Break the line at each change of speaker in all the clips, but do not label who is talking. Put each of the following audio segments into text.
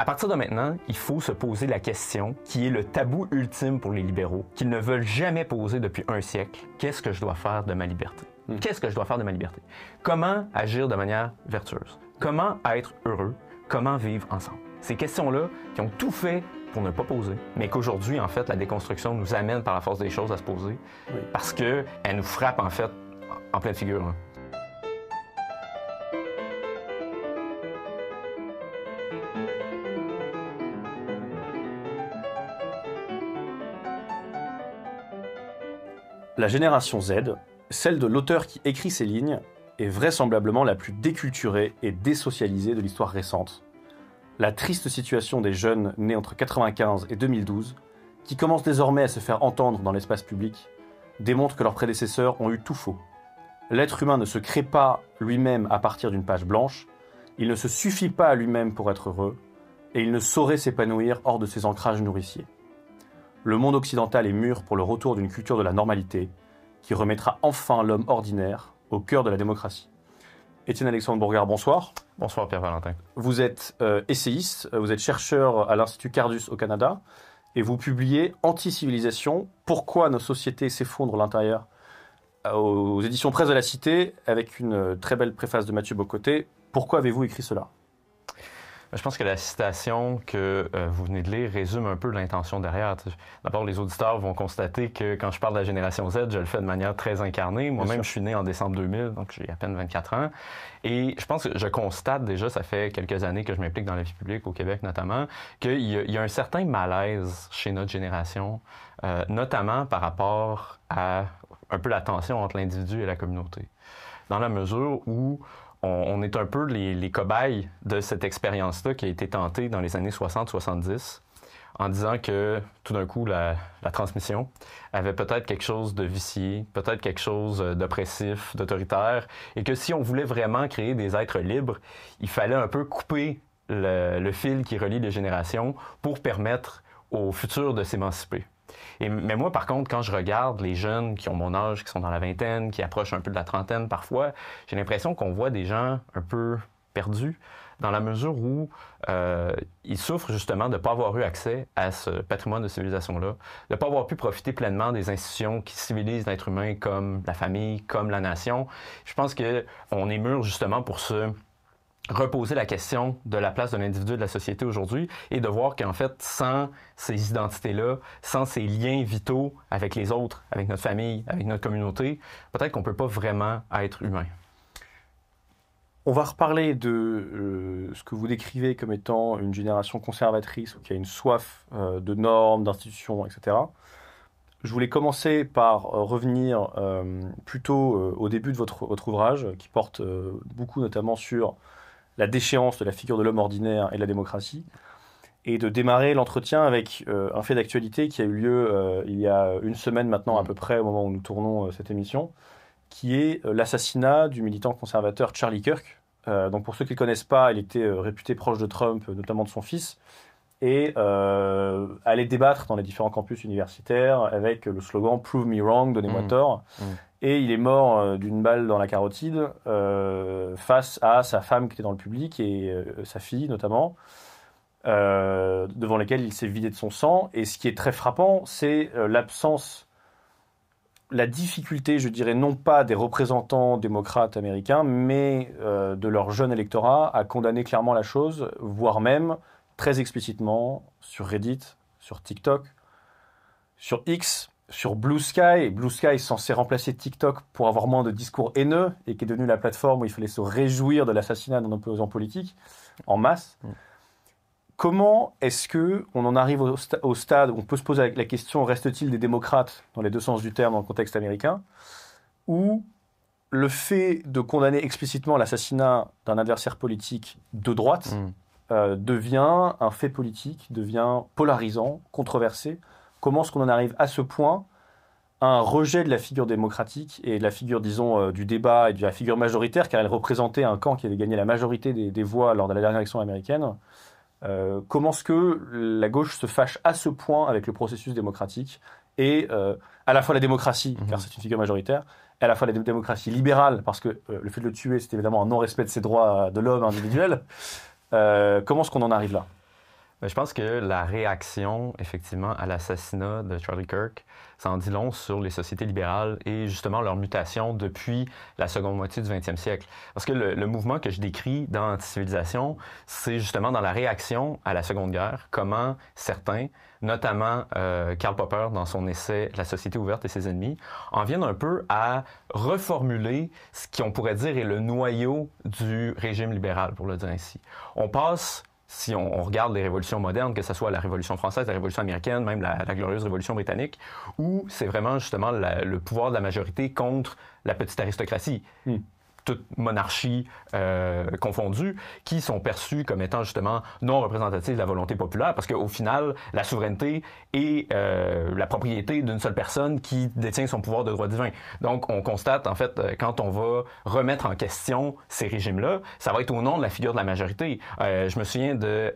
À partir de maintenant, il faut se poser la question qui est le tabou ultime pour les libéraux, qu'ils ne veulent jamais poser depuis un siècle. Qu'est-ce que je dois faire de ma liberté? Qu'est-ce que je dois faire de ma liberté? Comment agir de manière vertueuse? Comment être heureux? Comment vivre ensemble? Ces questions-là qui ont tout fait pour ne pas poser, mais qu'aujourd'hui, en fait, la déconstruction nous amène par la force des choses à se poser, parce qu'elle nous frappe, en fait, en pleine figure. Hein.
La génération Z, celle de l'auteur qui écrit ces lignes, est vraisemblablement la plus déculturée et désocialisée de l'histoire récente. La triste situation des jeunes nés entre 1995 et 2012, qui commencent désormais à se faire entendre dans l'espace public, démontre que leurs prédécesseurs ont eu tout faux. L'être humain ne se crée pas lui-même à partir d'une page blanche, il ne se suffit pas à lui-même pour être heureux, et il ne saurait s'épanouir hors de ses ancrages nourriciers. Le monde occidental est mûr pour le retour d'une culture de la normalité qui remettra enfin l'homme ordinaire au cœur de la démocratie. Étienne-Alexandre Bourgard, bonsoir.
Bonsoir Pierre-Valentin.
Vous êtes essayiste, vous êtes chercheur à l'Institut Cardus au Canada et vous publiez Anti-civilisation, pourquoi nos sociétés s'effondrent à l'intérieur aux éditions Presse de la Cité avec une très belle préface de Mathieu Bocoté. Pourquoi avez-vous écrit cela ?
Je pense que la citation que vous venez de lire résume un peu l'intention derrière. D'abord, les auditeurs vont constater que quand je parle de la génération Z, je le fais de manière très incarnée. Moi-même, je suis né en décembre 2000, donc j'ai à peine 24 ans. Et je pense que je constate déjà, ça fait quelques années que je m'implique dans la vie publique, au Québec notamment, qu'il y a un certain malaise chez notre génération, notamment par rapport à un peu la tension entre l'individu et la communauté. Dans la mesure où on est un peu les cobayes de cette expérience-là qui a été tentée dans les années 60-70 en disant que tout d'un coup, la transmission avait peut-être quelque chose de vicié, peut-être quelque chose d'oppressif, d'autoritaire, et que si on voulait vraiment créer des êtres libres, il fallait un peu couper le fil qui relie les générations pour permettre aux futurs de s'émanciper. Mais moi, par contre, quand je regarde les jeunes qui ont mon âge, qui sont dans la vingtaine, qui approchent un peu de la trentaine parfois, j'ai l'impression qu'on voit des gens un peu perdus dans la mesure où ils souffrent justement de ne pas avoir eu accès à ce patrimoine de civilisation-là, de ne pas avoir pu profiter pleinement des institutions qui civilisent l'être humain comme la famille, comme la nation. Je pense qu'on est mûr justement pour se reposer la question de la place de l'individu de la société aujourd'hui et de voir qu'en fait, sans ces identités-là, sans ces liens vitaux avec les autres, avec notre famille, avec notre communauté, peut-être qu'on ne peut pas vraiment être humain.
On va reparler de ce que vous décrivez comme étant une génération conservatrice ou qui a une soif de normes, d'institutions, etc. Je voulais commencer par revenir plutôt au début de votre ouvrage, qui porte beaucoup notamment sur la déchéance de la figure de l'homme ordinaire et de la démocratie, et de démarrer l'entretien avec un fait d'actualité qui a eu lieu il y a une semaine maintenant à peu près, au moment où nous tournons cette émission, qui est l'assassinat du militant conservateur Charlie Kirk. Donc pour ceux qui ne le connaissent pas, il était réputé proche de Trump, notamment de son fils, et allait débattre dans les différents campus universitaires avec le slogan « Prove me wrong, donnez-moi tort ». Et il est mort d'une balle dans la carotide face à sa femme qui était dans le public et sa fille notamment, devant lesquelles il s'est vidé de son sang. Et ce qui est très frappant, c'est l'absence, la difficulté, je dirais, non pas des représentants démocrates américains, mais de leur jeune électorat à condamner clairement la chose, voire même très explicitement sur Reddit, sur TikTok, sur X, sur Blue Sky. Blue Sky est censé remplacer TikTok pour avoir moins de discours haineux et qui est devenu la plateforme où il fallait se réjouir de l'assassinat d'un opposant politique en masse. Comment est-ce qu'on en arrive au stade où on peut se poser la question, reste-t-il des démocrates dans les deux sens du terme dans le contexte américain, où le fait de condamner explicitement l'assassinat d'un adversaire politique de droite devient un fait politique, devient polarisant, controversé? Comment est-ce qu'on en arrive à ce point à un rejet de la figure démocratique et de la figure, disons, du débat et de la figure majoritaire, car elle représentait un camp qui avait gagné la majorité des voix lors de la dernière élection américaine. Comment est-ce que la gauche se fâche à ce point avec le processus démocratique et à la fois la démocratie, car c'est une figure majoritaire, et à la fois la démocratie libérale, parce que le fait de le tuer, c'est évidemment un non-respect de ses droits de l'homme individuel. Comment est-ce qu'on en arrive là ?
Je pense que la réaction, effectivement, à l'assassinat de Charlie Kirk, ça en dit long sur les sociétés libérales et justement leur mutation depuis la seconde moitié du 20e siècle. Parce que le mouvement que je décris dans Anti-civilisation, c'est justement dans la réaction à la Seconde Guerre, comment certains, notamment Karl Popper dans son essai « La société ouverte et ses ennemis », en viennent un peu à reformuler ce qu'on pourrait dire est le noyau du régime libéral, pour le dire ainsi. On passe... Si on regarde les révolutions modernes, que ce soit la Révolution française, la Révolution américaine, même la glorieuse Révolution britannique, où c'est vraiment justement le pouvoir de la majorité contre la petite aristocratie. Toute monarchie confondue, qui sont perçues comme étant justement non représentatives de la volonté populaire, parce qu'au final, la souveraineté est la propriété d'une seule personne qui détient son pouvoir de droit divin. Donc, on constate, en fait, quand on va remettre en question ces régimes-là, ça va être au nom de la figure de la majorité. Je me souviens de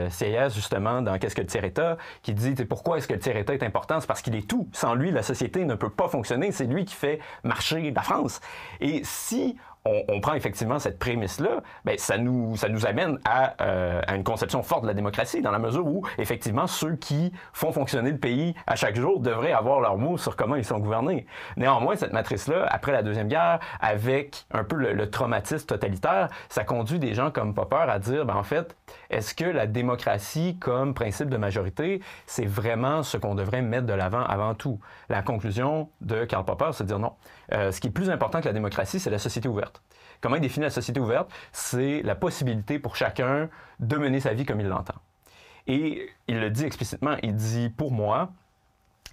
Sieyès, justement, dans Qu'est-ce que le tiers-État, qui dit pourquoi est-ce que le tiers-État est important? C'est parce qu'il est tout. Sans lui, la société ne peut pas fonctionner. C'est lui qui fait marcher la France. Et si on prend effectivement cette prémisse-là, ben ça nous amène à une conception forte de la démocratie, dans la mesure où, effectivement, ceux qui font fonctionner le pays à chaque jour devraient avoir leur mot sur comment ils sont gouvernés. Néanmoins, cette matrice-là, après la Deuxième Guerre, avec un peu le traumatisme totalitaire, ça conduit des gens comme Popper à dire, ben en fait, est-ce que la démocratie comme principe de majorité, c'est vraiment ce qu'on devrait mettre de l'avant avant tout? La conclusion de Karl Popper, c'est de dire non. Ce qui est plus important que la démocratie, c'est la société ouverte. Comment il définit la société ouverte? C'est la possibilité pour chacun de mener sa vie comme il l'entend. Et il le dit explicitement, il dit, pour moi,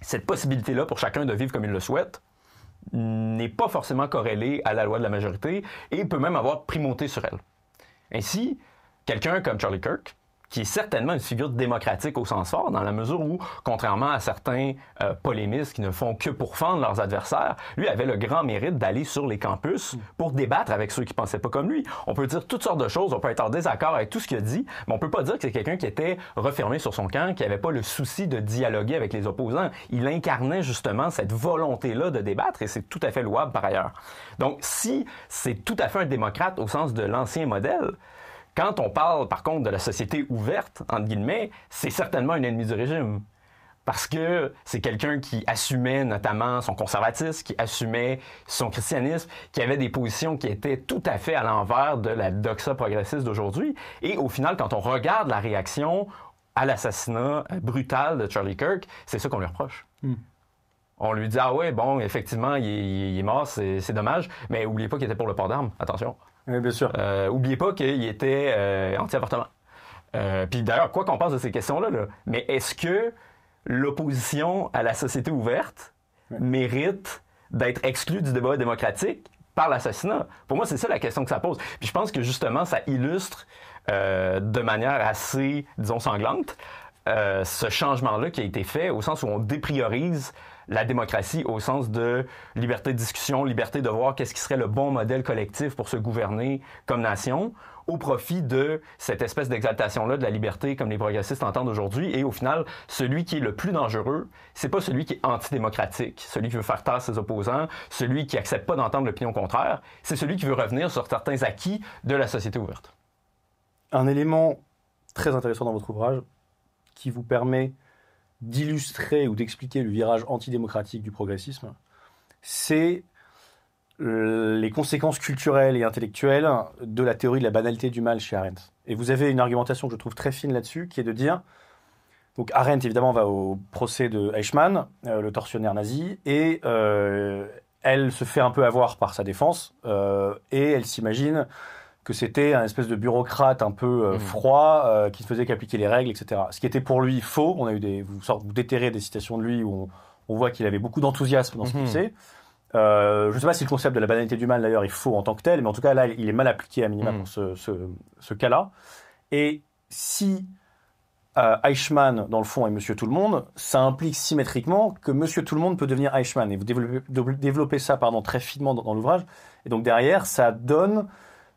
cette possibilité-là pour chacun de vivre comme il le souhaite n'est pas forcément corrélée à la loi de la majorité et peut même avoir primauté sur elle. Ainsi, quelqu'un comme Charlie Kirk, qui est certainement une figure démocratique au sens fort, dans la mesure où, contrairement à certains polémistes qui ne font que pourfendre leurs adversaires, lui avait le grand mérite d'aller sur les campus pour débattre avec ceux qui ne pensaient pas comme lui. On peut dire toutes sortes de choses, on peut être en désaccord avec tout ce qu'il a dit, mais on ne peut pas dire que c'est quelqu'un qui était refermé sur son camp, qui n'avait pas le souci de dialoguer avec les opposants. Il incarnait justement cette volonté-là de débattre, et c'est tout à fait louable par ailleurs. Donc, si c'est tout à fait un démocrate au sens de l'ancien modèle, quand on parle, par contre, de la société ouverte, entre guillemets, c'est certainement un ennemi du régime. Parce que c'est quelqu'un qui assumait notamment son conservatisme, qui assumait son christianisme, qui avait des positions qui étaient tout à fait à l'envers de la doxa progressiste d'aujourd'hui. Et au final, quand on regarde la réaction à l'assassinat brutal de Charlie Kirk, c'est ça qu'on lui reproche. On lui dit « Ah ouais, bon, effectivement, il est mort, c'est dommage, mais n'oubliez pas qu'il était pour le port d'armes, attention. »
Oui, bien sûr.
Oubliez pas qu'il était anti-avortement. Puis d'ailleurs, quoi qu'on pense de ces questions-là, mais est-ce que l'opposition à la société ouverte mérite d'être exclue du débat démocratique par l'assassinat? Pour moi, c'est ça la question que ça pose. Puis je pense que justement, ça illustre de manière assez, disons, sanglante ce changement-là qui a été fait au sens où on dépriorise la démocratie au sens de liberté de discussion, liberté de voir qu'est-ce qui serait le bon modèle collectif pour se gouverner comme nation, au profit de cette espèce d'exaltation-là de la liberté comme les progressistes entendent aujourd'hui. Et au final, celui qui est le plus dangereux, c'est pas celui qui est antidémocratique, celui qui veut faire taire ses opposants, celui qui accepte pas d'entendre l'opinion contraire, c'est celui qui veut revenir sur certains acquis de la société ouverte.
Un élément très intéressant dans votre ouvrage qui vous permet d'illustrer ou d'expliquer le virage antidémocratique du progressisme, c'est les conséquences culturelles et intellectuelles de la théorie de la banalité du mal chez Arendt. Et vous avez une argumentation que je trouve très fine là-dessus, qui est de dire, donc Arendt évidemment va au procès de Eichmann, le tortionnaire nazi, et elle se fait un peu avoir par sa défense, et elle s'imagine que c'était un espèce de bureaucrate un peu froid qui ne faisait qu'appliquer les règles, etc. Ce qui était pour lui faux. On a eu vous déterrez des citations de lui où on voit qu'il avait beaucoup d'enthousiasme dans ce qu'il sait. Je ne sais pas si le concept de la banalité du mal, d'ailleurs, est faux en tant que tel, mais en tout cas, là, il est mal appliqué à minima pour ce cas-là. Et si Eichmann, dans le fond, est Monsieur Tout-le-Monde, ça implique symétriquement que Monsieur Tout-le-Monde peut devenir Eichmann. Et vous développez ça très finement dans l'ouvrage. Et donc, derrière, ça donne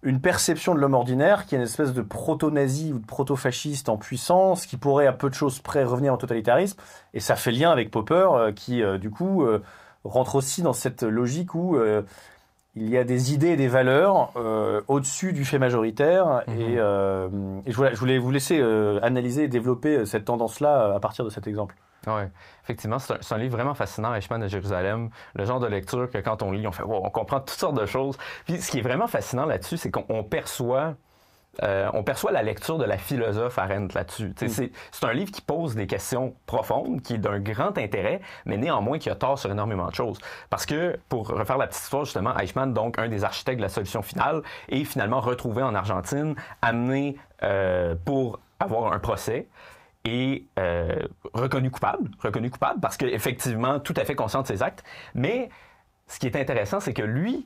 une perception de l'homme ordinaire qui est une espèce de proto-nazi ou de proto-fasciste en puissance, qui pourrait à peu de choses près revenir au totalitarisme. Et ça fait lien avec Popper, qui, du coup, rentre aussi dans cette logique où il y a des idées et des valeurs au-dessus du fait majoritaire. Et je voulais vous laisser analyser et développer cette tendance-là à partir de cet exemple.
Oui, effectivement, c'est un livre vraiment fascinant, Eichmann de Jérusalem. Le genre de lecture que quand on lit, on fait wow, on comprend toutes sortes de choses. Puis ce qui est vraiment fascinant là-dessus, c'est qu'on perçoit la lecture de la philosophe Arendt là-dessus. C'est un livre qui pose des questions profondes, qui est d'un grand intérêt, mais néanmoins qui a tort sur énormément de choses. Parce que, pour refaire la petite histoire, justement, Eichmann, donc un des architectes de la solution finale, est finalement retrouvé en Argentine, amené pour avoir un procès, et reconnu coupable parce qu'effectivement, tout à fait conscient de ses actes. Mais ce qui est intéressant, c'est que lui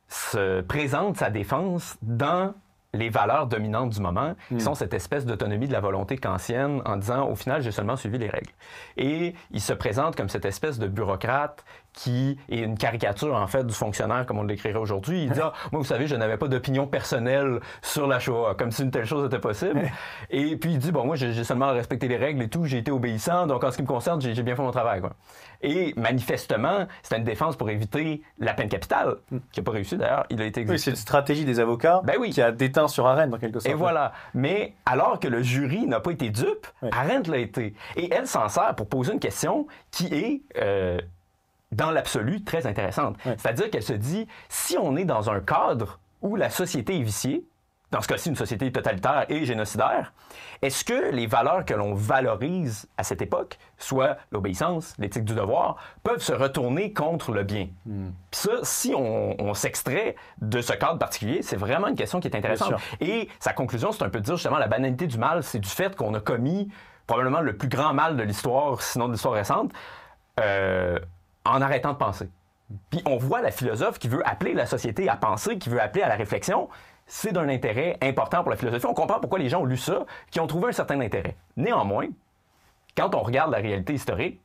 se présente sa défense dans les valeurs dominantes du moment, qui sont cette espèce d'autonomie de la volonté kantienne, en disant, au final, j'ai seulement suivi les règles. Et il se présente comme cette espèce de bureaucrate qui est une caricature, en fait, du fonctionnaire, comme on l'écrirait aujourd'hui. Il dit, moi, vous savez, je n'avais pas d'opinion personnelle sur la Shoah, comme si une telle chose était possible. Et puis il dit, bon, moi, j'ai seulement respecté les règles et tout, j'ai été obéissant, donc en ce qui me concerne, j'ai bien fait mon travail, quoi. Et manifestement, c'était une défense pour éviter la peine capitale, qui n'a pas réussi d'ailleurs, il a été exécuté.
Oui, c'est une stratégie des avocats qui a déteint sur Arendt, en quelque sorte.
Et voilà. Mais alors que le jury n'a pas été dupe, Arendt l'a été. Et elle s'en sert pour poser une question qui est, dans l'absolu, très intéressante. C'est-à-dire qu'elle se dit, si on est dans un cadre où la société est viciée, dans ce cas-ci, une société totalitaire et génocidaire, est-ce que les valeurs que l'on valorise à cette époque, soit l'obéissance, l'éthique du devoir, peuvent se retourner contre le bien? Puis ça, si on s'extrait de ce cadre particulier, c'est vraiment une question qui est intéressante. Et sa conclusion, c'est un peu de dire justement la banalité du mal, c'est du fait qu'on a commis probablement le plus grand mal de l'histoire, sinon de l'histoire récente, en arrêtant de penser. Puis on voit la philosophe qui veut appeler la société à penser, qui veut appeler à la réflexion. C'est d'un intérêt important pour la philosophie. On comprend pourquoi les gens ont lu ça, qui ont trouvé un certain intérêt. Néanmoins, quand on regarde la réalité historique,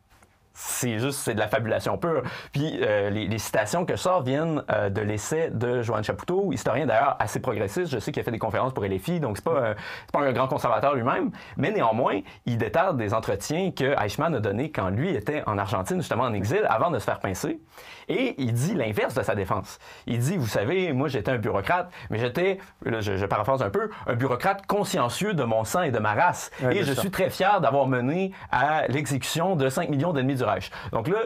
c'est de la fabulation pure. Puis les citations que je sors viennent de l'essai de Joan Chapoutot, historien d'ailleurs assez progressiste. Je sais qu'il a fait des conférences pour LFI, donc c'est pas un grand conservateur lui-même. Mais néanmoins, il déterre des entretiens que Eichmann a donnés quand lui était en Argentine, justement en exil, avant de se faire pincer. Et il dit l'inverse de sa défense. Il dit, vous savez, moi j'étais un bureaucrate, mais j'étais, là, je paraphrase un peu, un bureaucrate consciencieux de mon sang et de ma race. Et je suis très fier d'avoir mené à l'exécution de 5 millions d'ennemis du Reich. Donc là,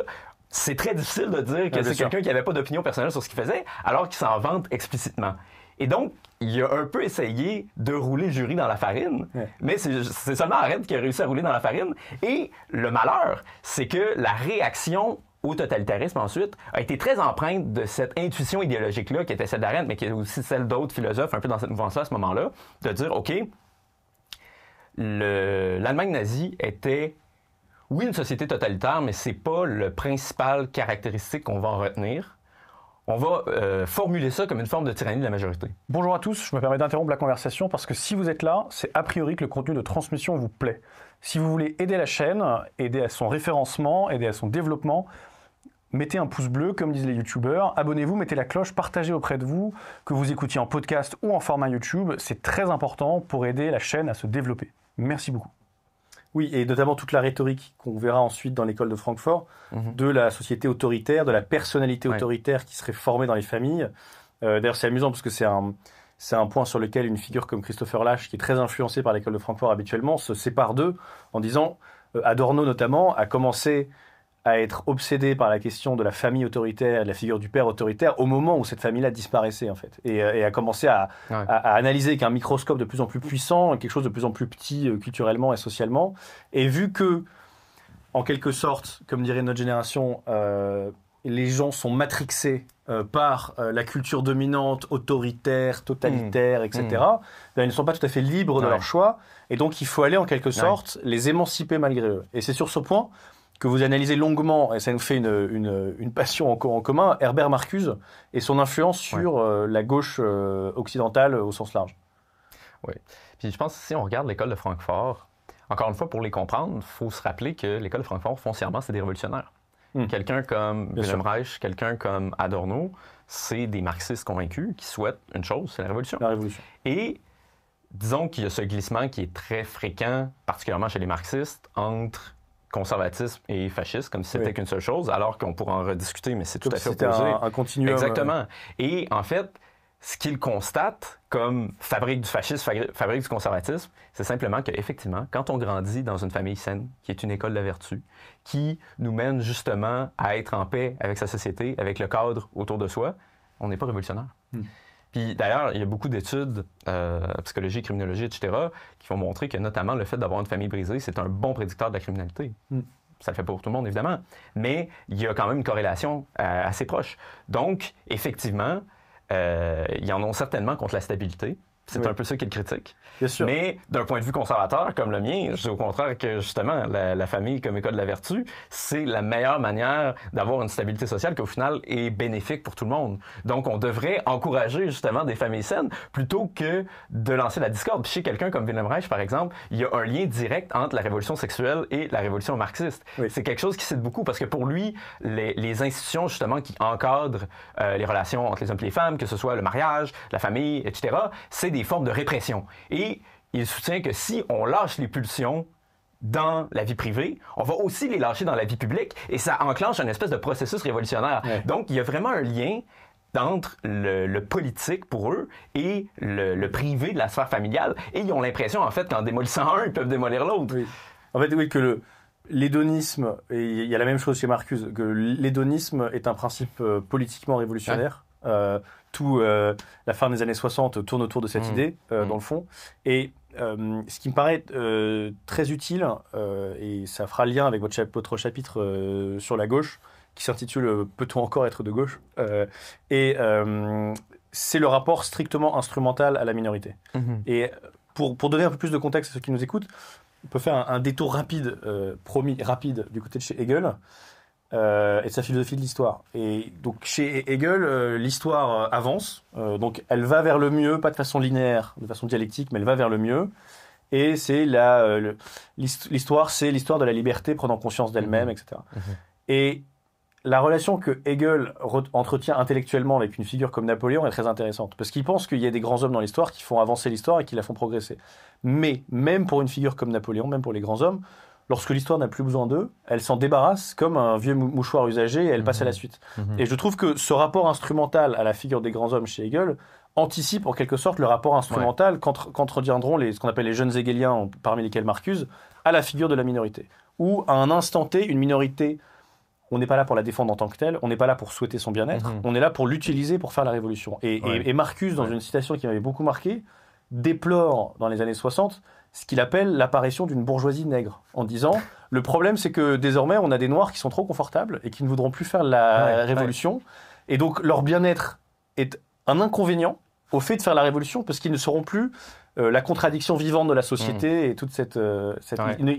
c'est très difficile de dire que c'est quelqu'un qui n'avait pas d'opinion personnelle sur ce qu'il faisait, alors qu'il s'en vante explicitement. Et donc, il a un peu essayé de rouler le jury dans la farine, mais c'est seulement Arendt qui a réussi à rouler dans la farine. Et le malheur, c'est que la réaction au totalitarisme ensuite a été très empreinte de cette intuition idéologique-là qui était celle d'Arendt, mais qui est aussi celle d'autres philosophes un peu dans cette mouvance-là à ce moment-là, de dire, OK, l'Allemagne nazie était, oui, une société totalitaire, mais c'est pas le principal caractéristique qu'on va en retenir. On va formuler ça comme une forme de tyrannie de la majorité.
Bonjour à tous, je me permets d'interrompre la conversation parce que si vous êtes là, c'est a priori que le contenu de transmission vous plaît. Si vous voulez aider la chaîne, aider à son référencement, aider à son développement, mettez un pouce bleu, comme disent les youtubeurs, abonnez-vous, mettez la cloche, partagez auprès de vous, que vous écoutiez en podcast ou en format YouTube, c'est très important pour aider la chaîne à se développer. Merci beaucoup. Oui, et notamment toute la rhétorique qu'on verra ensuite dans l'école de Francfort, de la société autoritaire, de la personnalité autoritaire qui serait formée dans les familles. D'ailleurs, c'est amusant parce que c'est un point sur lequel une figure comme Christopher Lasch, qui est très influencé par l'école de Francfort habituellement, se sépare d'eux en disant, Adorno notamment, a commencé à être obsédé par la question de la famille autoritaire, de la figure du père autoritaire, au moment où cette famille-là disparaissait, en fait. Et a commencé à analyser avec un microscope de plus en plus puissant, quelque chose de plus en plus petit culturellement et socialement. Et vu que, en quelque sorte, comme dirait notre génération, les gens sont matrixés par la culture dominante, autoritaire, totalitaire, etc., ben, ils ne sont pas tout à fait libres de leur choix. Et donc, il faut aller, en quelque sorte, les émanciper malgré eux. Et c'est sur ce point que vous analysez longuement, et ça nous fait une passion en commun, Herbert Marcuse et son influence sur la gauche occidentale au sens large.
Oui. Puis je pense que si on regarde l'école de Francfort, encore une fois, pour les comprendre, il faut se rappeler que l'école de Francfort, foncièrement, c'est des révolutionnaires. Quelqu'un comme Wilhelm Reich, quelqu'un comme Adorno, c'est des marxistes convaincus qui souhaitent une chose, c'est la révolution.
La révolution.
Et disons qu'il y a ce glissement qui est très fréquent, particulièrement chez les marxistes, entre conservatisme et fascisme, comme si c'était qu'une seule chose, alors qu'on pourrait en rediscuter, mais c'est tout à fait opposé.
C'était un continuum.
Exactement. Et en fait, ce qu'il constate comme fabrique du fascisme, fabrique du conservatisme, c'est simplement qu'effectivement, quand on grandit dans une famille saine, qui est une école de la vertu, qui nous mène justement à être en paix avec sa société, avec le cadre autour de soi, on n'est pas révolutionnaire. Puis d'ailleurs, il y a beaucoup d'études, psychologie, criminologie, etc., qui vont montrer que notamment le fait d'avoir une famille brisée, c'est un bon prédicteur de la criminalité. Ça le fait pas pour tout le monde, évidemment, mais il y a quand même une corrélation assez proche. Donc, effectivement, ils en ont certainement contre la stabilité. C'est un peu ça qu'ils critiquent.
Bien sûr.
Mais d'un point de vue conservateur, comme le mien, je dis au contraire que justement, la famille comme école de la vertu, c'est la meilleure manière d'avoir une stabilité sociale qui, au final, est bénéfique pour tout le monde. Donc, on devrait encourager justement des familles saines plutôt que de lancer la discorde. Puis chez quelqu'un comme Wilhelm Reich, par exemple, il y a un lien direct entre la révolution sexuelle et la révolution marxiste. C'est quelque chose qui cite beaucoup parce que pour lui, les institutions justement qui encadrent les relations entre les hommes et les femmes, que ce soit le mariage, la famille, etc., c'est des formes de répression. Et il soutient que si on lâche les pulsions dans la vie privée, on va aussi les lâcher dans la vie publique et ça enclenche une espèce de processus révolutionnaire. Donc, il y a vraiment un lien entre le politique pour eux et le privé de la sphère familiale. Et ils ont l'impression, en fait, qu'en démolissant un, ils peuvent démolir l'autre.
En fait, oui, que l'hédonisme, et il y a la même chose chez Marcuse, que l'hédonisme est un principe politiquement révolutionnaire. La fin des années 60 tourne autour de cette idée, dans le fond. Et ce qui me paraît très utile, et ça fera lien avec votre chapitre sur la gauche, qui s'intitule « Peut-on encore être de gauche ?» c'est le rapport strictement instrumental à la minorité. Et pour donner un peu plus de contexte à ceux qui nous écoutent, on peut faire un détour rapide, rapide, du côté de chez Hegel, et de sa philosophie de l'histoire. Et donc chez Hegel, l'histoire avance, donc elle va vers le mieux, pas de façon linéaire, de façon dialectique, mais elle va vers le mieux. Et c'est l'histoire, c'est l'histoire de la liberté prenant conscience d'elle-même, etc. Et la relation que Hegel entretient intellectuellement avec une figure comme Napoléon est très intéressante, parce qu'il pense qu'il y a des grands hommes dans l'histoire qui font avancer l'histoire et qui la font progresser. Mais même pour une figure comme Napoléon, même pour les grands hommes, lorsque l'histoire n'a plus besoin d'eux, elle s'en débarrasse comme un vieux mouchoir usagé et elle passe à la suite. Et je trouve que ce rapport instrumental à la figure des grands hommes chez Hegel anticipe en quelque sorte le rapport instrumental qu'entretiendront ce qu'on appelle les jeunes hegeliens, parmi lesquels Marcuse, à la figure de la minorité. Où à un instant T, une minorité, on n'est pas là pour la défendre en tant que telle, on n'est pas là pour souhaiter son bien-être, on est là pour l'utiliser pour faire la révolution. Et Marcuse, dans une citation qui m'avait beaucoup marqué, déplore dans les années 60 ce qu'il appelle l'apparition d'une bourgeoisie nègre, en disant le problème c'est que désormais on a des noirs qui sont trop confortables et qui ne voudront plus faire la révolution, et donc leur bien-être est un inconvénient au fait de faire la révolution parce qu'ils ne seront plus la contradiction vivante de la société et toute ils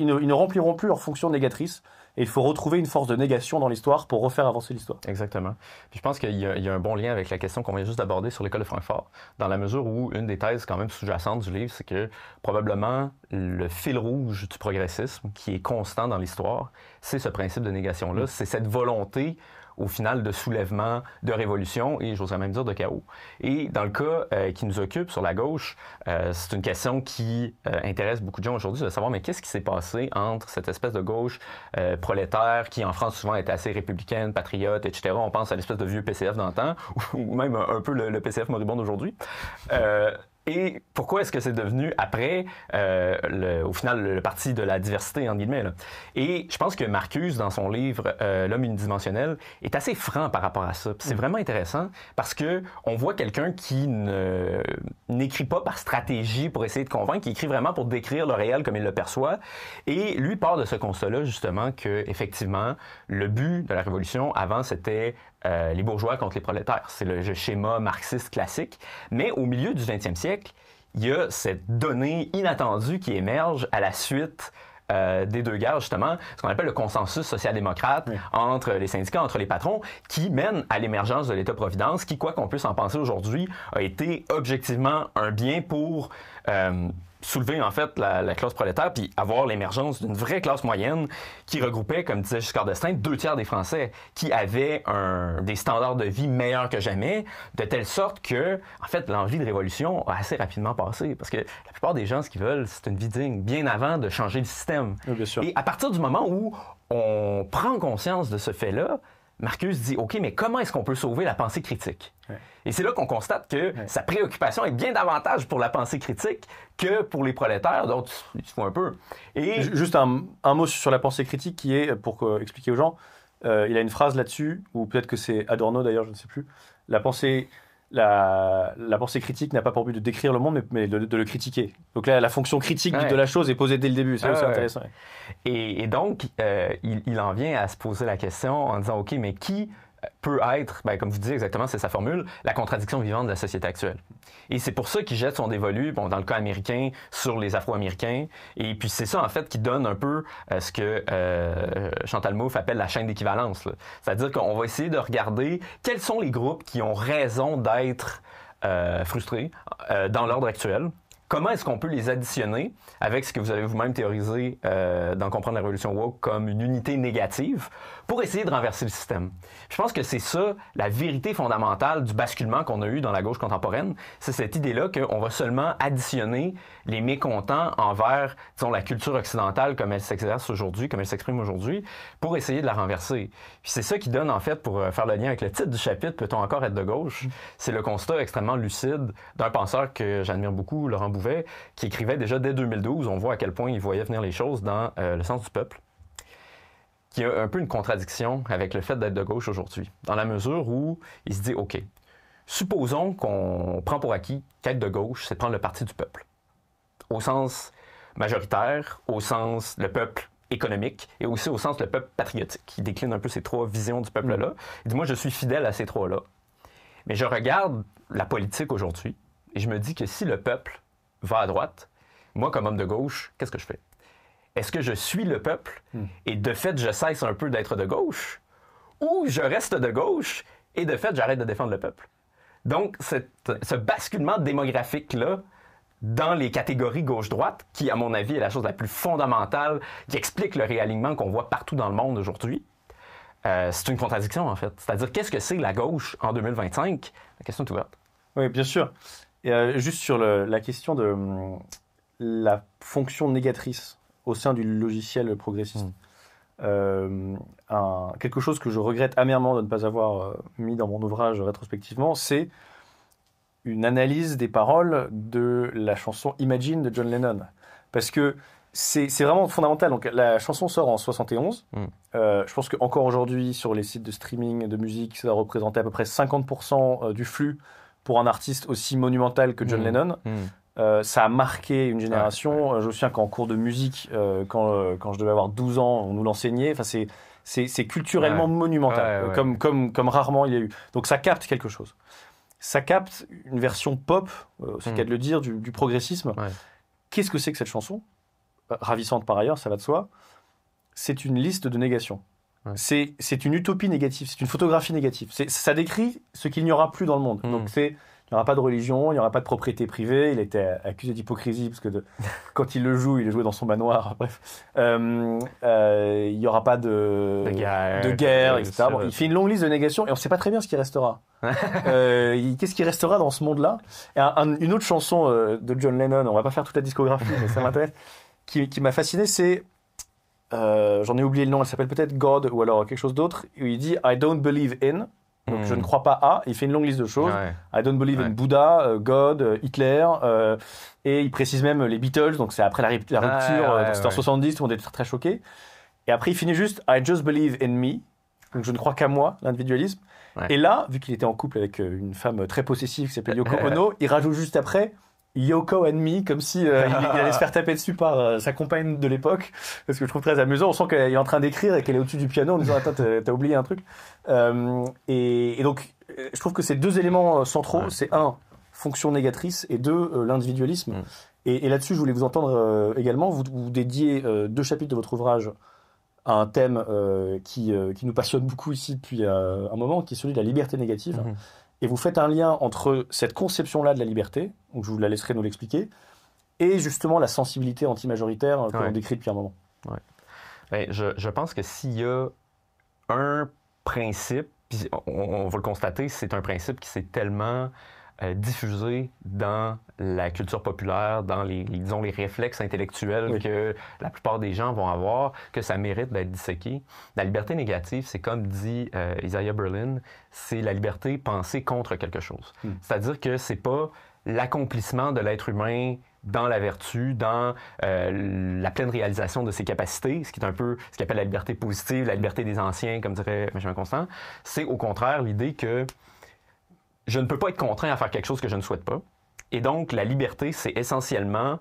ne rempliront plus leur fonction négatrice. Et il faut retrouver une force de négation dans l'histoire pour refaire avancer l'histoire.
Exactement. Puis je pense qu'il y a un bon lien avec la question qu'on vient juste d'aborder sur l'école de Francfort, dans la mesure où une des thèses quand même sous-jacentes du livre, c'est que probablement le fil rouge du progressisme, qui est constant dans l'histoire, c'est ce principe de négation-là, c'est cette volonté au final de soulèvement, de révolution et j'oserais même dire de chaos. Et dans le cas qui nous occupe sur la gauche, c'est une question qui intéresse beaucoup de gens aujourd'hui, de savoir mais qu'est-ce qui s'est passé entre cette espèce de gauche prolétaire qui en France souvent était assez républicaine, patriote, etc. On pense à l'espèce de vieux PCF d'antan ou même un peu le PCF moribond d'aujourd'hui. Et pourquoi est-ce que c'est devenu, après, au final, le parti de la diversité, entre guillemets, là. Et je pense que Marcuse, dans son livre L'homme unidimensionnel, est assez franc par rapport à ça. Puis c'est vraiment intéressant parce que on voit quelqu'un qui n'écrit pas par stratégie pour essayer de convaincre, qui écrit vraiment pour décrire le réel comme il le perçoit. Et lui part de ce constat-là, justement, que effectivement, le but de la révolution, avant, c'était les bourgeois contre les prolétaires. C'est le schéma marxiste classique. Mais au milieu du 20e siècle, il y a cette donnée inattendue qui émerge à la suite des deux guerres, justement, ce qu'on appelle le consensus social-démocrate entre les syndicats, entre les patrons, qui mène à l'émergence de l'État-providence, qui, quoi qu'on puisse en penser aujourd'hui, a été objectivement un bien pour soulever en fait la classe prolétaire puis avoir l'émergence d'une vraie classe moyenne qui regroupait, comme disait Giscard d'Estaing, 2/3 des Français qui avaient des standards de vie meilleurs que jamais, de telle sorte que, en fait, l'envie de révolution a assez rapidement passé. Parce que la plupart des gens, ce qu'ils veulent, c'est une vie digne, bien avant de changer le système.
Oui, bien sûr.
Et à partir du moment où on prend conscience de ce fait-là, Marcuse dit, OK, mais comment est-ce qu'on peut sauver la pensée critique? Ouais. Et c'est là qu'on constate que sa préoccupation est bien davantage pour la pensée critique que pour les prolétaires, dont il se fout un peu. Et...
Juste un mot sur la pensée critique qui est, pour expliquer aux gens, il a une phrase là-dessus, ou peut-être que c'est Adorno d'ailleurs, je ne sais plus. La pensée critique n'a pas pour but de décrire le monde, mais de le critiquer. Donc là, la fonction critique de la chose est posée dès le début. C'est intéressant.
Et donc, il en vient à se poser la question en disant, OK, mais qui peut être, comme vous dites exactement, c'est sa formule, la contradiction vivante de la société actuelle. Et c'est pour ça qu'il jette son dévolu, dans le cas américain, sur les Afro-Américains. Et puis c'est ça, en fait, qui donne un peu ce que Chantal Mouffe appelle la chaîne d'équivalence. C'est-à-dire qu'on va essayer de regarder quels sont les groupes qui ont raison d'être frustrés dans l'ordre actuel. Comment est-ce qu'on peut les additionner avec ce que vous avez vous-même théorisé dans Comprendre la révolution woke comme une unité négative pour essayer de renverser le système? Je pense que c'est ça, la vérité fondamentale du basculement qu'on a eu dans la gauche contemporaine. C'est cette idée-là qu'on va seulement additionner les mécontents envers, disons, la culture occidentale comme elle s'exerce aujourd'hui, comme elle s'exprime aujourd'hui, pour essayer de la renverser. Puis c'est ça qui donne, en fait, pour faire le lien avec le titre du chapitre, peut-on encore être de gauche? C'est le constat extrêmement lucide d'un penseur que j'admire beaucoup, Laurent Bouvet, qui écrivait déjà dès 2012, on voit à quel point il voyait venir les choses dans Le sens du peuple, qui a un peu une contradiction avec le fait d'être de gauche aujourd'hui, dans la mesure où il se dit, OK, supposons qu'on prend pour acquis qu'être de gauche, c'est prendre le parti du peuple, au sens majoritaire, au sens le peuple économique et aussi au sens le peuple patriotique. Il décline un peu ces trois visions du peuple-là. Il dit, moi, je suis fidèle à ces trois-là. Mais je regarde la politique aujourd'hui et je me dis que si le peuple va à droite, moi, comme homme de gauche, qu'est-ce que je fais? Est-ce que je suis le peuple et de fait, je cesse un peu d'être de gauche ou je reste de gauche et de fait, j'arrête de défendre le peuple? Donc, ce basculement démographique-là dans les catégories gauche-droite, qui, à mon avis, est la chose la plus fondamentale, qui explique le réalignement qu'on voit partout dans le monde aujourd'hui, c'est une contradiction, en fait. C'est-à-dire, qu'est-ce que c'est la gauche en 2025? La question est ouverte.
Oui, bien sûr. Et, juste sur la question de la fonction négatrice au sein du logiciel progressiste. Quelque chose que je regrette amèrement de ne pas avoir mis dans mon ouvrage rétrospectivement, c'est une analyse des paroles de la chanson Imagine de John Lennon. Parce que c'est vraiment fondamental. Donc, la chanson sort en 71. Je pense qu'encore aujourd'hui, sur les sites de streaming de musique, ça représentait à peu près 50% du flux pour un artiste aussi monumental que John Lennon. Ça a marqué une génération. Je me souviens qu'en cours de musique, quand je devais avoir 12 ans, on nous l'enseignait. Enfin, c'est culturellement monumental, comme rarement il y a eu. Donc ça capte quelque chose. Ça capte une version pop, c'est le cas de le dire, du progressisme. Qu'est-ce que c'est que cette chanson? Ravissante par ailleurs, ça va de soi. C'est une liste de négations. C'est une utopie négative, c'est une photographie négative. Ça décrit ce qu'il n'y aura plus dans le monde. Donc il n'y aura pas de religion, il n'y aura pas de propriété privée. Il était accusé d'hypocrisie parce que quand il le jouait dans son manoir. Bref, il n'y aura pas de guerre, etc. Bon, il fait une longue liste de négations et on ne sait pas très bien ce qui restera. Qu'est-ce qui restera dans ce monde-là? Et une autre chanson de John Lennon, on ne va pas faire toute la discographie, mais ça m'intéresse, qui m'a fasciné, c'est j'en ai oublié le nom, elle s'appelle peut-être God ou alors quelque chose d'autre, où il dit I don't believe in. Donc je ne crois pas à, il fait une longue liste de choses. I don't believe in Bouddha, God, Hitler, et il précise même les Beatles, donc c'est après la rupture, donc c'était en 70, tout le monde était très choqué. Et après il finit juste I just believe in me, donc je ne crois qu'à moi, l'individualisme. Et là, vu qu'il était en couple avec une femme très possessive qui s'appelait Yoko Ono, il rajoute juste après Yoko and me, comme si il allait se faire taper dessus par sa compagne de l'époque, parce que je trouve très amusant. On sent qu'elle est en train d'écrire et qu'elle est au-dessus du piano en disant attends, t'as oublié un truc. Et donc, je trouve que ces deux éléments centraux, c'est un, fonction négatrice, et deux, l'individualisme. Et là-dessus, je voulais vous entendre également. Vous dédiez 2 chapitres de votre ouvrage à un thème qui nous passionne beaucoup ici depuis un moment, qui est celui de la liberté négative. Et vous faites un lien entre cette conception-là de la liberté, donc je vous la laisserai nous l'expliquer, et justement la sensibilité anti-majoritaire que l'on décrit depuis un moment.
Ouais. Ben, je pense que s'il y a un principe, puis on va le constater, c'est un principe qui s'est tellement diffusé dans la culture populaire, dans disons, les réflexes intellectuels que la plupart des gens vont avoir, que ça mérite d'être disséqué. La liberté négative, c'est comme dit Isaiah Berlin, c'est la liberté pensée contre quelque chose. C'est-à-dire que c'est pas l'accomplissement de l'être humain dans la vertu, dans la pleine réalisation de ses capacités, ce qui est un peu ce qu'on appelle la liberté positive, la liberté des anciens, comme dirait Benjamin Constant. C'est au contraire l'idée que je ne peux pas être contraint à faire quelque chose que je ne souhaite pas. Et donc, la liberté, c'est essentiellement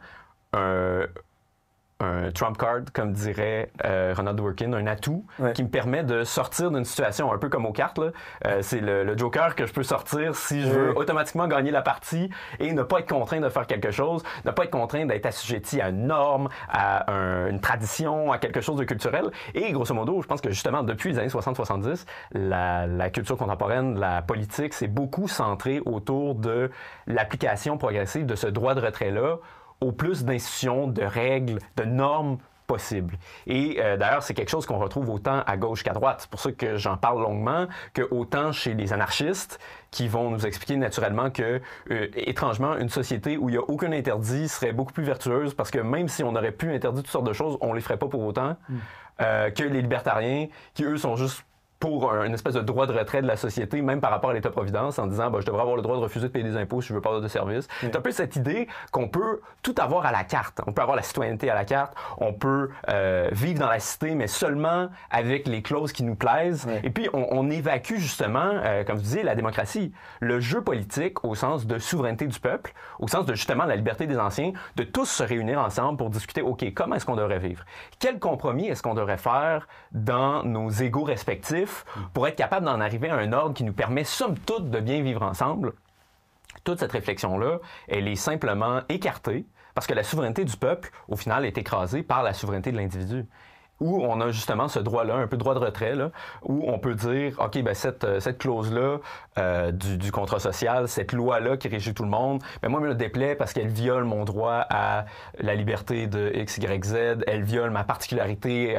un trump card, comme dirait Ronald Dworkin, un atout qui me permet de sortir d'une situation un peu comme aux cartes. Là. C'est le joker que je peux sortir si je veux automatiquement gagner la partie et ne pas être contraint de faire quelque chose, ne pas être contraint d'être assujetti à une norme, à une tradition, à quelque chose de culturel. Et grosso modo, je pense que justement, depuis les années 60-70, la culture contemporaine, la politique, s'est beaucoup centrée autour de l'application progressive de ce droit de retrait-là au plus d'institutions, de règles, de normes possibles. Et d'ailleurs, c'est quelque chose qu'on retrouve autant à gauche qu'à droite. C'est pour ça que j'en parle longuement, que autant chez les anarchistes, qui vont nous expliquer naturellement que, étrangement, une société où il n'y a aucun interdit serait beaucoup plus vertueuse, parce que même si on aurait pu interdire toutes sortes de choses, on ne les ferait pas pour autant, que les libertariens, qui eux sont juste pour une espèce de droit de retrait de la société, même par rapport à l'État-providence, en disant je devrais avoir le droit de refuser de payer des impôts si je veux pas avoir de service. C'est un peu cette idée qu'on peut tout avoir à la carte. On peut avoir la citoyenneté à la carte, on peut vivre dans la cité, mais seulement avec les clauses qui nous plaisent. Et puis, on évacue justement, comme vous disiez, la démocratie. Le jeu politique au sens de souveraineté du peuple, au sens de justement la liberté des anciens, de tous se réunir ensemble pour discuter, OK, comment est-ce qu'on devrait vivre? Quel compromis est-ce qu'on devrait faire dans nos égos respectifs pour être capable d'en arriver à un ordre qui nous permet, somme toute, de bien vivre ensemble? Toute cette réflexion-là, elle est simplement écartée parce que la souveraineté du peuple, au final, est écrasée par la souveraineté de l'individu. Où on a justement ce droit-là, un peu de droit de retrait, là, où on peut dire, OK, ben cette clause-là du contrat social, cette loi-là qui régit tout le monde, ben moi, elle me déplaît parce qu'elle viole mon droit à la liberté de X, Y, Z, elle viole ma particularité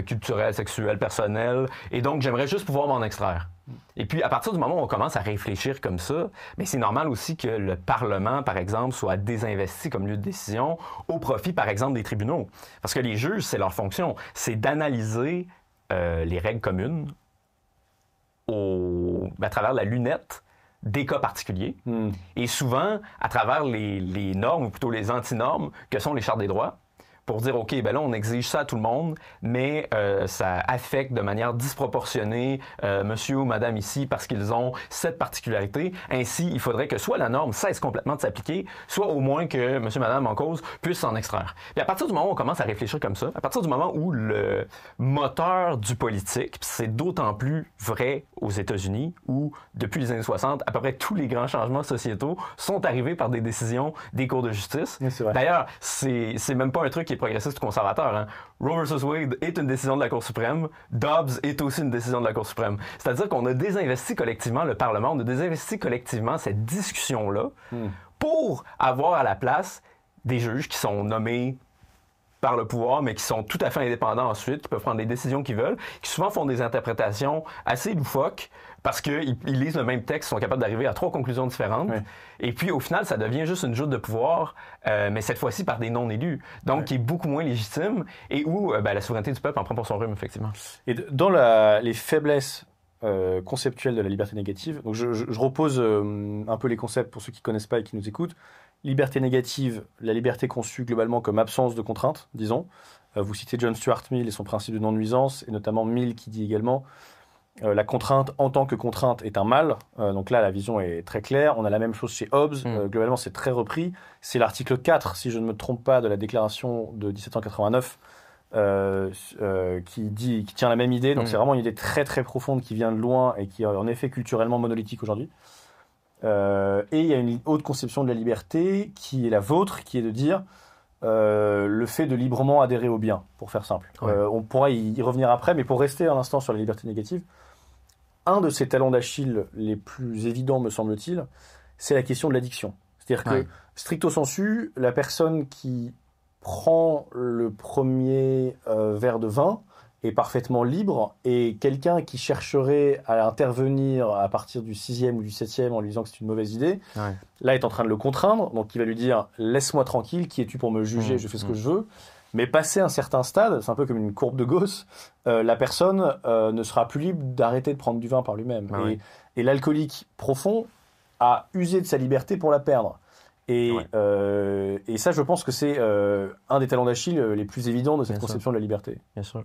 culturelle, sexuelle, personnelle, et donc j'aimerais juste pouvoir m'en extraire. Et puis, à partir du moment où on commence à réfléchir comme ça, bien, c'est normal aussi que le Parlement, par exemple, soit désinvesti comme lieu de décision au profit, par exemple, des tribunaux. Parce que les juges, c'est leur fonction, c'est d'analyser les règles communes à travers la lunette des cas particuliers. Et souvent, à travers les normes, ou plutôt les antinormes, que sont les chartes des droits, pour dire, OK, ben là, on exige ça à tout le monde, mais ça affecte de manière disproportionnée monsieur ou madame ici parce qu'ils ont cette particularité. Ainsi, il faudrait que soit la norme cesse complètement de s'appliquer, soit au moins que monsieur, madame en cause puisse s'en extraire. Puis à partir du moment où on commence à réfléchir comme ça, à partir du moment où le moteur du politique, c'est d'autant plus vrai aux États-Unis, où depuis les années 60, à peu près tous les grands changements sociétaux sont arrivés par des décisions des cours de justice.
Oui, c'est vrai.
D'ailleurs, c'est même pas un truc qui est progressiste ou conservateur. Hein. Roe vs. Wade est une décision de la Cour suprême. Dobbs est aussi une décision de la Cour suprême. C'est-à-dire qu'on a désinvesti collectivement le Parlement, on a désinvesti collectivement cette discussion-là pour avoir à la place des juges qui sont nommés par le pouvoir, mais qui sont tout à fait indépendants ensuite, qui peuvent prendre les décisions qu'ils veulent, qui souvent font des interprétations assez loufoques parce qu'ils lisent le même texte, sont capables d'arriver à 3 conclusions différentes. Et puis, au final, ça devient juste une joute de pouvoir, mais cette fois-ci par des non-élus, donc qui est beaucoup moins légitime et où la souveraineté du peuple en prend pour son rhume, effectivement.
Et dans les faiblesses conceptuelles de la liberté négative, donc je repose un peu les concepts pour ceux qui ne connaissent pas et qui nous écoutent. Liberté négative, la liberté conçue globalement comme absence de contrainte, disons. Vous citez John Stuart Mill et son principe de non-nuisance, et notamment Mill qui dit également la contrainte en tant que contrainte est un mal. Donc là, la vision est très claire. On a la même chose chez Hobbes. Globalement, c'est très repris. C'est l'article 4, si je ne me trompe pas, de la déclaration de 1789 qui tient la même idée. Donc c'est vraiment une idée très très profonde qui vient de loin et qui est en effet culturellement monolithique aujourd'hui. Et il y a une haute conception de la liberté qui est la vôtre, qui est de dire le fait de librement adhérer au bien, pour faire simple. On pourra y revenir après, mais pour rester un instant sur la liberté négative, un de ces talons d'Achille les plus évidents, me semble-t-il, c'est la question de l'addiction. C'est-à-dire que stricto sensu, la personne qui prend le premier verre de vin est parfaitement libre, et quelqu'un qui chercherait à intervenir à partir du 6e ou du 7e en lui disant que c'est une mauvaise idée, là est en train de le contraindre, donc il va lui dire « laisse-moi tranquille, qui es-tu pour me juger, je fais ce que je veux ». Mais passé un certain stade, c'est un peu comme une courbe de Gauss, la personne ne sera plus libre d'arrêter de prendre du vin par lui-même. Et l'alcoolique profond a usé de sa liberté pour la perdre. Et ça, je pense que c'est un des talons d'Achille les plus évidents de cette conception de la liberté.
Bien sûr.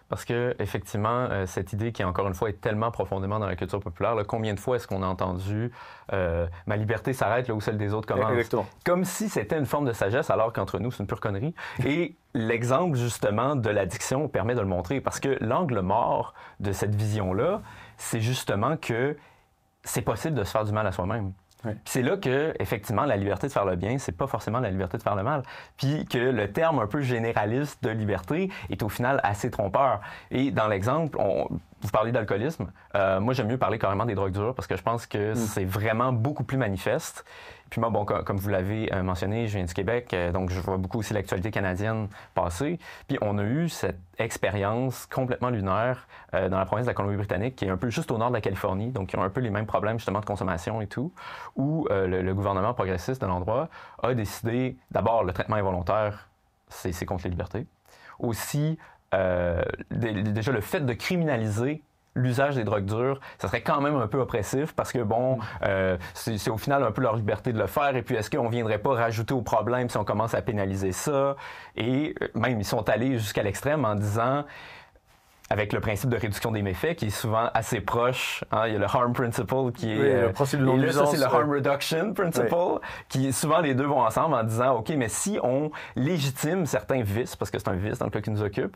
Parce que effectivement, cette idée qui, encore une fois, est tellement profondément dans la culture populaire, là, combien de fois est-ce qu'on a entendu ma liberté s'arrête là où celle des autres commence?
Exactement.
Comme si c'était une forme de sagesse, alors qu'entre nous, c'est une pure connerie. Et l'exemple, justement, de l'addiction permet de le montrer. Parce que l'angle mort de cette vision-là, c'est justement que c'est possible de se faire du mal à soi-même. C'est là que, effectivement, la liberté de faire le bien, c'est pas forcément la liberté de faire le mal. Puis que le terme un peu généraliste de liberté est au final assez trompeur. Et dans l'exemple, vous parlez d'alcoolisme. Moi, j'aime mieux parler carrément des drogues dures parce que je pense que c'est vraiment beaucoup plus manifeste. Puis moi, bon, comme vous l'avez mentionné, je viens du Québec, donc je vois beaucoup aussi l'actualité canadienne passer. Puis on a eu cette expérience complètement lunaire dans la province de la Colombie-Britannique, qui est un peu juste au nord de la Californie, donc qui ont un peu les mêmes problèmes justement de consommation et tout, où le gouvernement progressiste de l'endroit a décidé, d'abord, le traitement involontaire, c'est contre les libertés. Aussi, déjà le fait de criminaliser l'usage des drogues dures, ça serait quand même un peu oppressif parce que, bon, c'est au final un peu leur liberté de le faire. Et puis, est-ce qu'on ne viendrait pas rajouter au problème si on commence à pénaliser ça? Et même, ils sont allés jusqu'à l'extrême en disant, avec le principe de réduction des méfaits, qui est souvent assez proche. Hein, il y a le harm principle qui est...
le principe de non-nuisance.
Ça, c'est le harm reduction principle, qui souvent les deux vont ensemble en disant, OK, mais si on légitime certains vices, parce que c'est un vice dans le cas qui nous occupe,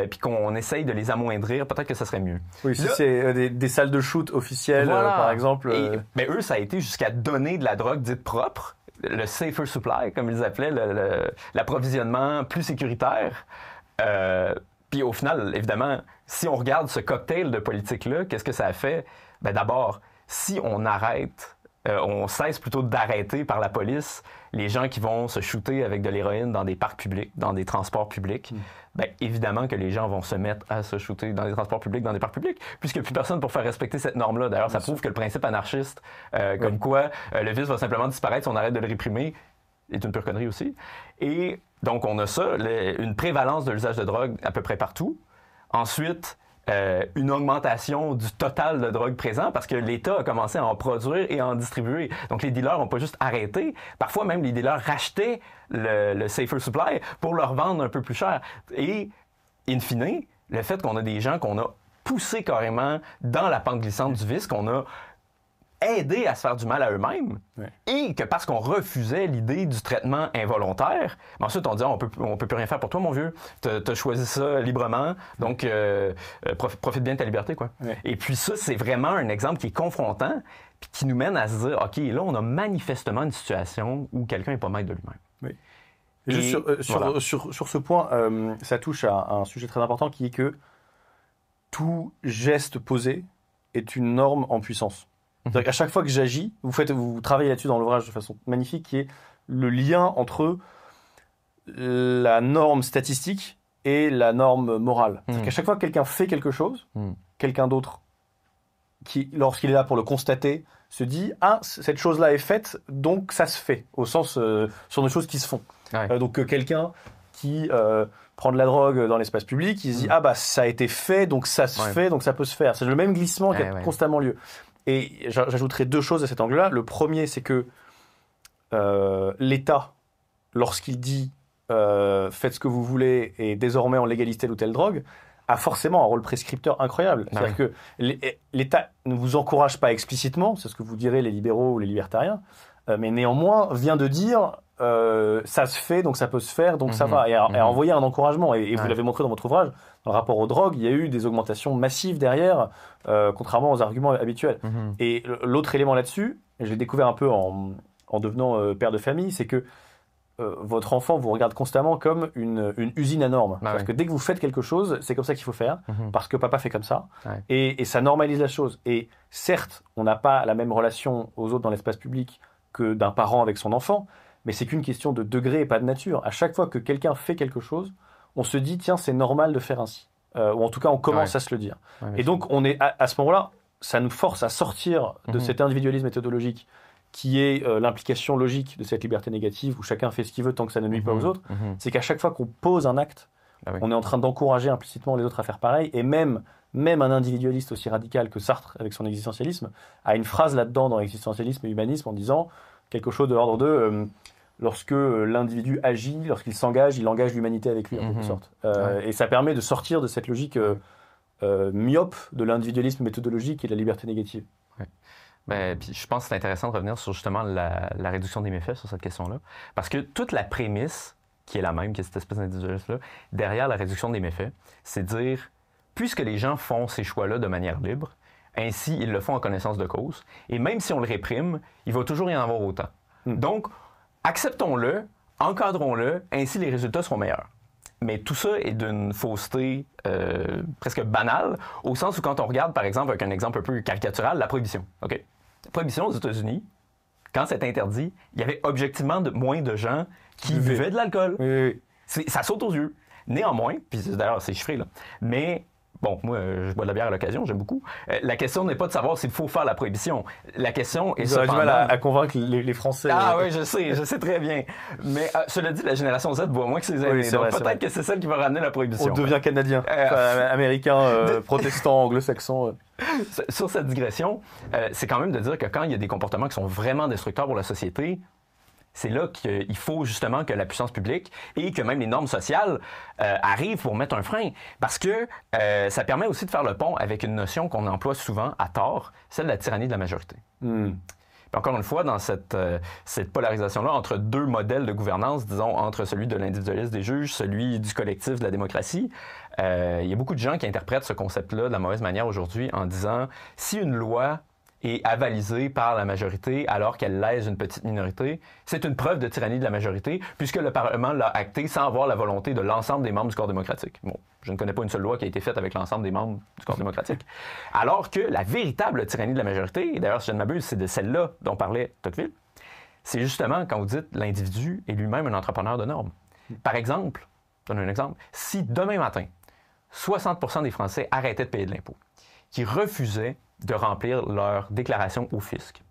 puis qu'on essaye de les amoindrir, peut-être que ça serait mieux.
Oui, si c'est des salles de shoot officielles, par exemple.
Mais eux, ça a été jusqu'à donner de la drogue dite propre, le safer supply, comme ils appelaient, l'approvisionnement plus sécuritaire. Puis au final, évidemment, si on regarde ce cocktail de politique-là, qu'est-ce que ça a fait? Ben d'abord, si on arrête, on cesse plutôt d'arrêter par la police les gens qui vont se shooter avec de l'héroïne dans des parcs publics, dans des transports publics, ben évidemment que les gens vont se mettre à se shooter dans des transports publics, dans des parcs publics, puisqu'il n'y a plus personne pour faire respecter cette norme-là. D'ailleurs, ça prouve que le principe anarchiste, comme quoi le vice va simplement disparaître si on arrête de le réprimer, est une pure connerie aussi. Et donc, on a ça, une prévalence de l'usage de drogue à peu près partout. Ensuite, une augmentation du total de drogue présent parce que l'État a commencé à en produire et à en distribuer. Donc, les dealers n'ont pas juste arrêté. Parfois, même, les dealers rachetaient le safer supply pour le revendre un peu plus cher. Et, in fine, le fait qu'on a des gens qu'on a poussés carrément dans la pente glissante du vice, qu'on a aider à se faire du mal à eux-mêmes, et que parce qu'on refusait l'idée du traitement involontaire, mais ensuite on dit on peut plus rien faire pour toi, mon vieux, t'as choisi ça librement, donc profite bien de ta liberté, quoi. Et puis ça, c'est vraiment un exemple qui est confrontant, puis qui nous mène à se dire, OK, là, on a manifestement une situation où quelqu'un n'est pas maître de lui-même.
Juste sur ce point, ça touche à un sujet très important qui est que tout geste posé est une norme en puissance. C'est-à-dire qu'à chaque fois que j'agis, vous travaillez là-dessus dans l'ouvrage de façon magnifique, qui est le lien entre la norme statistique et la norme morale. C'est-à-dire qu'à chaque fois que quelqu'un fait quelque chose, quelqu'un d'autre, qui, lorsqu'il est là pour le constater, se dit « Ah, cette chose-là est faite, donc ça se fait », au sens sur des choses qui se font. Donc quelqu'un qui prend de la drogue dans l'espace public, il se dit « Ah bah ça a été fait, donc ça se fait, donc ça peut se faire ». C'est le même glissement qui a constamment lieu. Et j'ajouterai deux choses à cet angle-là. Le premier, c'est que l'État, lorsqu'il dit faites ce que vous voulez et désormais on légalise telle ou telle drogue, a forcément un rôle prescripteur incroyable. C'est-à-dire que l'État ne vous encourage pas explicitement, c'est ce que vous direz les libéraux ou les libertariens, mais néanmoins vient de dire ça se fait, donc ça peut se faire, donc ça va, et à envoyer un encouragement. Et vous l'avez montré dans votre ouvrage, dans le rapport aux drogues, il y a eu des augmentations massives derrière, contrairement aux arguments habituels. Et l'autre élément là-dessus, et je l'ai découvert un peu en devenant père de famille, c'est que votre enfant vous regarde constamment comme une usine à normes. Parce que dès que vous faites quelque chose, c'est comme ça qu'il faut faire, parce que papa fait comme ça, et ça normalise la chose. Et certes, on n'a pas la même relation aux autres dans l'espace public que d'un parent avec son enfant, mais c'est qu'une question de degré et pas de nature. À chaque fois que quelqu'un fait quelque chose, on se dit, tiens, c'est normal de faire ainsi. Ou en tout cas, on commence à se le dire. Et donc, on est à ce moment-là, ça nous force à sortir de cet individualisme méthodologique qui est l'implication logique de cette liberté négative où chacun fait ce qu'il veut tant que ça ne nuit pas aux autres. C'est qu'à chaque fois qu'on pose un acte, on est en train d'encourager implicitement les autres à faire pareil. Et même un individualiste aussi radical que Sartre avec son existentialisme a une phrase là-dedans dans existentialisme et humanisme en disant quelque chose de l'ordre de lorsque l'individu agit, lorsqu'il s'engage, il engage l'humanité avec lui en quelque sorte. Et ça permet de sortir de cette logique myope de l'individualisme méthodologique et de la liberté négative.
Puis je pense que c'est intéressant de revenir sur justement la réduction des méfaits sur cette question-là. Parce que toute la prémisse, qui est la même que cette espèce d'individualisme-là, derrière la réduction des méfaits, c'est de dire, puisque les gens font ces choix-là de manière libre, ainsi ils le font en connaissance de cause, et même si on le réprime, il va toujours y en avoir autant. Donc, acceptons-le, encadrons-le, ainsi les résultats seront meilleurs. Mais tout ça est d'une fausseté presque banale, au sens où quand on regarde, par exemple, avec un exemple un peu caricatural, la prohibition. Okay? La prohibition aux États-Unis, quand c'est interdit, il y avait objectivement moins de gens qui buvaient de l'alcool.
Oui.
Ça saute aux yeux. Néanmoins, puis d'ailleurs c'est chiffré, là, mais bon, moi je bois de la bière à l'occasion, j'aime beaucoup. La question n'est pas de savoir s'il faut faire la prohibition. La question est cependant...
Vous avez du mal à convaincre les Français.
Ah oui, je sais très bien. Mais cela dit, la génération Z boit moins que ses aînés. Donc peut-être que c'est celle qui va ramener la prohibition.
On devient canadien, américain, protestant, anglo-saxon.
Sur cette digression, c'est quand même de dire que quand il y a des comportements qui sont vraiment destructeurs pour la société, c'est là qu'il faut justement que la puissance publique et que même les normes sociales arrivent pour mettre un frein. Parce que ça permet aussi de faire le pont avec une notion qu'on emploie souvent à tort, celle de la tyrannie de la majorité. Puis encore une fois, dans cette polarisation-là entre deux modèles de gouvernance, disons, entre celui de l'individualisme des juges, celui du collectif de la démocratie, il y a beaucoup de gens qui interprètent ce concept-là de la mauvaise manière aujourd'hui en disant si une loi est avalisée par la majorité alors qu'elle lèse une petite minorité, c'est une preuve de tyrannie de la majorité puisque le Parlement l'a acté sans avoir la volonté de l'ensemble des membres du corps démocratique. Bon, je ne connais pas une seule loi qui a été faite avec l'ensemble des membres du corps démocratique. Alors que la véritable tyrannie de la majorité, et d'ailleurs si je ne m'abuse, c'est de celle-là dont parlait Tocqueville, c'est justement quand vous dites l'individu est lui-même un entrepreneur de normes. Par exemple, je donne un exemple, si demain matin, 60% des Français arrêtaient de payer de l'impôt, qui refusaient de remplir leur déclaration au fisc,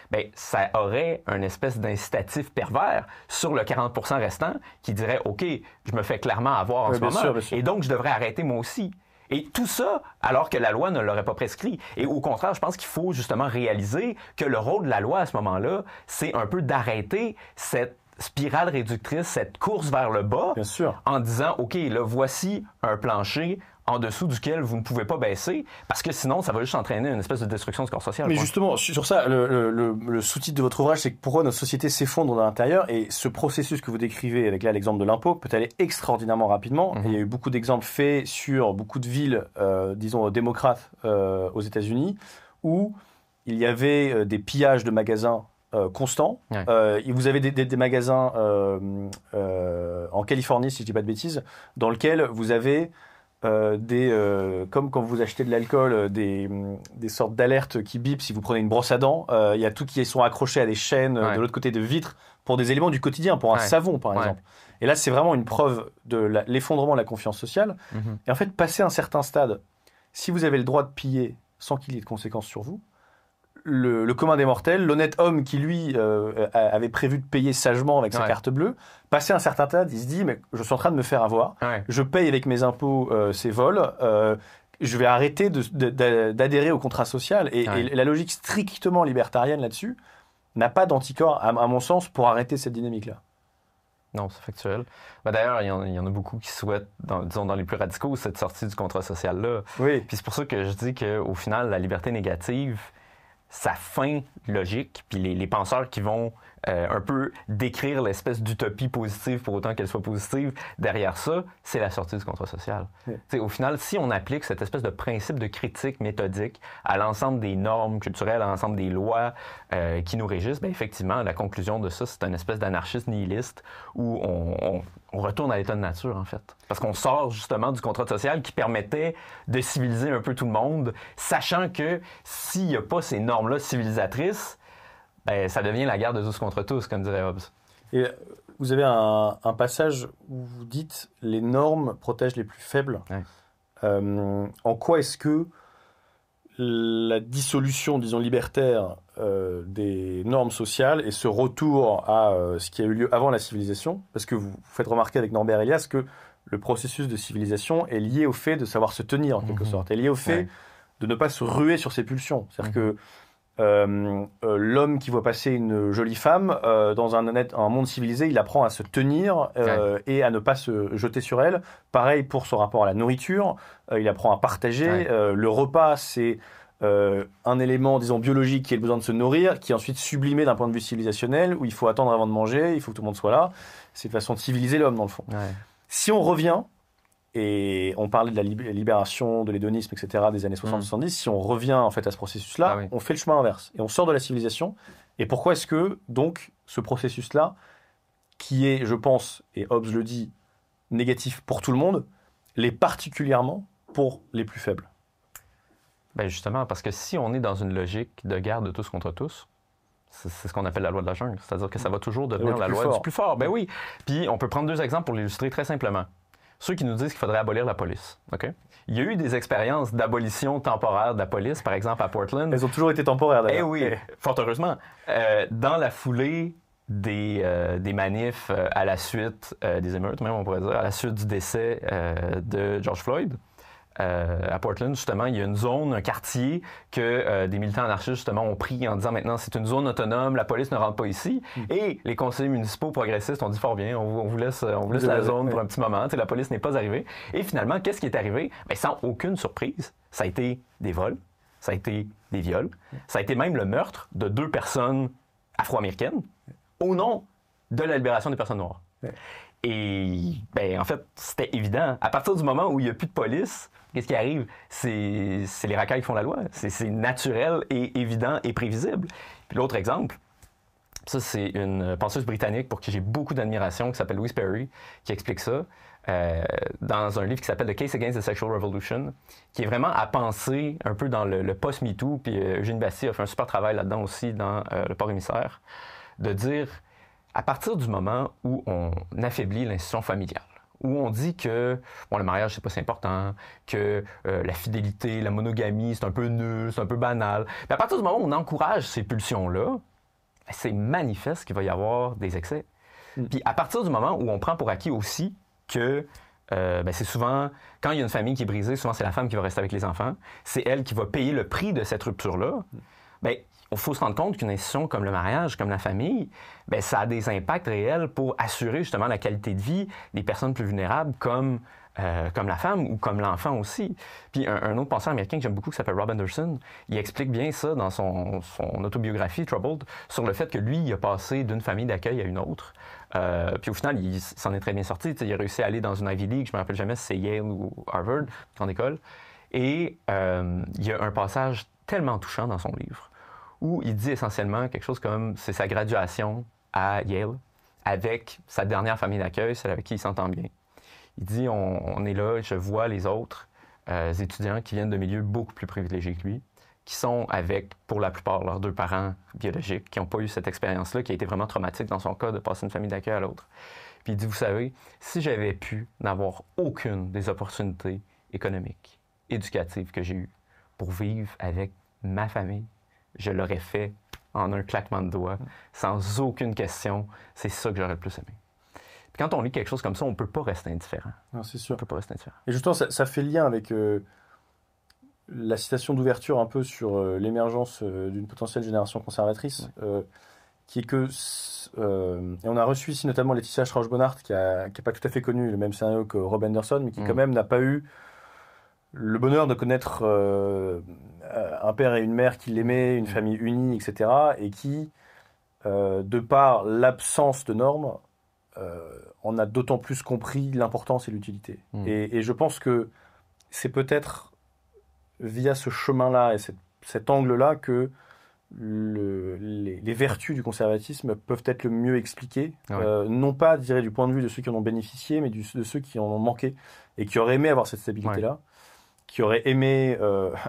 bien, ça aurait une espèce d'incitatif pervers sur le 40% restant qui dirait « OK, je me fais clairement avoir en ce moment, bien sûr. Et donc je devrais arrêter moi aussi ». Et tout ça, alors que la loi ne l'aurait pas prescrit. Et au contraire, je pense qu'il faut justement réaliser que le rôle de la loi à ce moment-là, c'est un peu d'arrêter cette spirale réductrice, cette course vers le bas,
bien sûr,
en disant « OK, là, voici un plancher en dessous duquel vous ne pouvez pas baisser, parce que sinon, ça va juste entraîner une espèce de destruction du corps social. »
Mais justement, sur ça, le sous-titre de votre ouvrage, c'est que pourquoi notre société s'effondre de l'intérieur, et ce processus que vous décrivez avec là l'exemple de l'impôt peut aller extraordinairement rapidement. Et il y a eu beaucoup d'exemples faits sur beaucoup de villes, disons, démocrates aux États-Unis, où il y avait des pillages de magasins constants. Vous avez des magasins en Californie, si je ne dis pas de bêtises, dans lesquels vous avez comme quand vous achetez de l'alcool, des sortes d'alertes qui bipent si vous prenez une brosse à dents. Il y a tout qui sont accrochés à des chaînes de l'autre côté de vitres pour des éléments du quotidien, pour un savon par exemple. Et là, c'est vraiment une preuve de l'effondrement de la confiance sociale. Et en fait, passé un certain stade, si vous avez le droit de piller sans qu'il y ait de conséquences sur vous, le commun des mortels, l'honnête homme qui, lui, avait prévu de payer sagement avec sa carte bleue, passé un certain stade, il se dit « mais je suis en train de me faire avoir, je paye avec mes impôts ces vols, je vais arrêter d'adhérer au contrat social. » Et la logique strictement libertarienne là-dessus n'a pas d'anticorps, à mon sens, pour arrêter cette dynamique-là.
Non, c'est factuel. D'ailleurs, il y en a beaucoup qui souhaitent, disons dans les plus radicaux, cette sortie du contrat social-là.
Oui.
Puis c'est pour ça que je dis qu'au final, la liberté négative, sa fin logique, puis les penseurs qui vont un peu décrire l'espèce d'utopie positive pour autant qu'elle soit positive, derrière ça, c'est la sortie du contrat social. Au final, si on applique cette espèce de principe de critique méthodique à l'ensemble des normes culturelles, à l'ensemble des lois qui nous régissent, bien, effectivement, la conclusion de ça, c'est une espèce d'anarchisme nihiliste où on retourne à l'état de nature, en fait. Parce qu'on sort justement du contrat social qui permettait de civiliser un peu tout le monde, sachant que s'il n'y a pas ces normes-là civilisatrices, ben, ça devient la guerre de tous contre tous, comme dirait Hobbes.
Et vous avez un passage où vous dites « les normes protègent les plus faibles
Ouais. ».
En quoi est-ce que la dissolution, disons, libertaire des normes sociales et ce retour à ce qui a eu lieu avant la civilisation, parce que vous faites remarquer avec Norbert Elias que le processus de civilisation est lié au fait de savoir se tenir, en quelque sorte, est lié au fait de ne pas se ruer sur ses pulsions. C'est-à-dire que l'homme qui voit passer une jolie femme, dans un monde civilisé, il apprend à se tenir et à ne pas se jeter sur elle. Pareil pour son rapport à la nourriture, il apprend à partager. Le repas, c'est un élément, disons, biologique qui a le besoin de se nourrir, qui est ensuite sublimé d'un point de vue civilisationnel, où il faut attendre avant de manger, il faut que tout le monde soit là. C'est une façon de civiliser l'homme, dans le fond. Si on revient, et on parlait de la libération, de l'hédonisme, etc., des années 60-70, si on revient en fait à ce processus-là, on fait le chemin inverse, et on sort de la civilisation. Et pourquoi est-ce que, donc, ce processus-là, qui est, je pense, et Hobbes le dit, négatif pour tout le monde, l'est particulièrement pour les plus faibles?
Ben justement, parce que si on est dans une logique de guerre de tous contre tous, c'est ce qu'on appelle la loi de la jungle. C'est-à-dire que ça va toujours devenir la loi du plus fort. Ben oui. Puis on peut prendre 2 exemples pour l'illustrer très simplement. Ceux qui nous disent qu'il faudrait abolir la police. Okay? Il y a eu des expériences d'abolition temporaire de la police, par exemple à Portland.
Elles ont toujours été temporaires, d'ailleurs.
Eh oui, fort heureusement. Dans la foulée des manifs à la suite des émeutes, même on pourrait dire, à la suite du décès de George Floyd, à Portland, justement, il y a une zone, un quartier que des militants anarchistes, justement, ont pris en disant maintenant c'est une zone autonome, la police ne rentre pas ici. Et les conseillers municipaux progressistes ont dit fort bien, on vous laisse la zone pour un petit moment. La police n'est pas arrivée. Et finalement, qu'est-ce qui est arrivé? Bien, sans aucune surprise, ça a été des vols, ça a été des viols, ça a été même le meurtre de 2 personnes afro-américaines au nom de la libération des personnes noires. Et ben, en fait, c'était évident. À partir du moment où il n'y a plus de police, qu'est-ce qui arrive? C'est les racailles qui font la loi. C'est naturel et évident et prévisible. Puis l'autre exemple, ça c'est une penseuse britannique pour qui j'ai beaucoup d'admiration, qui s'appelle Louise Perry, qui explique ça dans un livre qui s'appelle The Case Against the Sexual Revolution, qui est vraiment à penser un peu dans le post-MeToo. Puis Eugène Bastille a fait un super travail là-dedans aussi dans Le Port émissaire, de dire... À partir du moment où on affaiblit l'institution familiale, où on dit que le mariage, c'est pas si important, que la fidélité, la monogamie, c'est un peu nul, c'est un peu banal, mais à partir du moment où on encourage ces pulsions-là, c'est manifeste qu'il va y avoir des excès. Puis à partir du moment où on prend pour acquis aussi que c'est souvent, quand il y a une famille qui est brisée, souvent c'est la femme qui va rester avec les enfants, c'est elle qui va payer le prix de cette rupture-là, il faut se rendre compte qu'une institution comme le mariage, comme la famille, ça a des impacts réels pour assurer justement la qualité de vie des personnes plus vulnérables comme la femme ou comme l'enfant aussi. Puis un autre penseur américain que j'aime beaucoup qui s'appelle Rob Anderson, il explique bien ça dans son autobiographie Troubled sur le fait que lui, il a passé d'une famille d'accueil à une autre. Puis au final, il s'en est très bien sorti. Il a réussi à aller dans une Ivy League, je me rappelle jamais si c'est Yale ou Harvard, grande école. Et il y a un passage tellement touchant dans son livre où il dit essentiellement quelque chose comme c'est sa graduation à Yale avec sa dernière famille d'accueil, celle avec qui il s'entend bien. Il dit on est là, je vois les autres étudiants qui viennent de milieux beaucoup plus privilégiés que lui, qui sont avec, pour la plupart, leurs 2 parents biologiques, qui n'ont pas eu cette expérience-là, qui a été vraiment traumatique dans son cas de passer d'une famille d'accueil à l'autre. Puis il dit, vous savez, si j'avais pu n'avoir aucune des opportunités économiques, éducatives que j'ai eues pour vivre avec ma famille, je l'aurais fait en un claquement de doigts, sans aucune question. C'est ça que j'aurais le plus aimé. Puis quand on lit quelque chose comme ça, on ne peut pas rester indifférent.
Non, c'est sûr.
On peut pas rester indifférent.
Et justement, ça fait lien avec la citation d'ouverture un peu sur l'émergence d'une potentielle génération conservatrice, qui est que... et on a reçu ici notamment Laetitia Strauch-Bonnard, qui n'a pas tout à fait connu le même scénario que Rob Anderson, mais qui quand même n'a pas eu le bonheur de connaître un père et une mère qui l'aimaient, une famille unie, etc. Et qui, de par l'absence de normes, en a d'autant plus compris l'importance et l'utilité. Et je pense que c'est peut-être via ce chemin-là et cet angle-là que les vertus du conservatisme peuvent être le mieux expliquées, non pas, je dirais, du point de vue de ceux qui en ont bénéficié, mais de ceux qui en ont manqué et qui auraient aimé avoir cette stabilité-là, qui auraient aimé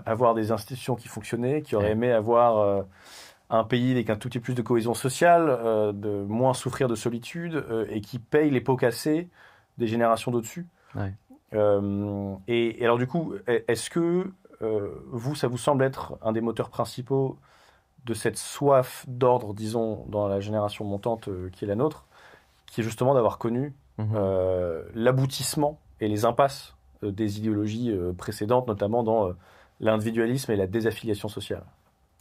avoir des institutions qui fonctionnaient, qui auraient aimé avoir un pays avec un tout petit peu plus de cohésion sociale, de moins souffrir de solitude, et qui paye les pots cassés des générations d'au-dessus.
Ouais.
Et alors du coup, est-ce que ça vous semble être un des moteurs principaux de cette soif d'ordre, disons, dans la génération montante qui est la nôtre, qui est justement d'avoir connu l'aboutissement et les impasses des idéologies précédentes, notamment dans l'individualisme et la désaffiliation sociale?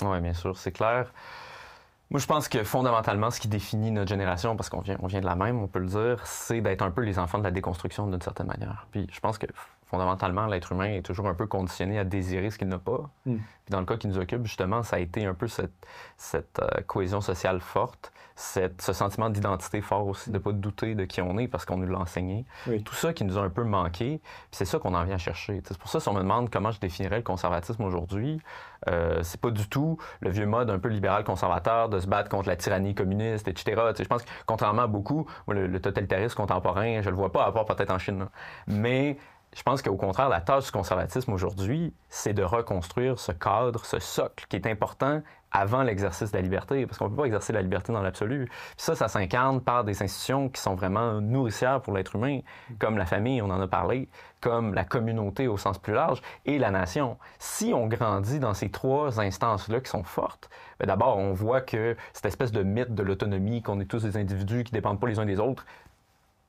Oui, bien sûr, c'est clair. Moi, je pense que fondamentalement, ce qui définit notre génération, parce qu'on vient de la même, on peut le dire, c'est d'être un peu les enfants de la déconstruction d'une certaine manière. Puis je pense que fondamentalement, l'être humain est toujours un peu conditionné à désirer ce qu'il n'a pas. Puis dans le cas qui nous occupe, justement, ça a été un peu cette cohésion sociale forte, ce sentiment d'identité fort aussi, de ne pas douter de qui on est parce qu'on nous l'a enseigné.
Oui.
Tout ça qui nous a un peu manqué, puis c'est ça qu'on en vient chercher. C'est pour ça, si on me demande comment je définirais le conservatisme aujourd'hui, c'est pas du tout le vieux mode un peu libéral-conservateur de se battre contre la tyrannie communiste, etc. Je pense que, contrairement à beaucoup, moi, le totalitarisme contemporain, je le vois pas, à part peut-être en Chine. Là. Mais je pense qu'au contraire, la tâche du conservatisme aujourd'hui, c'est de reconstruire ce cadre, ce socle qui est important avant l'exercice de la liberté, parce qu'on ne peut pas exercer la liberté dans l'absolu. Puis ça s'incarne par des institutions qui sont vraiment nourricières pour l'être humain, comme la famille, on en a parlé, comme la communauté au sens plus large, et la nation. Si on grandit dans ces trois instances-là qui sont fortes, bien d'abord, on voit que cette espèce de mythe de l'autonomie, qu'on est tous des individus qui ne dépendent pas les uns des autres,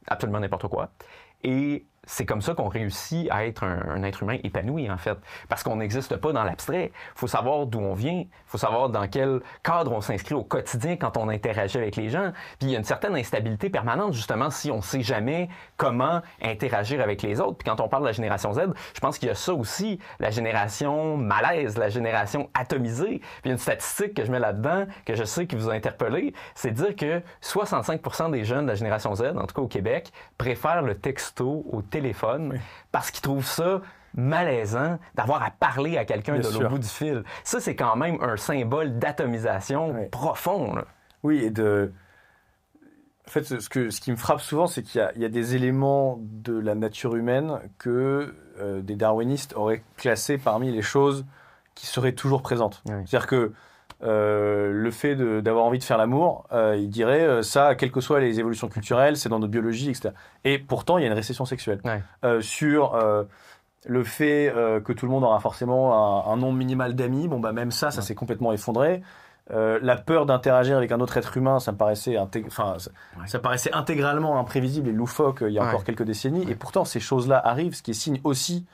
absolument n'importe quoi. Et c'est comme ça qu'on réussit à être un être humain épanoui, en fait. Parce qu'on n'existe pas dans l'abstrait. Il faut savoir d'où on vient. Il faut savoir dans quel cadre on s'inscrit au quotidien quand on interagit avec les gens. Puis il y a une certaine instabilité permanente, justement, si on ne sait jamais comment interagir avec les autres. Puis quand on parle de la génération Z, je pense qu'il y a ça aussi, la génération malaise, la génération atomisée. Puis il y a une statistique que je mets là-dedans, que je sais qui vous a interpellé, c'est de dire que 65% des jeunes de la génération Z, en tout cas au Québec, préfèrent le texto au téléphone parce qu'ils trouvent ça malaisant d'avoir à parler à quelqu'un de l'autre bout du fil. Ça, c'est quand même un symbole d'atomisation profond. Là.
Oui, en fait, ce qui me frappe souvent, c'est qu'il y a des éléments de la nature humaine que des darwinistes auraient classés parmi les choses qui seraient toujours présentes. Oui. C'est-à-dire que le fait d'avoir envie de faire l'amour, il dirait ça, quelles que soient les évolutions culturelles, c'est dans notre biologie, etc. Et pourtant, il y a une récession sexuelle. Sur le fait que tout le monde aura forcément un nombre minimal d'amis, bon, bah, même ça s'est complètement effondré. La peur d'interagir avec un autre être humain, ça me paraissait, ça paraissait intégralement imprévisible et loufoque il y a encore quelques décennies. Et pourtant, ces choses-là arrivent, ce qui est signe aussi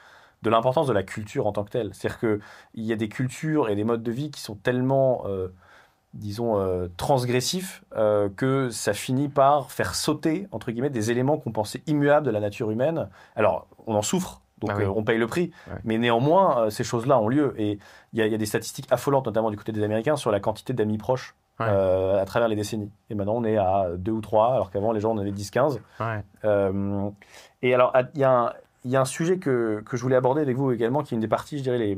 de l'importance de la culture en tant que telle. C'est-à-dire qu'il y a des cultures et des modes de vie qui sont tellement, transgressifs que ça finit par faire sauter, entre guillemets, des éléments qu'on pensait immuables de la nature humaine. Alors, on en souffre, donc on paye le prix. Mais néanmoins, ces choses-là ont lieu. Et il y a des statistiques affolantes, notamment du côté des Américains, sur la quantité d'amis proches à travers les décennies. Et maintenant, on est à 2 ou 3, alors qu'avant, les gens en avaient 10-15. Et alors, il y a un sujet que je voulais aborder avec vous également, qui est une des parties, je dirais,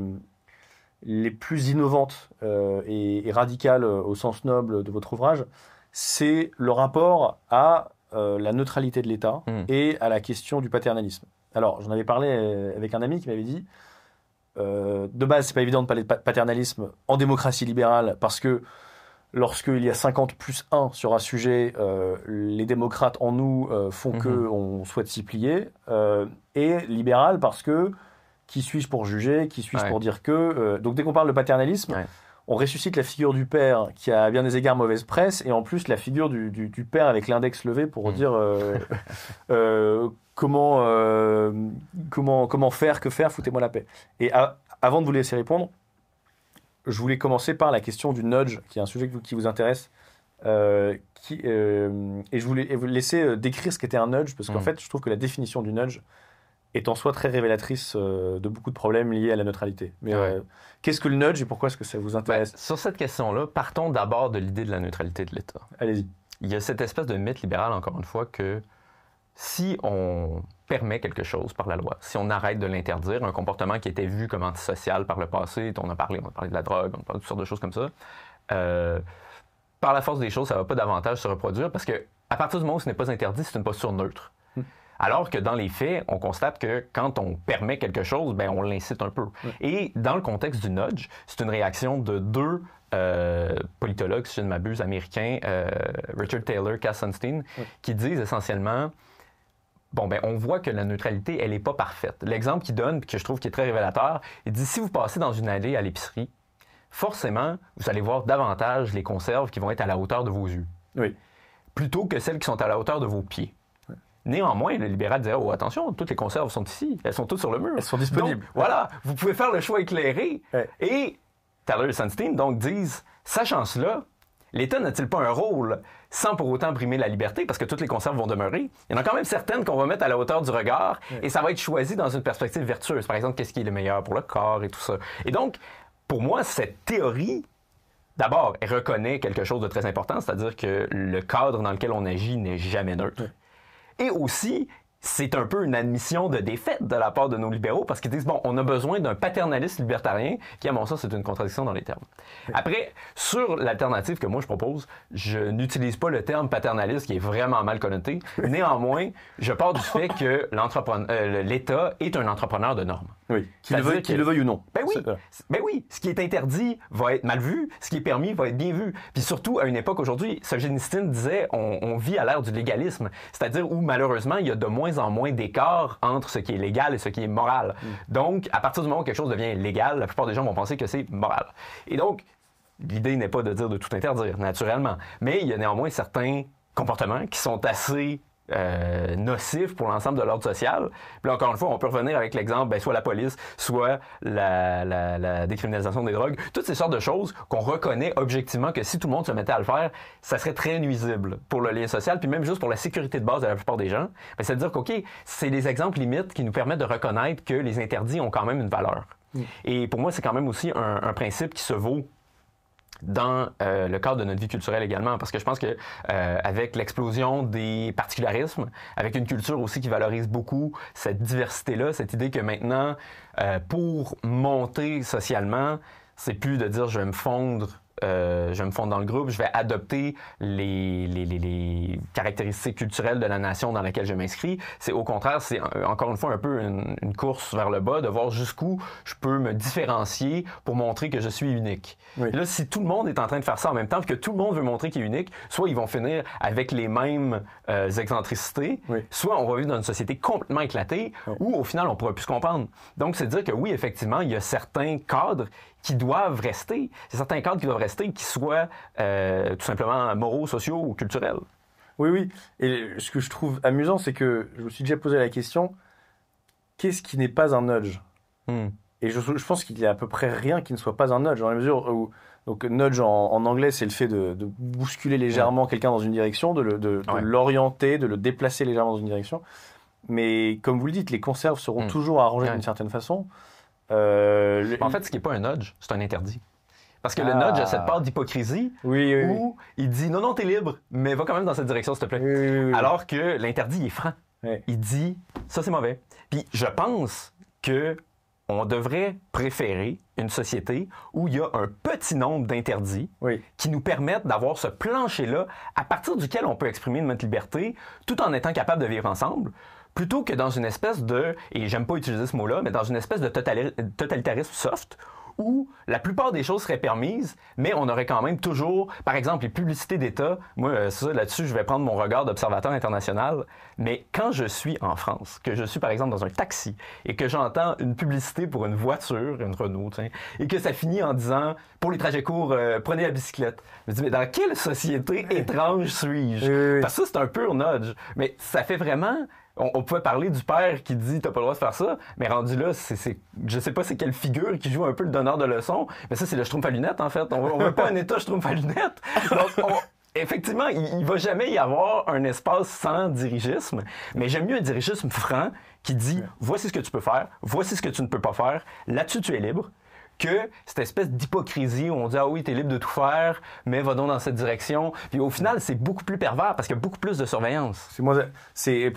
les plus innovantes et radicales au sens noble de votre ouvrage. C'est le rapport à la neutralité de l'État et à la question du paternalisme. Alors, j'en avais parlé avec un ami qui m'avait dit de base, c'est pas évident de parler de paternalisme en démocratie libérale parce que lorsqu'il y a 50 plus 1 sur un sujet, les démocrates en nous font qu'on souhaite s'y plier. Et libéral parce que qui suis-je pour juger, qui suis-je pour dire que... donc dès qu'on parle de paternalisme, on ressuscite la figure du père qui a à bien des égards mauvaise presse et en plus la figure du père avec l'index levé pour dire comment faire, que faire, foutez-moi la paix. Et avant de vous laisser répondre, je voulais commencer par la question du nudge, qui est un sujet qui vous intéresse. Et je voulais vous laisser décrire ce qu'était un nudge, parce qu'en fait, je trouve que la définition du nudge est en soi très révélatrice de beaucoup de problèmes liés à la neutralité. Mais qu'est-ce que le nudge et pourquoi est-ce que ça vous intéresse?
Sur cette question-là, partons d'abord de l'idée de la neutralité de l'État.
Allez-y.
Il y a cette espèce de mythe libéral, encore une fois, que si on permet quelque chose par la loi, si on arrête de l'interdire, un comportement qui était vu comme antisocial par le passé, on a parlé de la drogue, on a parlé de toutes sortes de choses comme ça, par la force des choses, ça ne va pas davantage se reproduire parce que à partir du moment où ce n'est pas interdit, c'est une posture neutre. Alors que dans les faits, on constate que quand on permet quelque chose, ben on l'incite un peu. Et dans le contexte du nudge, c'est une réaction de deux politologues, si je ne m'abuse, américains, Richard Taylor, Cass Sunstein, qui disent essentiellement, on voit que la neutralité, elle n'est pas parfaite. L'exemple qu'il donne, que je trouve qui est très révélateur, il dit, si vous passez dans une allée à l'épicerie, forcément, vous allez voir davantage les conserves qui vont être à la hauteur de vos yeux.
Oui.
Plutôt que celles qui sont à la hauteur de vos pieds. Oui. Néanmoins, le libéral dirait, oh, attention, toutes les conserves sont ici, elles sont toutes sur le mur.
Elles sont disponibles.
Donc, voilà, vous pouvez faire le choix éclairé. Ouais. Et Taylor et Sunstein, donc, disent, sachant cela, l'État n'a-t-il pas un rôle sans pour autant brimer la liberté, parce que toutes les conserves vont demeurer? Il y en a quand même certaines qu'on va mettre à la hauteur du regard, et ça va être choisi dans une perspective vertueuse. Par exemple, qu'est-ce qui est le meilleur pour le corps et tout ça. Et donc, pour moi, cette théorie, d'abord, elle reconnaît quelque chose de très important, c'est-à-dire que le cadre dans lequel on agit n'est jamais neutre. Et aussi, c'est un peu une admission de défaite de la part de nos libéraux parce qu'ils disent, on a besoin d'un paternalisme libertarien qui, à mon sens, c'est une contradiction dans les termes. Après, sur l'alternative que moi je propose, je n'utilise pas le terme paternaliste qui est vraiment mal connoté. Néanmoins, je pars du fait que l'État est un entrepreneur de normes.
Oui, qu'il le veuille ou non.
Ben oui, ce qui est interdit va être mal vu, ce qui est permis va être bien vu. Puis surtout, à une époque aujourd'hui, Solzhenitsyn disait, on vit à l'ère du légalisme, c'est-à-dire où malheureusement, il y a de moins en moins d'écart entre ce qui est légal et ce qui est moral. Donc, à partir du moment où quelque chose devient légal, la plupart des gens vont penser que c'est moral. Et donc, l'idée n'est pas de dire de tout interdire, naturellement, mais il y a néanmoins certains comportements qui sont assez nocif pour l'ensemble de l'ordre social. Puis là, encore une fois, on peut revenir avec l'exemple, soit la police, soit la décriminalisation des drogues. Toutes ces sortes de choses qu'on reconnaît objectivement que si tout le monde se mettait à le faire, ça serait très nuisible pour le lien social, puis même juste pour la sécurité de base de la plupart des gens. C'est-à-dire qu'OK, c'est des exemples limites qui nous permettent de reconnaître que les interdits ont quand même une valeur. Et pour moi, c'est quand même aussi un principe qui se vaut dans le cadre de notre vie culturelle également, parce que je pense que avec l'explosion des particularismes, avec une culture aussi qui valorise beaucoup cette diversité-là, cette idée que maintenant, pour monter socialement, c'est plus de dire je vais me fondre dans le groupe, je vais adopter les caractéristiques culturelles de la nation dans laquelle je m'inscris. C'est au contraire, c'est encore une fois un peu une course vers le bas, de voir jusqu'où je peux me différencier pour montrer que je suis unique. Oui. Et là, si tout le monde est en train de faire ça en même temps, que tout le monde veut montrer qu'il est unique, soit ils vont finir avec les mêmes excentricités, soit on va vivre dans une société complètement éclatée, où au final, on ne pourra plus se comprendre. Donc, c'est dire que oui, effectivement, il y a certains cadres qui doivent rester. C'est certains cadres qui doivent rester, qui soient tout simplement moraux, sociaux ou culturels.
Oui. Et ce que je trouve amusant, c'est que je me suis déjà posé la question, qu'est-ce qui n'est pas un nudge? Et je pense qu'il y a à peu près rien qui ne soit pas un nudge, dans la mesure où donc nudge en anglais, c'est le fait de bousculer légèrement quelqu'un dans une direction, de l'orienter, de le déplacer légèrement dans une direction. Mais comme vous le dites, les conserves seront toujours arrangées d'une certaine façon.
En fait, ce qui n'est pas un nudge, c'est un interdit. Parce que le nudge a cette part d'hypocrisie où il dit non, t'es libre, mais va quand même dans cette direction, s'il te plaît. Alors que l'interdit est franc. Il dit ça, c'est mauvais. Puis je pense qu'on devrait préférer une société où il y a un petit nombre d'interdits qui nous permettent d'avoir ce plancher-là à partir duquel on peut exprimer notre liberté tout en étant capable de vivre ensemble. Plutôt que dans une espèce de, et j'aime pas utiliser ce mot-là, mais dans une espèce de totalitarisme soft, où la plupart des choses seraient permises, mais on aurait quand même toujours, par exemple, les publicités d'État. Moi, ça, là-dessus, je vais prendre mon regard d'observateur international, mais quand je suis en France, que je suis, par exemple, dans un taxi, et que j'entends une publicité pour une voiture, une Renault, et que ça finit en disant, pour les trajets courts, prenez la bicyclette. Je me dis, mais dans quelle société étrange suis-je? Parce que ça, c'est un pur nudge. Mais ça fait vraiment... On pouvait parler du père qui dit t'as pas le droit de faire ça, mais rendu là, je sais pas c'est quelle figure qui joue un peu le donneur de leçons, mais ça c'est le schtroumpf à lunettes en fait. On veut pas un état schtroumpf à lunettes. Donc effectivement, il va jamais y avoir un espace sans dirigisme, mais j'aime mieux un dirigisme franc qui dit voici ce que tu peux faire, voici ce que tu ne peux pas faire, là-dessus tu es libre. Que cette espèce d'hypocrisie où on dit « Ah oui, t'es libre de tout faire, mais va donc dans cette direction. » Puis au final, c'est beaucoup plus pervers parce qu'il y a beaucoup plus de surveillance.
Pour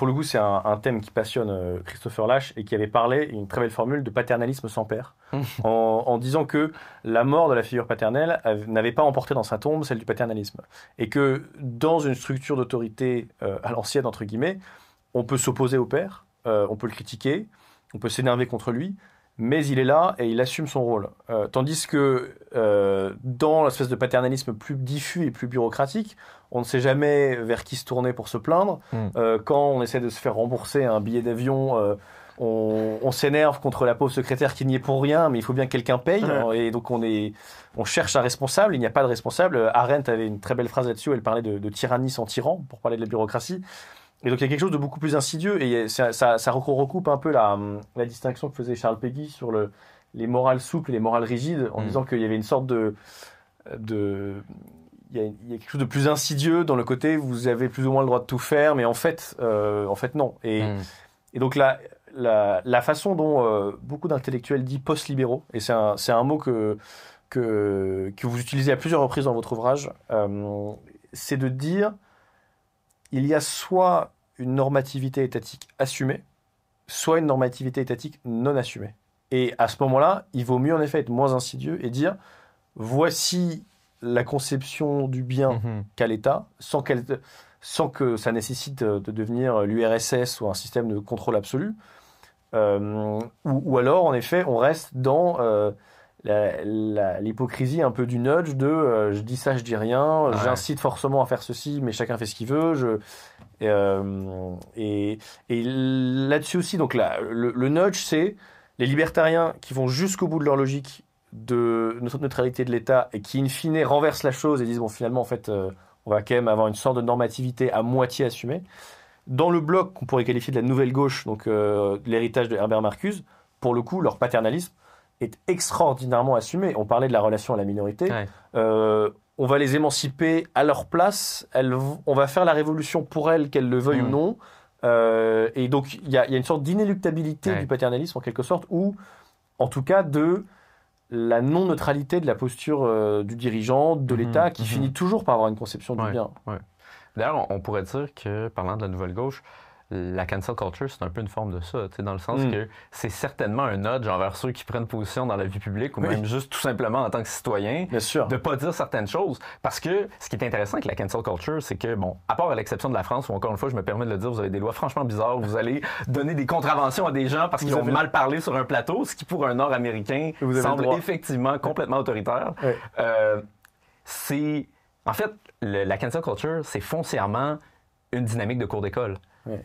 le coup, c'est un thème qui passionne Christopher Lasch et qui avait parlé, une très belle formule, de paternalisme sans père, en disant que la mort de la figure paternelle n'avait pas emporté dans sa tombe celle du paternalisme. Et que dans une structure d'autorité à l'ancienne, entre guillemets, on peut s'opposer au père, on peut le critiquer, on peut s'énerver contre lui, mais il est là et il assume son rôle. Tandis que dans l'espèce de paternalisme plus diffus et plus bureaucratique, on ne sait jamais vers qui se tourner pour se plaindre. Quand on essaie de se faire rembourser un billet d'avion, on s'énerve contre la pauvre secrétaire qui n'y est pour rien, mais il faut bien que quelqu'un paye. Et donc on cherche un responsable, il n'y a pas de responsable. Arendt avait une très belle phrase là-dessus, elle parlait de tyrannie sans tyran, pour parler de la bureaucratie. Et donc il y a quelque chose de beaucoup plus insidieux, et ça recoupe un peu la distinction que faisait Charles Péguy sur les morales souples et les morales rigides, en disant qu'il y avait une sorte il y a quelque chose de plus insidieux dans le côté vous avez plus ou moins le droit de tout faire, mais en fait non. Et donc la façon dont beaucoup d'intellectuels disent post-libéraux, et c'est un mot que vous utilisez à plusieurs reprises dans votre ouvrage, c'est de dire il y a soit une normativité étatique assumée, soit une normativité étatique non assumée. Et à ce moment-là, il vaut mieux en effet être moins insidieux et dire voici la conception du bien qu'a l'État, sans que ça nécessite de devenir l'URSS ou un système de contrôle absolu. Ou alors, en effet, on reste dans l'hypocrisie un peu du nudge de je dis ça, je dis rien, j'incite forcément à faire ceci, mais chacun fait ce qu'il veut. Et là-dessus aussi, donc le nudge, c'est les libertariens qui vont jusqu'au bout de leur logique de notre neutralité de l'État et qui, in fine, renversent la chose et disent bon, finalement, en fait, on va quand même avoir une sorte de normativité à moitié assumée. Dans le bloc qu'on pourrait qualifier de la nouvelle gauche, donc l'héritage de Herbert Marcuse, pour le coup, leur paternalisme est extraordinairement assumé. On parlait de la relation à la minorité. On va les émanciper à leur place. On va faire la révolution pour elles, qu'elles le veuillent ou non. Et donc, il y a une sorte d'inéluctabilité du paternalisme, en quelque sorte, ou en tout cas de la non-neutralité de la posture du dirigeant, de l'État, qui finit toujours par avoir une conception du bien.
D'ailleurs, on pourrait dire que, parlant de la nouvelle gauche, la cancel culture, c'est un peu une forme de ça, dans le sens que c'est certainement un nudge envers ceux qui prennent position dans la vie publique ou même juste tout simplement en tant que citoyen, de ne pas dire certaines choses. Parce que ce qui est intéressant avec la cancel culture, c'est que, bon, à part à l'exception de la France, où encore une fois, je me permets de le dire, vous avez des lois franchement bizarres, vous allez donner des contraventions à des gens parce qu'ils ont mal parlé sur un plateau, ce qui pour un Nord-Américain semble effectivement complètement autoritaire. En fait, la cancel culture, c'est foncièrement une dynamique de cours d'école.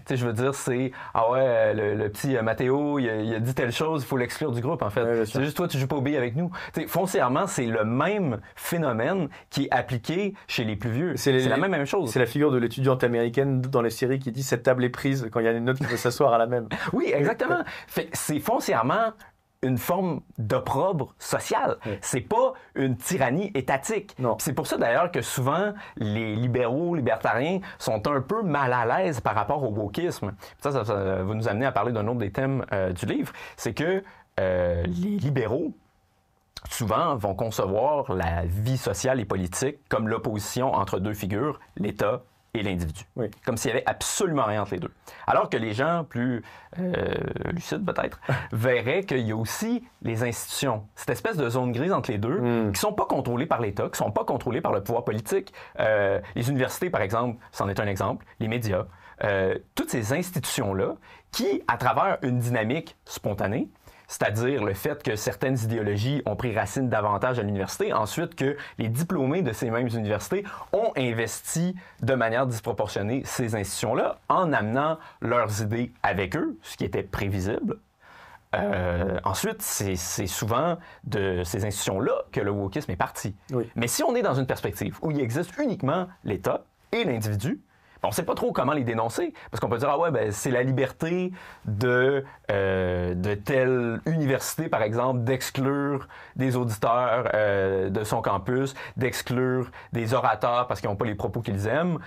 Je veux dire, c'est le petit Mathéo, il a dit telle chose, il faut l'exclure du groupe, en fait. C'est juste toi, tu joues pas au billet avec nous. Foncièrement, c'est le même phénomène qui est appliqué chez les plus vieux. C'est la même chose.
C'est la figure de l'étudiante américaine dans les séries qui dit cette table est prise quand il y a une autre qui veut s'asseoir à la même.
Oui, exactement. C'est foncièrement une forme d'opprobre social. C'est pas une tyrannie étatique. C'est pour ça d'ailleurs que souvent les libéraux, libertariens sont un peu mal à l'aise par rapport au wokisme. Ça va nous amener à parler d'un autre des thèmes du livre, c'est que les libéraux souvent vont concevoir la vie sociale et politique comme l'opposition entre deux figures, l'État et l'individu. Comme s'il n'y avait absolument rien entre les deux. Alors que les gens plus lucides, peut-être, verraient qu'il y a aussi les institutions, cette espèce de zone grise entre les deux, qui ne sont pas contrôlées par l'État, qui ne sont pas contrôlées par le pouvoir politique. Les universités, par exemple, c'en est un exemple, les médias, toutes ces institutions-là qui, à travers une dynamique spontanée, c'est-à-dire le fait que certaines idéologies ont pris racine davantage à l'université, ensuite que les diplômés de ces mêmes universités ont investi de manière disproportionnée ces institutions-là en amenant leurs idées avec eux, ce qui était prévisible. Ensuite, c'est souvent de ces institutions-là que le wokisme est parti. Mais si on est dans une perspective où il existe uniquement l'État et l'individu, on ne sait pas trop comment les dénoncer, parce qu'on peut dire, c'est la liberté de telle université, par exemple, d'exclure des auditeurs de son campus, d'exclure des orateurs parce qu'ils n'ont pas les propos qu'ils aiment.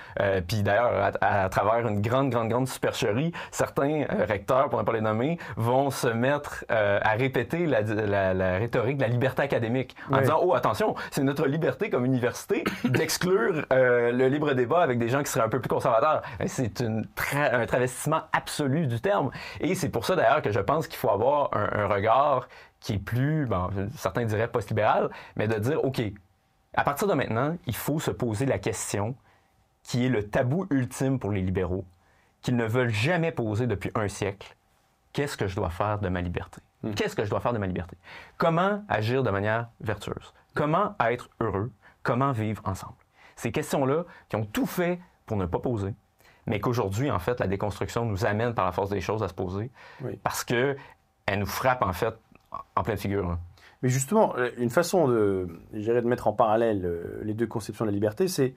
Puis d'ailleurs, à travers une grande supercherie, certains recteurs, pour ne pas les nommer, vont se mettre à répéter la rhétorique de la liberté académique, en disant, attention, c'est notre liberté comme université d'exclure le libre débat avec des gens qui seraient un peu plus conservateurs. C'est un travestissement absolu du terme. Et c'est pour ça d'ailleurs que je pense qu'il faut avoir un regard qui est plus, certains diraient post-libéral, mais de dire, OK, à partir de maintenant, il faut se poser la question qui est le tabou ultime pour les libéraux, qu'ils ne veulent jamais poser depuis un siècle. Qu'est-ce que je dois faire de ma liberté? Qu'est-ce que je dois faire de ma liberté? Comment agir de manière vertueuse? Comment être heureux? Comment vivre ensemble? Ces questions-là qui ont tout fait pour ne pas poser, mais qu'aujourd'hui, en fait, la déconstruction nous amène par la force des choses à se poser parce qu'elle nous frappe, en fait, en pleine figure.
Mais justement, une façon de mettre en parallèle les deux conceptions de la liberté, c'est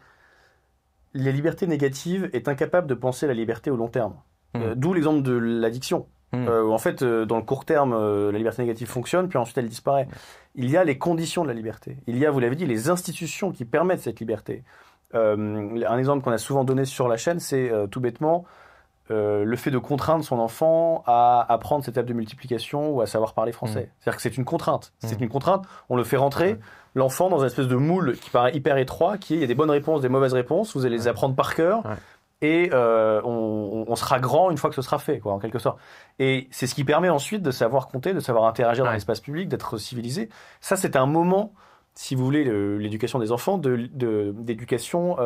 la liberté négative est incapable de penser la liberté au long terme. D'où l'exemple de l'addiction. Où en fait, dans le court terme, la liberté négative fonctionne, puis ensuite elle disparaît. Il y a les conditions de la liberté. Il y a, vous l'avez dit, les institutions qui permettent cette liberté. Un exemple qu'on a souvent donné sur la chaîne, c'est tout bêtement le fait de contraindre son enfant à apprendre ses tables de multiplication ou à savoir parler français. C'est-à-dire que c'est une contrainte. C'est une contrainte, on le fait rentrer, l'enfant dans une espèce de moule qui paraît hyper étroit, il y a des bonnes réponses, des mauvaises réponses, vous allez les apprendre par cœur, et on sera grand une fois que ce sera fait, quoi, en quelque sorte. Et c'est ce qui permet ensuite de savoir compter, de savoir interagir dans l'espace public, d'être civilisé. Ça, c'est un moment, si vous voulez, l'éducation des enfants, d'éducation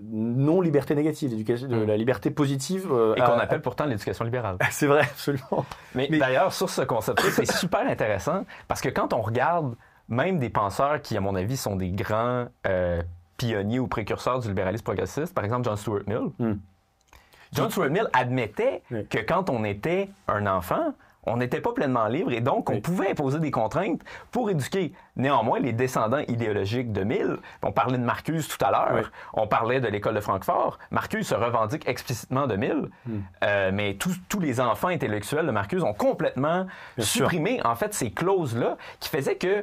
non liberté négative, de la liberté positive.
Et qu'on appelle pourtant l'éducation libérale.
C'est vrai, absolument.
Mais d'ailleurs, sur ce concept-là, c'est super intéressant, parce que quand on regarde même des penseurs qui, à mon avis, sont des grands pionniers ou précurseurs du libéralisme progressiste, par exemple John Stuart Mill. John Stuart Mill admettait que quand on était un enfant, on n'était pas pleinement libre et donc on pouvait imposer des contraintes pour éduquer. Néanmoins, les descendants idéologiques de Mill, on parlait de Marcuse tout à l'heure, on parlait de l'école de Francfort, Marcuse se revendique explicitement de Mill, mais tous les enfants intellectuels de Marcuse ont complètement supprimé en fait ces clauses-là qui faisaient que,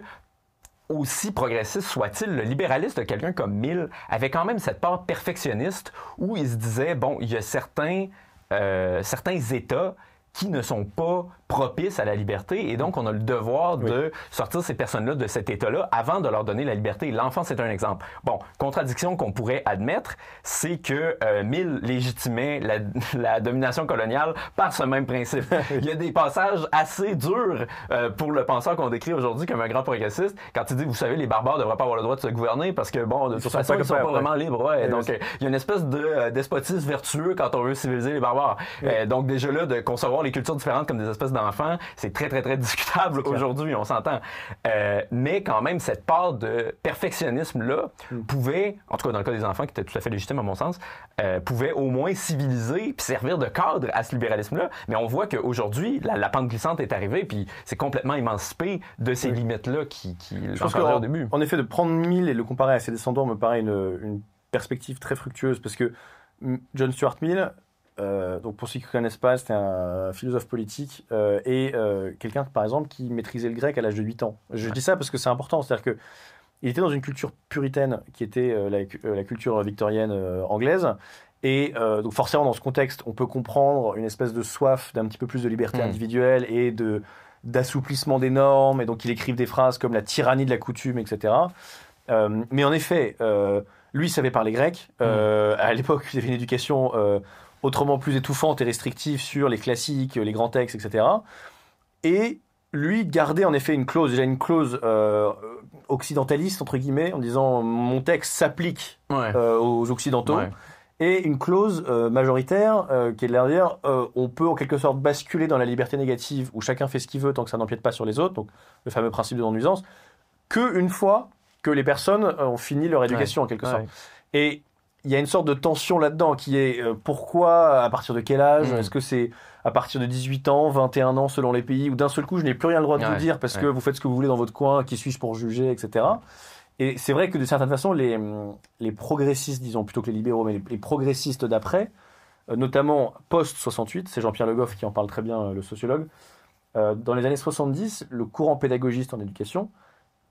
aussi progressiste soit-il, le libéralisme de quelqu'un comme Mill avait quand même cette part perfectionniste où il se disait, bon, il y a certains États qui ne sont pas propices à la liberté et donc on a le devoir de sortir ces personnes-là de cet état-là avant de leur donner la liberté. L'enfant, c'est un exemple. Bon, contradiction qu'on pourrait admettre, c'est que Mill légitimait la domination coloniale par ce même principe. Il y a des passages assez durs pour le penseur qu'on décrit aujourd'hui comme un grand progressiste quand il dit, vous savez, les barbares ne devraient pas avoir le droit de se gouverner parce que, bon, de toute façon, ils ne sont pas vraiment libres. Donc, il y a une espèce de despotisme vertueux quand on veut civiliser les barbares. Donc, déjà là, de concevoir les cultures différentes comme des espèces d'enfants, c'est très, très, très discutable aujourd'hui, on s'entend. Mais quand même, cette part de perfectionnisme-là pouvait, en tout cas dans le cas des enfants, qui était tout à fait légitime à mon sens, pouvait au moins civiliser puis servir de cadre à ce libéralisme-là. Mais on voit qu'aujourd'hui, la pente glissante est arrivée puis c'est complètement émancipé de ces limites-là qui l'encadraient au début.
En effet, de prendre Mill et le comparer à ses descendants me paraît une perspective très fructueuse parce que John Stuart Mill, donc pour ceux qui ne connaissent pas, c'était un philosophe politique et quelqu'un, par exemple, qui maîtrisait le grec à l'âge de 8 ans. Je dis ça parce que c'est important, c'est-à-dire qu'il était dans une culture puritaine qui était la culture victorienne anglaise. Et donc forcément, dans ce contexte, on peut comprendre une espèce de soif d'un petit peu plus de liberté individuelle et d'assouplissement des normes. Et donc, il écrive des phrases comme la tyrannie de la coutume, etc. Mais en effet, lui, il savait parler grec. À l'époque, il avait une éducation autrement plus étouffante et restrictive sur les classiques, les grands textes, etc. Et lui gardait en effet une clause, déjà une clause occidentaliste, entre guillemets, en disant « mon texte s'applique aux Occidentaux ». Et une clause majoritaire qui est de l'air de dire on peut en quelque sorte basculer dans la liberté négative où chacun fait ce qu'il veut tant que ça n'empiète pas sur les autres, donc le fameux principe de non-nuisance, qu'une fois que les personnes ont fini leur éducation en quelque sorte. Et il y a une sorte de tension là-dedans qui est pourquoi, à partir de quel âge, est-ce que c'est à partir de 18 ans, 21 ans selon les pays, ou d'un seul coup je n'ai plus rien le droit de vous dire parce que vous faites ce que vous voulez dans votre coin, qui suis-je pour juger, etc. Et c'est vrai que de certaine façon, les progressistes, disons plutôt que les libéraux, mais les progressistes d'après, notamment post-68, c'est Jean-Pierre Le Goff qui en parle très bien, le sociologue, dans les années 70, le courant pédagogiste en éducation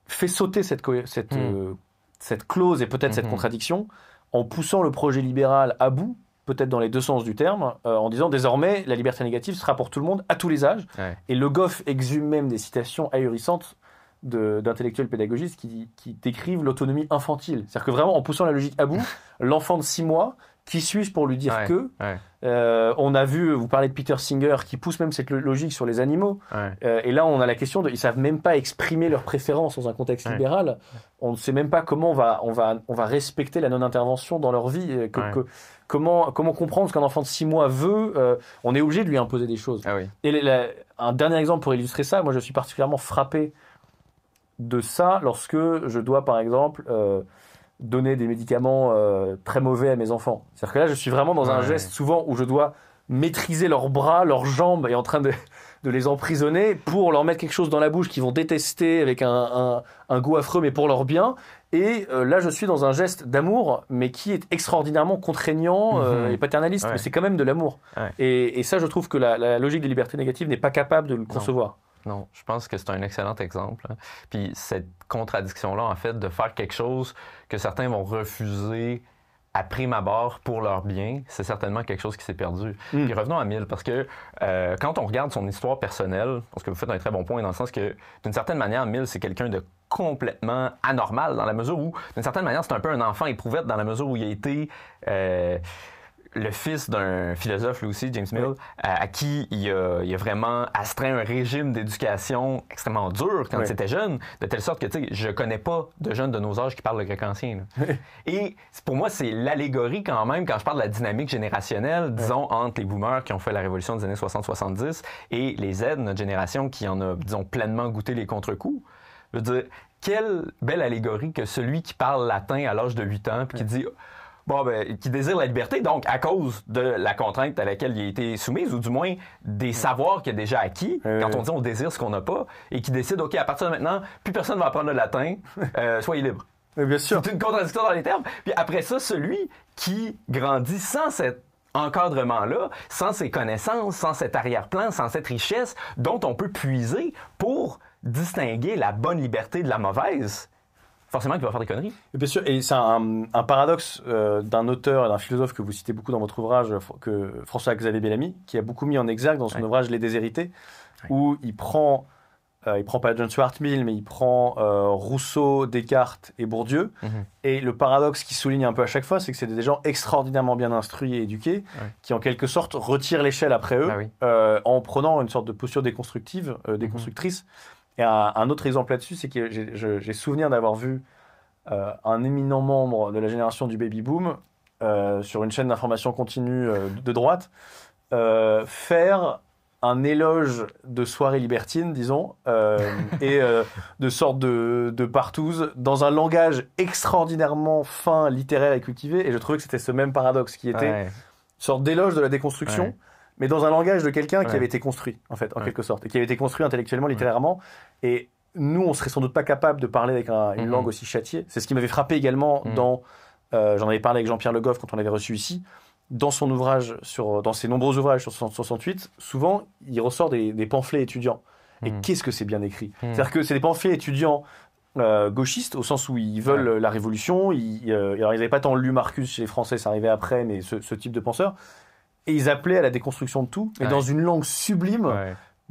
fait sauter cette clause et peut-être cette contradiction en poussant le projet libéral à bout, peut-être dans les deux sens du terme, en disant désormais la liberté négative sera pour tout le monde, à tous les âges. Et Le Goff exhume même des citations ahurissantes d'intellectuels pédagogistes qui décrivent l'autonomie infantile. C'est-à-dire que vraiment, en poussant la logique à bout, l'enfant de 6 mois Qui suis-je pour lui dire que on a vu, vous parlez de Peter Singer, qui pousse même cette logique sur les animaux. Et là, on a la question ils savent même pas exprimer leurs préférences dans un contexte libéral. On ne sait même pas comment on va respecter la non-intervention dans leur vie. Comment comprendre ce qu'un enfant de 6 mois veut. On est obligé de lui imposer des choses. Et un dernier exemple pour illustrer ça, moi je suis particulièrement frappé de ça lorsque je dois, par exemple, donner des médicaments très mauvais à mes enfants. C'est-à-dire que là, je suis vraiment dans un geste souvent où je dois maîtriser leurs bras, leurs jambes et en train de les emprisonner pour leur mettre quelque chose dans la bouche qu'ils vont détester avec un goût affreux, mais pour leur bien. Et là, je suis dans un geste d'amour, mais qui est extraordinairement contraignant et paternaliste. Mais c'est quand même de l'amour. Et ça, je trouve que la logique des libertés négatives n'est pas capable de le concevoir.
Non, je pense que c'est un excellent exemple. Puis cette contradiction-là, en fait, de faire quelque chose que certains vont refuser à prime abord pour leur bien, c'est certainement quelque chose qui s'est perdu. Puis revenons à Mill, parce que quand on regarde son histoire personnelle, parce que vous faites un très bon point dans le sens que, d'une certaine manière, Mill, c'est quelqu'un de complètement anormal dans la mesure où, d'une certaine manière, c'est un peu un enfant éprouvette dans la mesure où il a été... le fils d'un philosophe, lui aussi, James Mill, à qui il a vraiment astreint un régime d'éducation extrêmement dur quand il était jeune, de telle sorte que, tu sais, je connais pas de jeunes de nos âges qui parlent le grec ancien. Et pour moi, c'est l'allégorie quand même, quand je parle de la dynamique générationnelle, disons, entre les boomers qui ont fait la révolution des années 60-70 et les Z, notre génération, qui en a, disons, pleinement goûté les contre-coups. Je veux dire, quelle belle allégorie que celui qui parle latin à l'âge de 8 ans puis qui dit... qui désire la liberté, donc à cause de la contrainte à laquelle il a été soumis, ou du moins des savoirs qu'il a déjà acquis, quand on dit on désire ce qu'on n'a pas, et qui décide, OK, à partir de maintenant, plus personne ne va apprendre le latin, soyez libre.
Bien sûr.
C'est une contradiction dans les termes. Puis après ça, celui qui grandit sans cet encadrement-là, sans ces connaissances, sans cet arrière-plan, sans cette richesse dont on peut puiser pour distinguer la bonne liberté de la mauvaise, forcément qu'il va faire des conneries.
Bien sûr, et c'est un paradoxe d'un auteur et d'un philosophe que vous citez beaucoup dans votre ouvrage, que François-Xavier Bellamy, qui a beaucoup mis en exergue dans son ouvrage Les Déshérités, où il prend pas John Stuart Mill, mais il prend Rousseau, Descartes et Bourdieu. Et le paradoxe qu'il souligne un peu à chaque fois, c'est que c'est des gens extraordinairement bien instruits et éduqués, qui en quelque sorte retirent l'échelle après eux, en prenant une sorte de posture déconstructive, déconstructrice. Et un autre exemple là-dessus, c'est que j'ai souvenir d'avoir vu un éminent membre de la génération du baby-boom sur une chaîne d'information continue de droite faire un éloge de soirée libertine, disons, et de sorte de partouze dans un langage extraordinairement fin, littéraire et cultivé. Et je trouvais que c'était ce même paradoxe qui était une sorte d'éloge de la déconstruction, mais dans un langage de quelqu'un qui avait été construit, en fait, en quelque sorte, et qui avait été construit intellectuellement, littérairement. Et nous, on serait sans doute pas capable de parler avec une langue aussi châtiée. C'est ce qui m'avait frappé également dans... j'en avais parlé avec Jean-Pierre Le Goff quand on l'avait reçu ici. Dans son ouvrage, dans ses nombreux ouvrages sur 68, souvent, il ressort des pamphlets étudiants. Et qu'est-ce que c'est bien écrit. C'est-à-dire que c'est des pamphlets étudiants gauchistes, au sens où ils veulent la révolution. Alors, ils n'avaient pas tant lu Marcus chez les Français, ça arrivait après, mais ce type de penseurs. Et ils appelaient à la déconstruction de tout, mais dans une langue sublime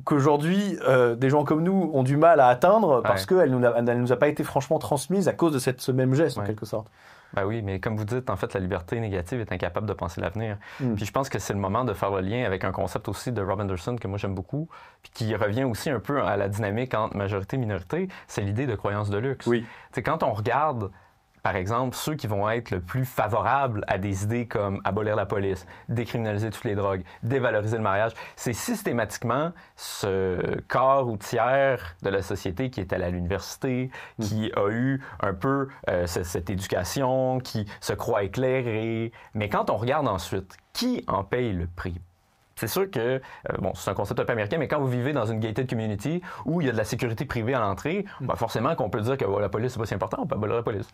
qu'aujourd'hui, des gens comme nous ont du mal à atteindre parce qu'elle ne nous a pas été franchement transmise à cause de ce même geste, en quelque sorte.
Ben oui, mais comme vous dites, en fait, la liberté négative est incapable de penser l'avenir. Puis je pense que c'est le moment de faire le lien avec un concept aussi de Rob Anderson que moi j'aime beaucoup, puis qui revient aussi un peu à la dynamique entre majorité et minorité, c'est l'idée de croyance de luxe. T'sais, quand on regarde, par exemple, ceux qui vont être le plus favorables à des idées comme abolir la police, décriminaliser toutes les drogues, dévaloriser le mariage, c'est systématiquement ce quart ou tiers de la société qui est allé à l'université, qui a eu un peu cette éducation, qui se croit éclairé. Mais quand on regarde ensuite, qui en paye le prix? C'est sûr que, c'est un concept un peu américain, mais quand vous vivez dans une gated community où il y a de la sécurité privée à l'entrée, forcément qu'on peut dire que la police, c'est pas si important, on peut abolir la police.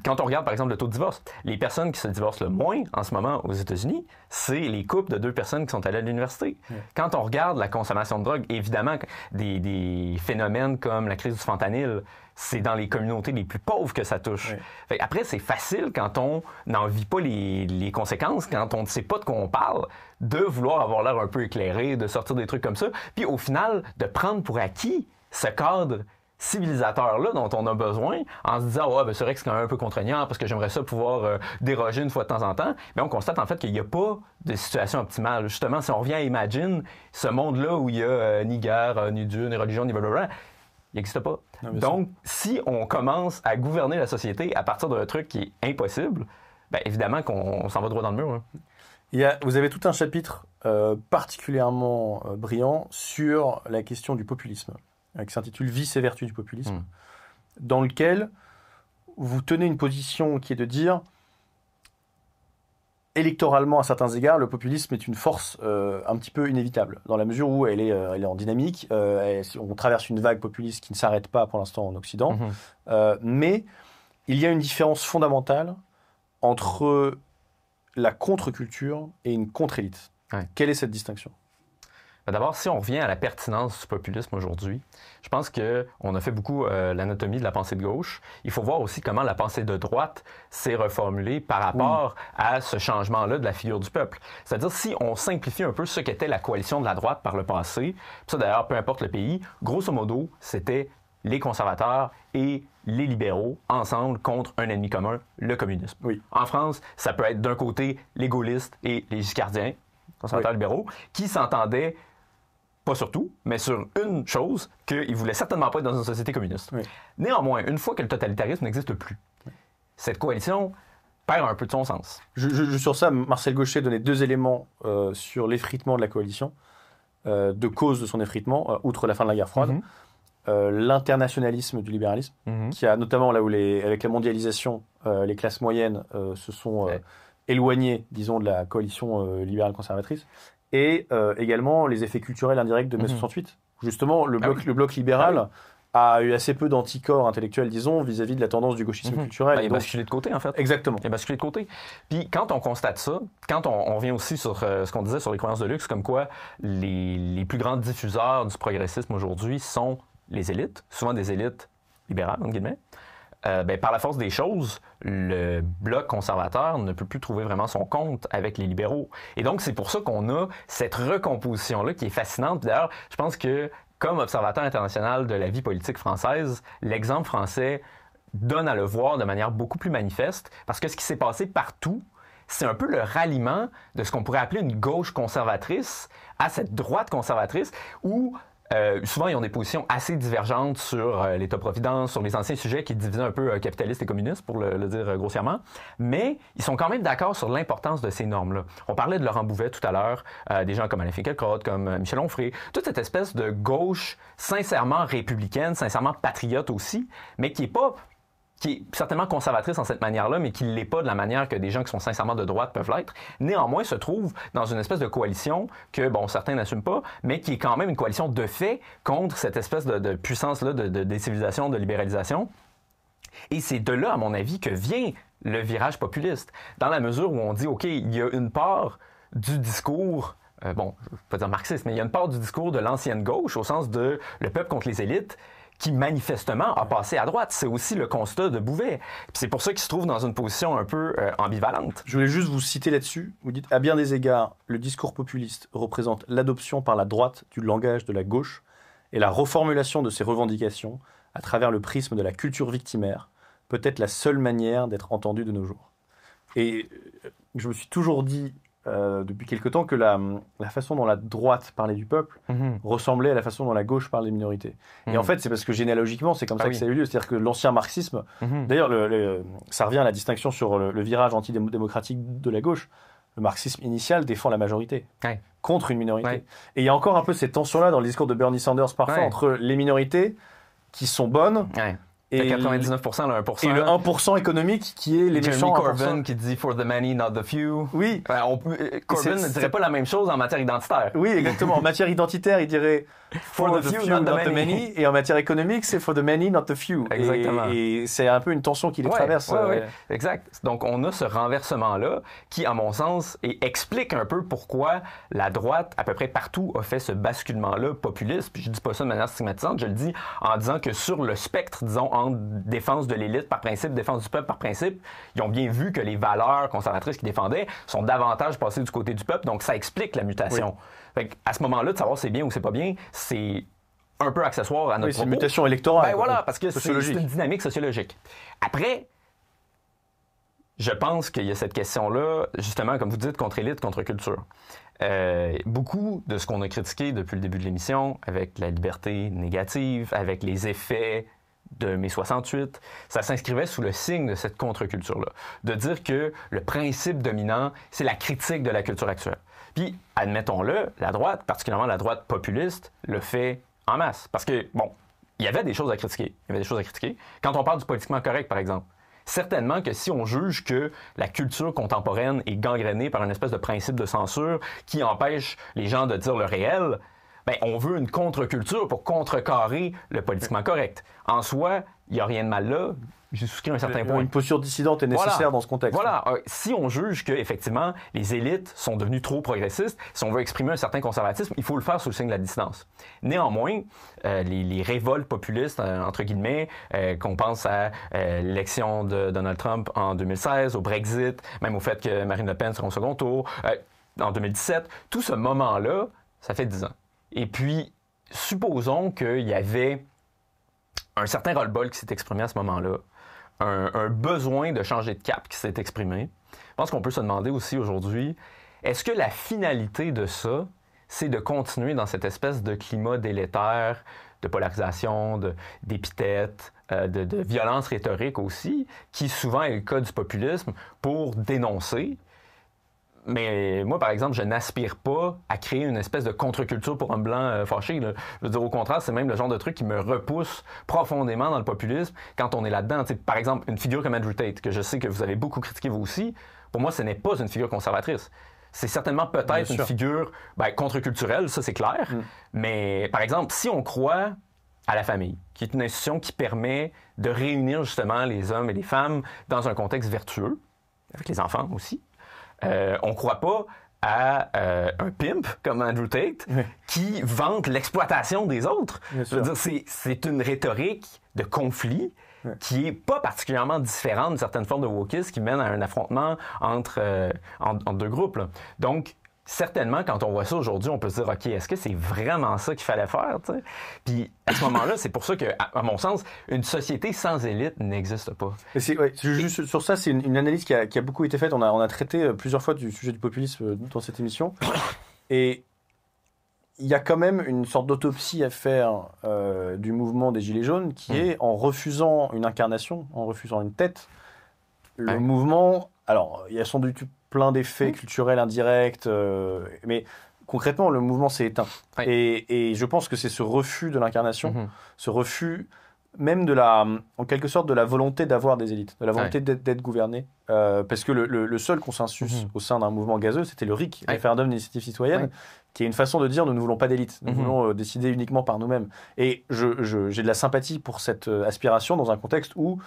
Quand on regarde, par exemple, le taux de divorce, les personnes qui se divorcent le moins en ce moment aux États-Unis, c'est les couples de 2 personnes qui sont allées à l'université. Quand on regarde la consommation de drogue, évidemment, des phénomènes comme la crise du fentanyl, c'est dans les communautés les plus pauvres que ça touche. Fait après, c'est facile quand on n'en vit pas les conséquences, quand on ne sait pas de quoi on parle, de vouloir avoir l'air un peu éclairé, de sortir des trucs comme ça, puis au final, de prendre pour acquis ce cadre civilisateur-là dont on a besoin, en se disant ouais, ben, c'est vrai que c'est quand même un peu contraignant parce que j'aimerais ça pouvoir déroger une fois de temps en temps, mais on constate en fait qu'il n'y a pas de situation optimale. Justement, si on revient à Imagine, ce monde-là où il n'y a ni guerre, ni Dieu, ni religion, ni blablabla, il n'existe pas. Donc, si on commence à gouverner la société à partir d'un truc qui est impossible, bien évidemment qu'on s'en va droit dans le mur. Hein.
Vous avez tout un chapitre particulièrement brillant sur la question du populisme, qui s'intitule « Vices et vertus du populisme », dans lequel vous tenez une position qui est de dire, électoralement à certains égards, le populisme est une force un petit peu inévitable, dans la mesure où elle est en dynamique, on traverse une vague populiste qui ne s'arrête pas pour l'instant en Occident, mais il y a une différence fondamentale entre la contre-culture et une contre-élite. Ouais. Quelle est cette distinction?
D'abord, si on revient à la pertinence du populisme aujourd'hui, je pense qu'on a fait beaucoup l'anatomie de la pensée de gauche. Il faut voir aussi comment la pensée de droite s'est reformulée par rapport à ce changement-là de la figure du peuple. C'est-à-dire, si on simplifie un peu ce qu'était la coalition de la droite par le passé, ça d'ailleurs, peu importe le pays, grosso modo, c'était les conservateurs et les libéraux ensemble contre un ennemi commun, le communisme. Oui. En France, ça peut être d'un côté les gaullistes et les giscardiens, conservateurs libéraux, qui s'entendaient pas sur tout, mais sur une chose, qu'ils ne voulaient certainement pas être dans une société communiste. Oui. Néanmoins, une fois que le totalitarisme n'existe plus, cette coalition perd un peu de son sens.
Sur ça, Marcel Gauchet donnait 2 éléments sur l'effritement de la coalition, de cause de son effritement, outre la fin de la guerre froide. L'internationalisme du libéralisme, qui a notamment là où avec la mondialisation, les classes moyennes se sont éloignées, disons, de la coalition libérale conservatrice, et également les effets culturels indirects de mai 68. Justement, le bloc libéral a eu assez peu d'anticorps intellectuels, disons, vis-à-vis de la tendance du gauchisme culturel.
Il est basculé de côté, en fait.
Exactement.
Il est basculé de côté. Puis quand on constate ça, quand on revient aussi sur ce qu'on disait sur les croyances de luxe, comme quoi les plus grands diffuseurs du progressisme aujourd'hui sont les élites, souvent des élites libérales, entre guillemets, par la force des choses, le bloc conservateur ne peut plus trouver vraiment son compte avec les libéraux. Et donc, c'est pour ça qu'on a cette recomposition-là qui est fascinante. D'ailleurs, je pense que, comme observateur international de la vie politique française, l'exemple français donne à le voir de manière beaucoup plus manifeste, parce que ce qui s'est passé partout, c'est un peu le ralliement de ce qu'on pourrait appeler une gauche conservatrice à cette droite conservatrice, où souvent, ils ont des positions assez divergentes sur l'État-providence, sur les anciens sujets qui divisaient un peu capitalistes et communistes, pour le dire grossièrement. Mais ils sont quand même d'accord sur l'importance de ces normes-là. On parlait de Laurent Bouvet tout à l'heure, des gens comme Alain Finkielkraut, comme Michel Onfray, toute cette espèce de gauche sincèrement républicaine, sincèrement patriote aussi, mais qui est certainement conservatrice en cette manière-là, mais qui ne l'est pas de la manière que des gens qui sont sincèrement de droite peuvent l'être, néanmoins se trouve dans une espèce de coalition que, bon, certains n'assument pas, mais qui est quand même une coalition de fait contre cette espèce de puissance-là de décivilisation, de libéralisation. Et c'est de là, à mon avis, que vient le virage populiste, dans la mesure où on dit, OK, il y a une part du discours... bon, je ne veux pas dire marxiste, mais il y a une part du discours de l'ancienne gauche, au sens de le peuple contre les élites, qui manifestement a passé à droite. C'est aussi le constat de Bouvet. Puis c'est pour ça qu'il se trouve dans une position un peu ambivalente.
Je voulais juste vous citer là-dessus. Vous dites, à bien des égards, le discours populiste représente l'adoption par la droite du langage de la gauche et la reformulation de ses revendications à travers le prisme de la culture victimaire, peut-être la seule manière d'être entendu de nos jours. Et je me suis toujours dit, depuis quelque temps, que la façon dont la droite parlait du peuple ressemblait à la façon dont la gauche parle des minorités. Et en fait, c'est parce que généalogiquement, c'est comme ça que ça a eu lieu. C'est-à-dire que l'ancien marxisme, d'ailleurs, ça revient à la distinction sur le virage antidémocratique de la gauche. Le marxisme initial défend la majorité contre une minorité. Et il y a encore un peu cette tension-là dans le discours de Bernie Sanders parfois entre les minorités qui sont bonnes
et 99%, le 1%.
Et le 1% économique qui est les méchants.
Jeremy Corbyn qui dit « for the many, not the few ».
Oui.
Corbyn ne dirait pas la même chose en matière identitaire.
Oui, exactement. En matière identitaire, il dirait « for the few, not the many ». Et en matière économique, c'est « for the many, not the few ».
Exactement.
Et c'est un peu une tension qui les traverse.
Exact. Donc, on a ce renversement-là qui, à mon sens, explique un peu pourquoi la droite, à peu près partout, a fait ce basculement-là populiste. Puis je dis pas ça de manière stigmatisante, je le dis en disant que sur le spectre, disons, entre défense de l'élite par principe, défense du peuple par principe, ils ont bien vu que les valeurs conservatrices qu'ils défendaient sont davantage passées du côté du peuple, donc ça explique la mutation. Fait à ce moment-là, de savoir si c'est bien ou c'est pas bien, c'est un peu accessoire à notre
c'est une mutation électorale.
Ben voilà, parce que c'est une dynamique sociologique. Après, je pense qu'il y a cette question-là, justement, comme vous dites, contre élite, contre culture. Beaucoup de ce qu'on a critiqué depuis le début de l'émission, avec la liberté négative, avec les effets de mai 68, ça s'inscrivait sous le signe de cette contre-culture-là. De dire que le principe dominant, c'est la critique de la culture actuelle. Puis, admettons-le, la droite, particulièrement la droite populiste, le fait en masse. Parce que, bon, il y avait des choses à critiquer. Quand on parle du politiquement correct, par exemple, certainement que si on juge que la culture contemporaine est gangrénée par une espèce de principe de censure qui empêche les gens de dire le réel, ben, on veut une contre-culture pour contrecarrer le politiquement correct. En soi, il n'y a rien de mal là. J'ai souscrit un certain point.
Une posture dissidente est nécessaire dans ce contexte.
Voilà. Si on juge qu'effectivement, les élites sont devenues trop progressistes, si on veut exprimer un certain conservatisme, il faut le faire sous le signe de la distance. Néanmoins, les révoltes populistes, entre guillemets, qu'on pense à l'élection de Donald Trump en 2016, au Brexit, même au fait que Marine Le Pen sera au second tour, en 2017, tout ce moment-là, ça fait 10 ans. Et puis, supposons qu'il y avait un certain ras-le-bol qui s'est exprimé à ce moment-là, un besoin de changer de cap qui s'est exprimé. Je pense qu'on peut se demander aussi aujourd'hui, est-ce que la finalité de ça, c'est de continuer dans cette espèce de climat délétère, de polarisation, d'épithètes, de violence rhétorique aussi, qui souvent est le cas du populisme, pour dénoncer. Mais moi, par exemple, je n'aspire pas à créer une espèce de contre-culture pour un blanc fâché. Là. Je veux dire, au contraire, c'est même le genre de truc qui me repousse profondément dans le populisme quand on est là-dedans. T'sais, par exemple, une figure comme Andrew Tate, que je sais que vous avez beaucoup critiqué vous aussi, pour moi, ce n'est pas une figure conservatrice. C'est certainement peut-être une figure contre-culturelle, ça c'est clair. Mais par exemple, si on croit à la famille, qui est une institution qui permet de réunir justement les hommes et les femmes dans un contexte vertueux, avec les enfants aussi, on ne croit pas à un pimp comme Andrew Tate qui vante l'exploitation des autres. Je veux dire, c'est une rhétorique de conflit qui n'est pas particulièrement différente d'une certaine forme de wokisme qui mène à un affrontement entre deux groupes. Là. Donc, certainement, quand on voit ça aujourd'hui, on peut se dire, OK, est-ce que c'est vraiment ça qu'il fallait faire? T'sais? Puis à ce moment-là, c'est pour ça que, à mon sens, une société sans élite n'existe pas.
Juste sur ça, c'est une analyse qui a beaucoup été faite. On a traité plusieurs fois du sujet du populisme dans cette émission. Et il y a quand même une sorte d'autopsie à faire du mouvement des Gilets jaunes qui est, en refusant une incarnation, en refusant une tête, le mouvement... Alors, il y a sans doute plein d'effets culturels indirects, mais concrètement, le mouvement s'est éteint. Et je pense que c'est ce refus de l'incarnation, ce refus même en quelque sorte, de la volonté d'avoir des élites, de la volonté d'être gouverné. Parce que le seul consensus au sein d'un mouvement gazeux, c'était le RIC, référendum d'initiative citoyenne, qui est une façon de dire nous ne voulons pas d'élite, nous voulons décider uniquement par nous-mêmes. Et j'ai de la sympathie pour cette aspiration dans un contexte où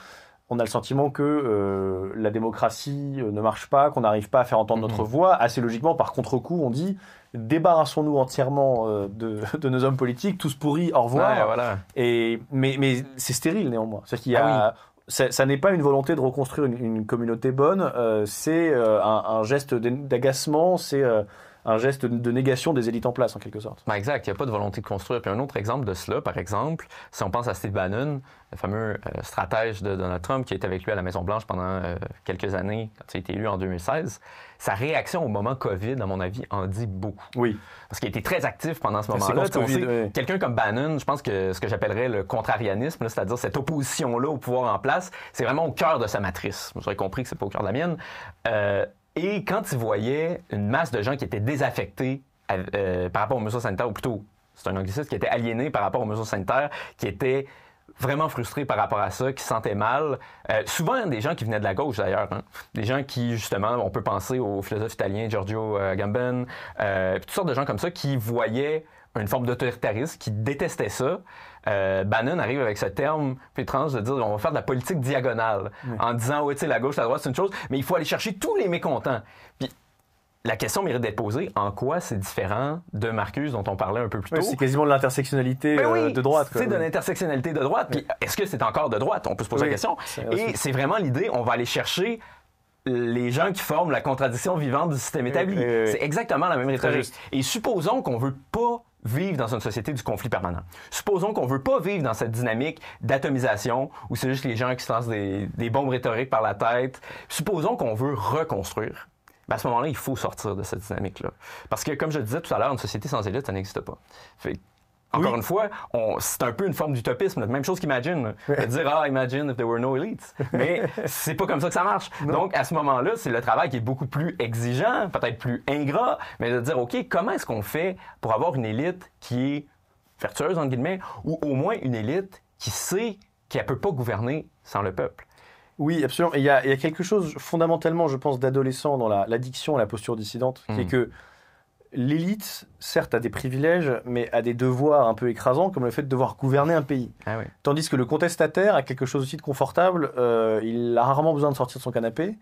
on a le sentiment que la démocratie ne marche pas, qu'on n'arrive pas à faire entendre notre voix. Assez logiquement, par contre-coup, on dit débarrassons-nous entièrement de nos hommes politiques, tous pourris, au revoir.
Voilà.
Mais c'est stérile néanmoins. C'est-à-dire qu'il y a, ça n'est pas une volonté de reconstruire une communauté bonne, c'est un geste d'agacement, c'est un geste de négation des élites en place, en quelque sorte.
Exact, il n'y a pas de volonté de construire. Puis un autre exemple de cela, par exemple, si on pense à Steve Bannon, le fameux stratège de Donald Trump qui est avec lui à la Maison-Blanche pendant quelques années, quand il a été élu en 2016, sa réaction au moment COVID, à mon avis, en dit beaucoup.
Oui.
Parce qu'il a été très actif pendant ce moment-là. Quelqu'un comme Bannon, je pense que ce que j'appellerais le contrarianisme, c'est-à-dire cette opposition-là au pouvoir en place, c'est vraiment au cœur de sa matrice. Vous aurez compris que c'est pas au cœur de la mienne. Et quand il voyait une masse de gens qui étaient désaffectés par rapport aux mesures sanitaires, ou plutôt, c'est un anglicisme, qui était aliéné par rapport aux mesures sanitaires, qui était vraiment frustrés par rapport à ça, qui se sentaient mal. Souvent, des gens qui venaient de la gauche, d'ailleurs. Hein. Des gens qui, justement, on peut penser au philosophe italien Giorgio Agamben, toutes sortes de gens comme ça qui voyaient une forme d'autoritarisme, qui détestaient ça. Bannon arrive avec ce terme étrange de dire on va faire de la politique diagonale, en disant ouais, tu sais, la gauche, la droite, c'est une chose, mais il faut aller chercher tous les mécontents. Puis la question mérite d'être posée, en quoi c'est différent de Marcuse dont on parlait un peu plus tôt?
C'est quasiment de l'intersectionnalité de droite.
C'est de l'intersectionnalité de droite. Puis est-ce que c'est encore de droite? On peut se poser la question. Et c'est vraiment l'idée, on va aller chercher les gens qui forment la contradiction vivante du système établi. C'est exactement la même rhétorique. Et supposons qu'on veut pas vivre dans une société du conflit permanent. Supposons qu'on ne veut pas vivre dans cette dynamique d'atomisation où c'est juste les gens qui se lancent des bombes rhétoriques par la tête. Supposons qu'on veut reconstruire. Ben à ce moment-là, il faut sortir de cette dynamique-là. Parce que, comme je le disais tout à l'heure, une société sans élite, ça n'existe pas. Encore une fois, c'est un peu une forme d'utopisme, même chose qu'Imagine. De dire, imagine if there were no elites. Mais c'est pas comme ça que ça marche. Non. Donc, à ce moment-là, c'est le travail qui est beaucoup plus exigeant, peut-être plus ingrat, mais de dire, OK, comment est-ce qu'on fait pour avoir une élite qui est vertueuse, entre guillemets, ou au moins une élite qui sait qu'elle peut pas gouverner sans le peuple?
Oui, absolument. Et il y a quelque chose fondamentalement, je pense, d'adolescent dans l'addiction à la posture dissidente, qui est que l'élite, certes, a des privilèges, mais a des devoirs un peu écrasants, comme le fait de devoir gouverner un pays.
Ah oui.
Tandis que le contestataire a quelque chose aussi de confortable. Il a rarement besoin de sortir de son canapé.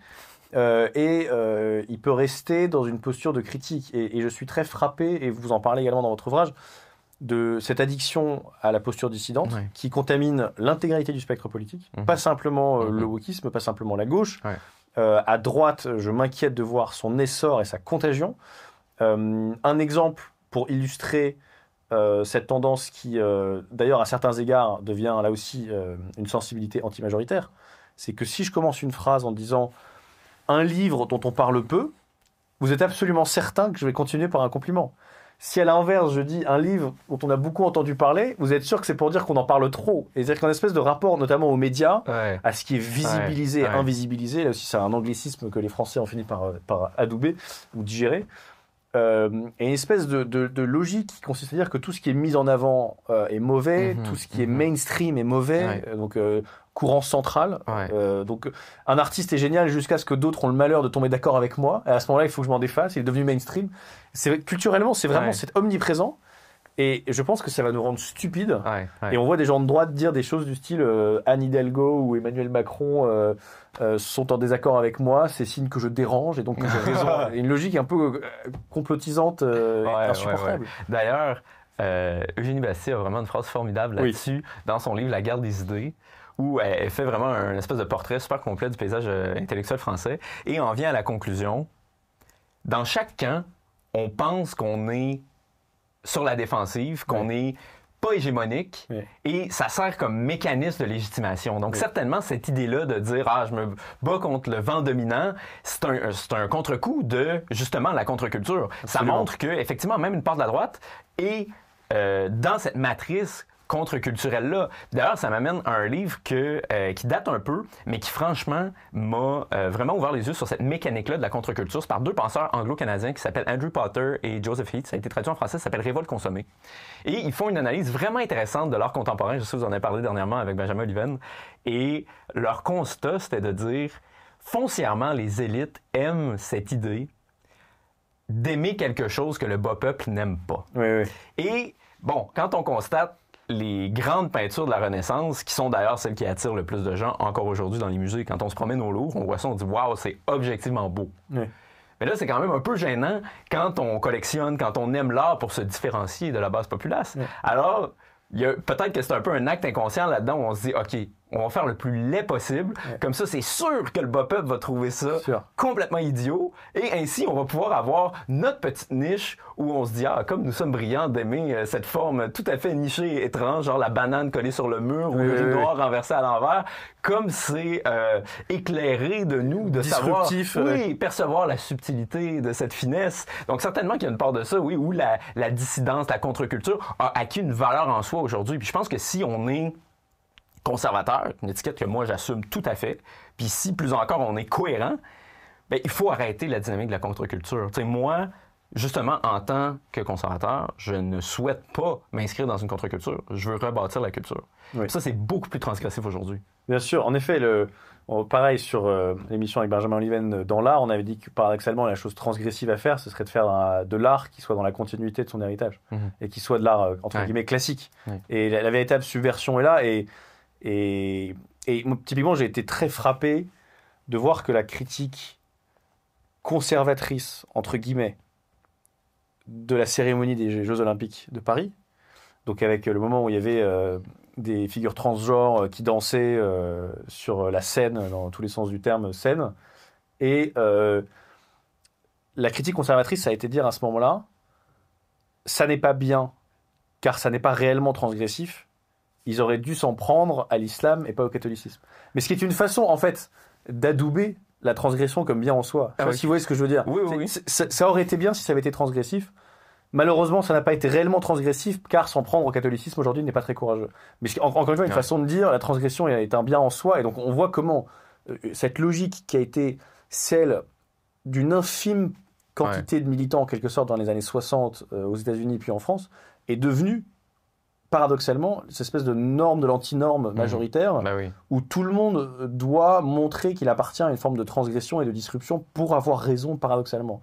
Il peut rester dans une posture de critique. Et je suis très frappé, et vous en parlez également dans votre ouvrage, de cette addiction à la posture dissidente qui contamine l'intégralité du spectre politique. Pas simplement le wokisme, pas simplement la gauche. À droite, je m'inquiète de voir son essor et sa contagion. Un exemple pour illustrer cette tendance qui, d'ailleurs, à certains égards, devient là aussi une sensibilité anti-majoritaire, c'est que si je commence une phrase en disant « un livre dont on parle peu », vous êtes absolument certain que je vais continuer par un compliment. Si à l'inverse, je dis un livre dont on a beaucoup entendu parler, vous êtes sûr que c'est pour dire qu'on en parle trop. Et c'est-à-dire qu'un espèce de rapport, notamment aux médias, à ce qui est visibilisé, invisibilisé, là aussi c'est un anglicisme que les Français ont fini par adouber ou digérer, et une espèce de logique qui consiste à dire que tout ce qui est mis en avant est mauvais, tout ce qui est mainstream est mauvais, donc courant central. Donc un artiste est génial jusqu'à ce que d'autres ont le malheur de tomber d'accord avec moi. Et à ce moment-là, il faut que je m'en défasse. Il est devenu mainstream. Culturellement, c'est vraiment c'est omniprésent. Et je pense que ça va nous rendre stupides. Et on voit des gens de droite dire des choses du style Anne Hidalgo ou Emmanuel Macron sont en désaccord avec moi, c'est signe que je dérange et donc que j'ai raison. Une logique un peu complotisante insupportable.
D'ailleurs, Eugénie Bastier a vraiment une phrase formidable là-dessus dans son livre La guerre des idées, où elle fait vraiment un espèce de portrait super complet du paysage intellectuel français et en vient à la conclusion, dans chaque camp, on pense qu'on est sur la défensive, qu'on n'est pas hégémonique, et ça sert comme mécanisme de légitimation. Donc certainement, cette idée-là de dire « Ah, je me bats contre le vent dominant », c'est un contre-coup de, justement, la contre-culture. Ça montre que effectivement, même une part de la droite est dans cette matrice contre-culturelle-là. D'ailleurs, ça m'amène à un livre qui date un peu, mais qui, franchement, m'a vraiment ouvert les yeux sur cette mécanique-là de la contre-culture. C'est par deux penseurs anglo-canadiens qui s'appellent Andrew Potter et Joseph Heath. Ça a été traduit en français, ça s'appelle Révolte consommée. Et ils font une analyse vraiment intéressante de l'art contemporain. Je sais que vous en avez parlé dernièrement avec Benjamin Oliven. Et leur constat, c'était de dire, foncièrement, les élites aiment cette idée d'aimer quelque chose que le bas peuple n'aime pas. Et, bon, quand on constate les grandes peintures de la Renaissance, qui sont d'ailleurs celles qui attirent le plus de gens encore aujourd'hui dans les musées. Quand on se promène au Louvre, on voit ça, on dit « Waouh, c'est objectivement beau ». Mais là, c'est quand même un peu gênant quand on collectionne, quand on aime l'art pour se différencier de la base populace. Alors, peut-être que c'est un peu un acte inconscient là-dedans où on se dit « OK, on va faire le plus laid possible. Comme ça, c'est sûr que le bas peuple va trouver ça complètement idiot. Et ainsi, on va pouvoir avoir notre petite niche où on se dit, ah, comme nous sommes brillants d'aimer cette forme tout à fait nichée et étrange, genre la banane collée sur le mur ou le riz noir renversé à l'envers, comme c'est éclairé de nous, de savoir, percevoir la subtilité de cette finesse. Donc, certainement qu'il y a une part de ça, où la dissidence, la contre-culture a acquis une valeur en soi aujourd'hui. Puis je pense que si on est conservateur, une étiquette que moi j'assume tout à fait, puis si plus encore on est cohérent, ben, il faut arrêter la dynamique de la contre-culture. Tu sais, moi, justement, en tant que conservateur, je ne souhaite pas m'inscrire dans une contre-culture. Je veux rebâtir la culture. Ça, c'est beaucoup plus transgressif aujourd'hui.
Bien sûr. En effet, pareil sur l'émission avec Benjamin Oliven dans l'art, on avait dit que paradoxalement, la chose transgressive à faire, ce serait de faire de l'art qui soit dans la continuité de son héritage et qui soit de l'art, entre guillemets, classique. Et la véritable subversion est là. Et typiquement, j'ai été très frappé de voir que la critique conservatrice, entre guillemets, de la cérémonie des Jeux Olympiques de Paris, donc avec le moment où il y avait des figures transgenres qui dansaient sur la scène, dans tous les sens du terme, scène, et la critique conservatrice, ça a été de dire à ce moment-là, ça n'est pas bien car ça n'est pas réellement transgressif, ils auraient dû s'en prendre à l'islam et pas au catholicisme. Mais ce qui est une façon, en fait, d'adouber la transgression comme bien en soi. Je sais pas si vous voyez ce que je veux dire.
Oui.
Ça aurait été bien si ça avait été transgressif. Malheureusement, ça n'a pas été réellement transgressif, car s'en prendre au catholicisme aujourd'hui n'est pas très courageux. Mais encore une fois, une façon de dire, la transgression est un bien en soi, et donc on voit comment cette logique qui a été celle d'une infime quantité de militants, en quelque sorte, dans les années 60 aux États-Unis puis en France, est devenue, paradoxalement, cette espèce de norme de l'antinorme majoritaire, où tout le monde doit montrer qu'il appartient à une forme de transgression et de disruption pour avoir raison, paradoxalement.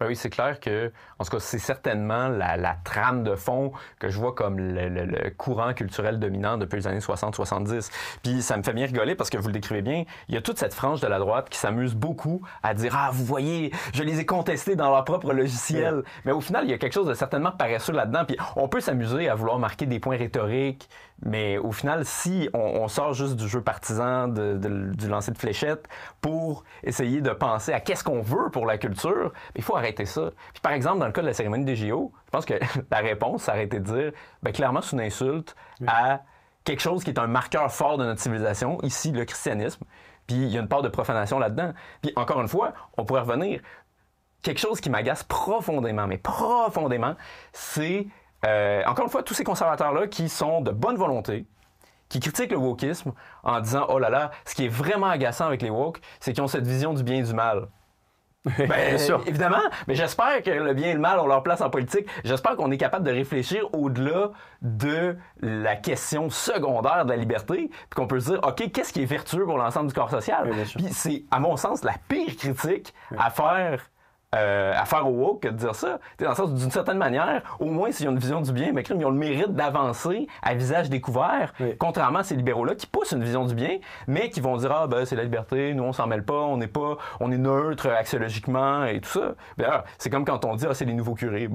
Oui, c'est clair que, en tout cas, c'est certainement la trame de fond que je vois comme le courant culturel dominant depuis les années 60-70. Puis ça me fait bien rigoler parce que vous le décrivez bien, il y a toute cette frange de la droite qui s'amuse beaucoup à dire « Ah, vous voyez, je les ai contestés dans leur propre logiciel. » Mais au final, il y a quelque chose de certainement paresseux là-dedans. Puis on peut s'amuser à vouloir marquer des points rhétoriques, mais au final, si on sort juste du jeu partisan, du lancer de fléchettes, pour essayer de penser à qu'est-ce qu'on veut pour la culture, il faut arrêter ça. Puis par exemple, dans le cas de la cérémonie des JO, je pense que la réponse, ça aurait été de dire, clairement, c'est une insulte à quelque chose qui est un marqueur fort de notre civilisation, ici, le christianisme, puis il y a une part de profanation là-dedans. Puis encore une fois, on pourrait revenir, quelque chose qui m'agace profondément, mais profondément, c'est... encore une fois, tous ces conservateurs-là qui sont de bonne volonté, qui critiquent le wokisme en disant « Oh là là, ce qui est vraiment agaçant avec les woke, c'est qu'ils ont cette vision du bien et du mal. » Bien sûr. Évidemment, mais j'espère que le bien et le mal ont leur place en politique. J'espère qu'on est capable de réfléchir au-delà de la question secondaire de la liberté, puis qu'on peut se dire « OK, qu'est-ce qui est vertueux pour l'ensemble du corps social? » Puis c'est, à mon sens, la pire critique à faire au woke que de dire ça. Dans le sens, d'une certaine manière, au moins s'ils ont une vision du bien, mais ils ont le mérite d'avancer à visage découvert, contrairement à ces libéraux-là qui poussent une vision du bien, mais qui vont dire « Ah, ben c'est la liberté, nous on s'en mêle pas, on est neutre axiologiquement et tout ça. » D'ailleurs, c'est comme quand on dit « Ah, c'est les nouveaux curés. »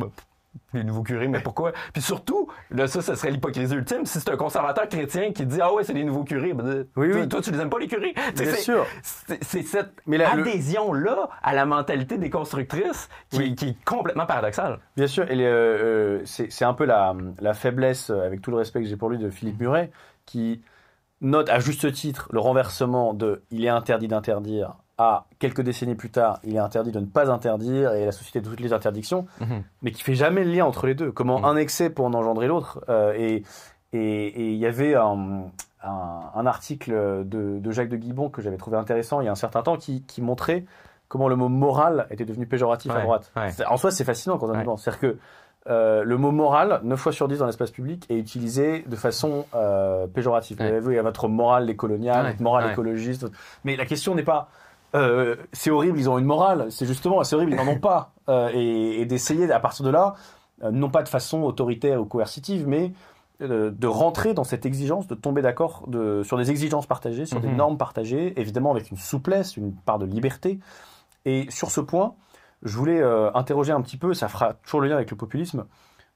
Les nouveaux curés, mais pourquoi? Puis surtout, là, ça serait l'hypocrisie ultime. Si c'est un conservateur chrétien qui dit « Ah ouais, c'est les nouveaux curés. » Toi, tu les aimes pas, les curés?
Bien sûr.
C'est cette adhésion-là à la mentalité déconstructrice qui est complètement paradoxale.
Bien sûr. Et c'est un peu la faiblesse, avec tout le respect que j'ai pour lui, de Philippe Muret, qui note à juste titre le renversement de « il est interdit d'interdire » à quelques décennies plus tard, il est interdit de ne pas interdire et la société de toutes les interdictions, mais qui fait jamais le lien entre les deux. Comment un excès peut en engendrer l'autre. Et il y avait un article de Jacques de Guibon que j'avais trouvé intéressant il y a un certain temps qui montrait comment le mot moral était devenu péjoratif à droite. En soi, c'est fascinant quand on y pense. C'est-à-dire que le mot moral, 9 fois sur 10 dans l'espace public, est utilisé de façon péjorative. Vous avez vu, il y a votre morale les coloniales, votre morale écologiste. Mais la question n'est pas... c'est horrible, ils ont une morale. C'est justement, c'est horrible, ils n'en ont pas. Et d'essayer, à partir de là, non pas de façon autoritaire ou coercitive, mais de rentrer dans cette exigence, de tomber d'accord sur des exigences partagées, sur des normes partagées, évidemment avec une souplesse, une part de liberté. Et sur ce point, je voulais interroger un petit peu, ça fera toujours le lien avec le populisme.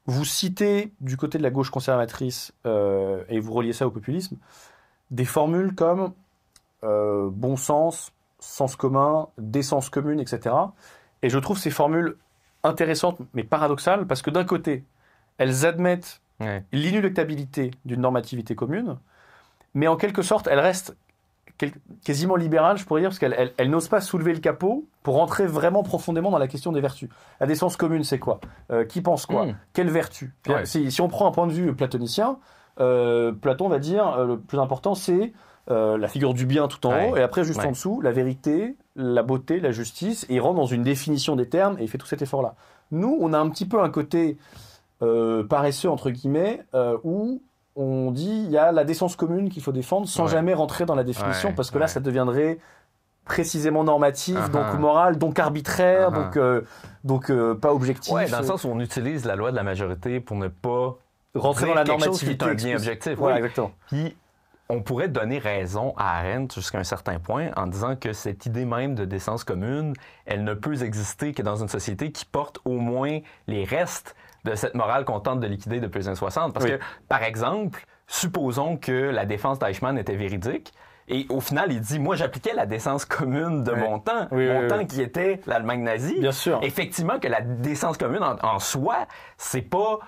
Vous citez du côté de la gauche conservatrice, et vous reliez ça au populisme, des formules comme bon sens, sens commun, décence commune, etc. Et je trouve ces formules intéressantes, mais paradoxales, parce que d'un côté, elles admettent l'inéluctabilité d'une normativité commune, mais en quelque sorte, elles restent quasiment libérales, je pourrais dire, parce qu'elles n'osent pas soulever le capot pour rentrer vraiment profondément dans la question des vertus. La décence commune, c'est quoi? Qui pense quoi? Quelle vertu? Si on prend un point de vue platonicien, Platon va dire le plus important, c'est la figure du bien tout en haut, et après, juste en dessous, la vérité, la beauté, la justice, et il rentre dans une définition des termes, et il fait tout cet effort-là. Nous, on a un petit peu un côté paresseux, entre guillemets, où on dit il y a la décence commune qu'il faut défendre, sans jamais rentrer dans la définition, parce que là, ça deviendrait précisément normatif, donc moral, donc arbitraire, donc pas objectif.
Dans le sens où on utilise la loi de la majorité pour ne pas
rentrer dans la normativité.
Quelque chose qui est un bien objectif.
Exactement.
Puis, on pourrait donner raison à Arendt jusqu'à un certain point en disant que cette idée même de décence commune, elle ne peut exister que dans une société qui porte au moins les restes de cette morale qu'on tente de liquider depuis les années 60. Parce que, par exemple, supposons que la défense d'Eichmann était véridique, et au final, il dit, moi, j'appliquais la décence commune de mon temps, temps qui était l'Allemagne nazie.
Bien sûr.
Effectivement que la décence commune en soi, c'est pas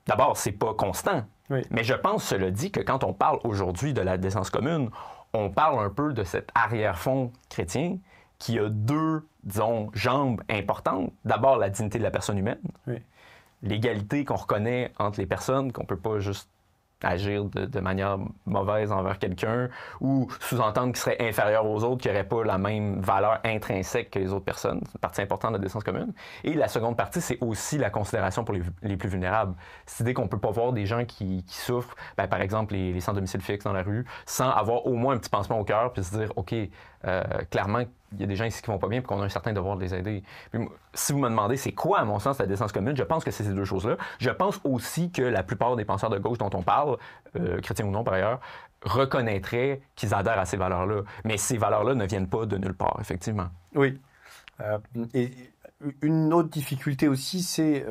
d'abord, c'est pas constant.
Oui.
Mais je pense, cela dit, que quand on parle aujourd'hui de la décence commune, on parle un peu de cet arrière-fond chrétien qui a deux, disons, jambes importantes. D'abord, la dignité de la personne humaine.
Oui.
L'égalité qu'on reconnaît entre les personnes, qu'on peut pas juste agir de manière mauvaise envers quelqu'un ou sous-entendre qu'il serait inférieur aux autres, qu'il n'aurait pas la même valeur intrinsèque que les autres personnes. C'est une partie importante de la décence commune. Et la seconde partie, c'est aussi la considération pour les plus vulnérables. Cette idée qu'on peut pas voir des gens qui souffrent, par exemple les sans domicile fixe dans la rue, sans avoir au moins un petit pansement au cœur, puis se dire, OK, clairement, il y a des gens ici qui vont pas bien, puis qu'on a un certain devoir de les aider. Puis, si vous me demandez c'est quoi, à mon sens, la décence commune, je pense que c'est ces deux choses-là. Je pense aussi que la plupart des penseurs de gauche dont on parle, chrétiens ou non par ailleurs, reconnaîtraient qu'ils adhèrent à ces valeurs-là. Mais ces valeurs-là ne viennent pas de nulle part, effectivement.
Oui. Et une autre difficulté aussi, c'est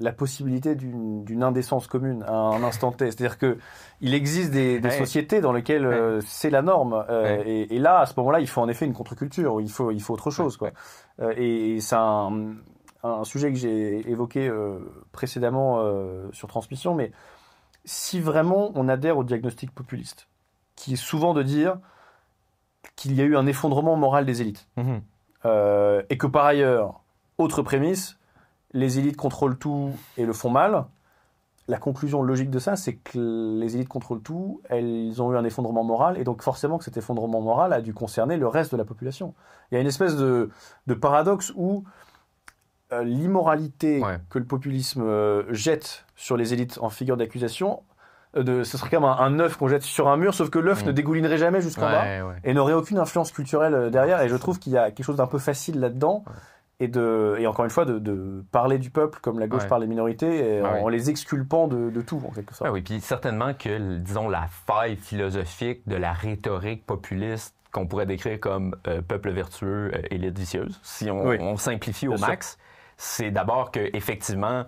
la possibilité d'une indécence commune à un instant T. C'est-à-dire qu'il existe des sociétés dans lesquelles c'est la norme. Et là, à ce moment-là, il faut en effet une contre-culture. Il faut autre chose, quoi. Et c'est un sujet que j'ai évoqué précédemment sur Transmission. Mais si vraiment on adhère au diagnostic populiste, qui est souvent de dire qu'il y a eu un effondrement moral des élites, et que par ailleurs, autre prémisse, les élites contrôlent tout et le font mal. La conclusion logique de ça, c'est que les élites contrôlent tout, elles ont eu un effondrement moral, et donc forcément que cet effondrement moral a dû concerner le reste de la population. Il y a une espèce de paradoxe où l'immoralité que le populisme jette sur les élites en figure d'accusation, ce serait comme un œuf qu'on jette sur un mur, sauf que l'œuf ne dégoulinerait jamais jusqu'en bas et n'aurait aucune influence culturelle derrière. Et je trouve qu'il y a quelque chose d'un peu facile là-dedans. Et encore une fois, de parler du peuple comme la gauche parle des minorités, en les exculpant de tout, en quelque sorte.
Oui, puis certainement que, disons, la faille philosophique de la rhétorique populiste qu'on pourrait décrire comme peuple vertueux, élite vicieuse, si on simplifie au max, c'est d'abord qu'effectivement,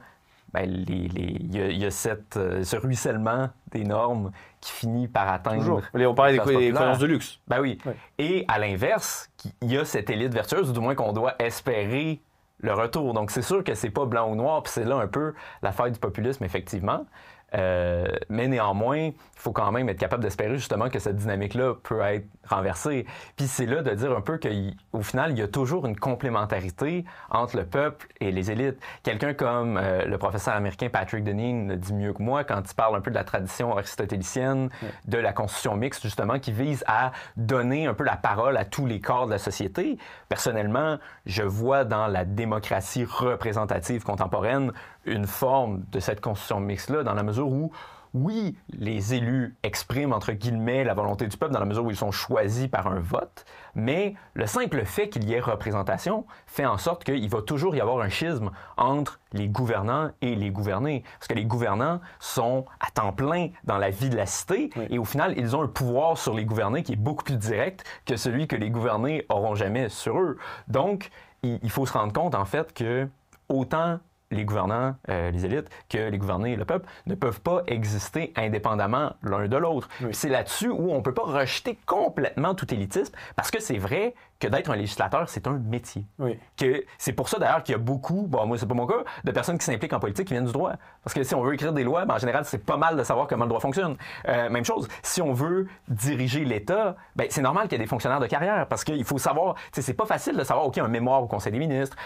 il y a ce ruissellement des normes qui finit par atteindre...
Toujours. On parlait des croyances de luxe.
Ben oui. Ouais. Et à l'inverse, il y a cette élite vertueuse, ou du moins qu'on doit espérer le retour. Donc c'est sûr que c'est pas blanc ou noir, puis c'est là un peu la faille du populisme, effectivement. Mais néanmoins, il faut quand même être capable d'espérer justement que cette dynamique-là peut être renversée. Puis c'est là de dire un peu qu'au final, il y a toujours une complémentarité entre le peuple et les élites. Quelqu'un comme le professeur américain Patrick Deneen le dit mieux que moi quand il parle un peu de la tradition aristotélicienne, de la constitution mixte, justement, qui vise à donner un peu la parole à tous les corps de la société. Personnellement, je vois dans la démocratie représentative contemporaine une forme de cette constitution mixte-là, dans la mesure où, oui, les élus expriment, entre guillemets, la volonté du peuple, dans la mesure où ils sont choisis par un vote, mais le simple fait qu'il y ait représentation fait en sorte qu'il va toujours y avoir un schisme entre les gouvernants et les gouvernés. Parce que les gouvernants sont à temps plein dans la vie de la cité, et au final, ils ont un pouvoir sur les gouvernés qui est beaucoup plus direct que celui que les gouvernés auront jamais sur eux. Donc, il faut se rendre compte, en fait, que autant les gouvernants, les élites, que les gouvernés et le peuple ne peuvent pas exister indépendamment l'un de l'autre. C'est là-dessus où on ne peut pas rejeter complètement tout élitisme, parce que c'est vrai que d'être un législateur, c'est un métier. Que c'est pour ça d'ailleurs qu'il y a beaucoup, moi c'est pas mon cas, de personnes qui s'impliquent en politique qui viennent du droit. Parce que si on veut écrire des lois, en général, c'est pas mal de savoir comment le droit fonctionne. Même chose, si on veut diriger l'État, c'est normal qu'il y ait des fonctionnaires de carrière, parce qu'il faut savoir, c'est pas facile de savoir, OK, un mémoire au Conseil des ministres,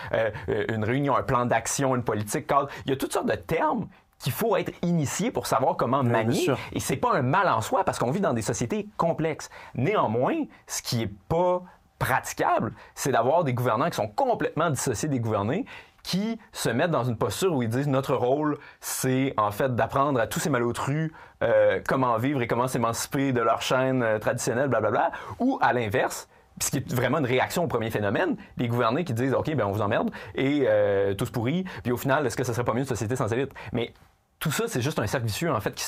une réunion, un plan d'action, une politique cadre. Il y a toutes sortes de termes qu'il faut être initié pour savoir comment manier. Et c'est pas un mal en soi, parce qu'on vit dans des sociétés complexes. Néanmoins, ce qui est pas praticable, c'est d'avoir des gouvernants qui sont complètement dissociés des gouvernés, qui se mettent dans une posture où ils disent notre rôle, c'est en fait d'apprendre à tous ces malotrus comment vivre et comment s'émanciper de leur chaîne traditionnelle, blablabla, ou à l'inverse, ce qui est vraiment une réaction au premier phénomène, les gouvernés qui disent OK, on vous emmerde et tous pourris, puis au final, est-ce que ce serait pas mieux une société sans élite? Mais tout ça, c'est juste un cercle vicieux, en fait,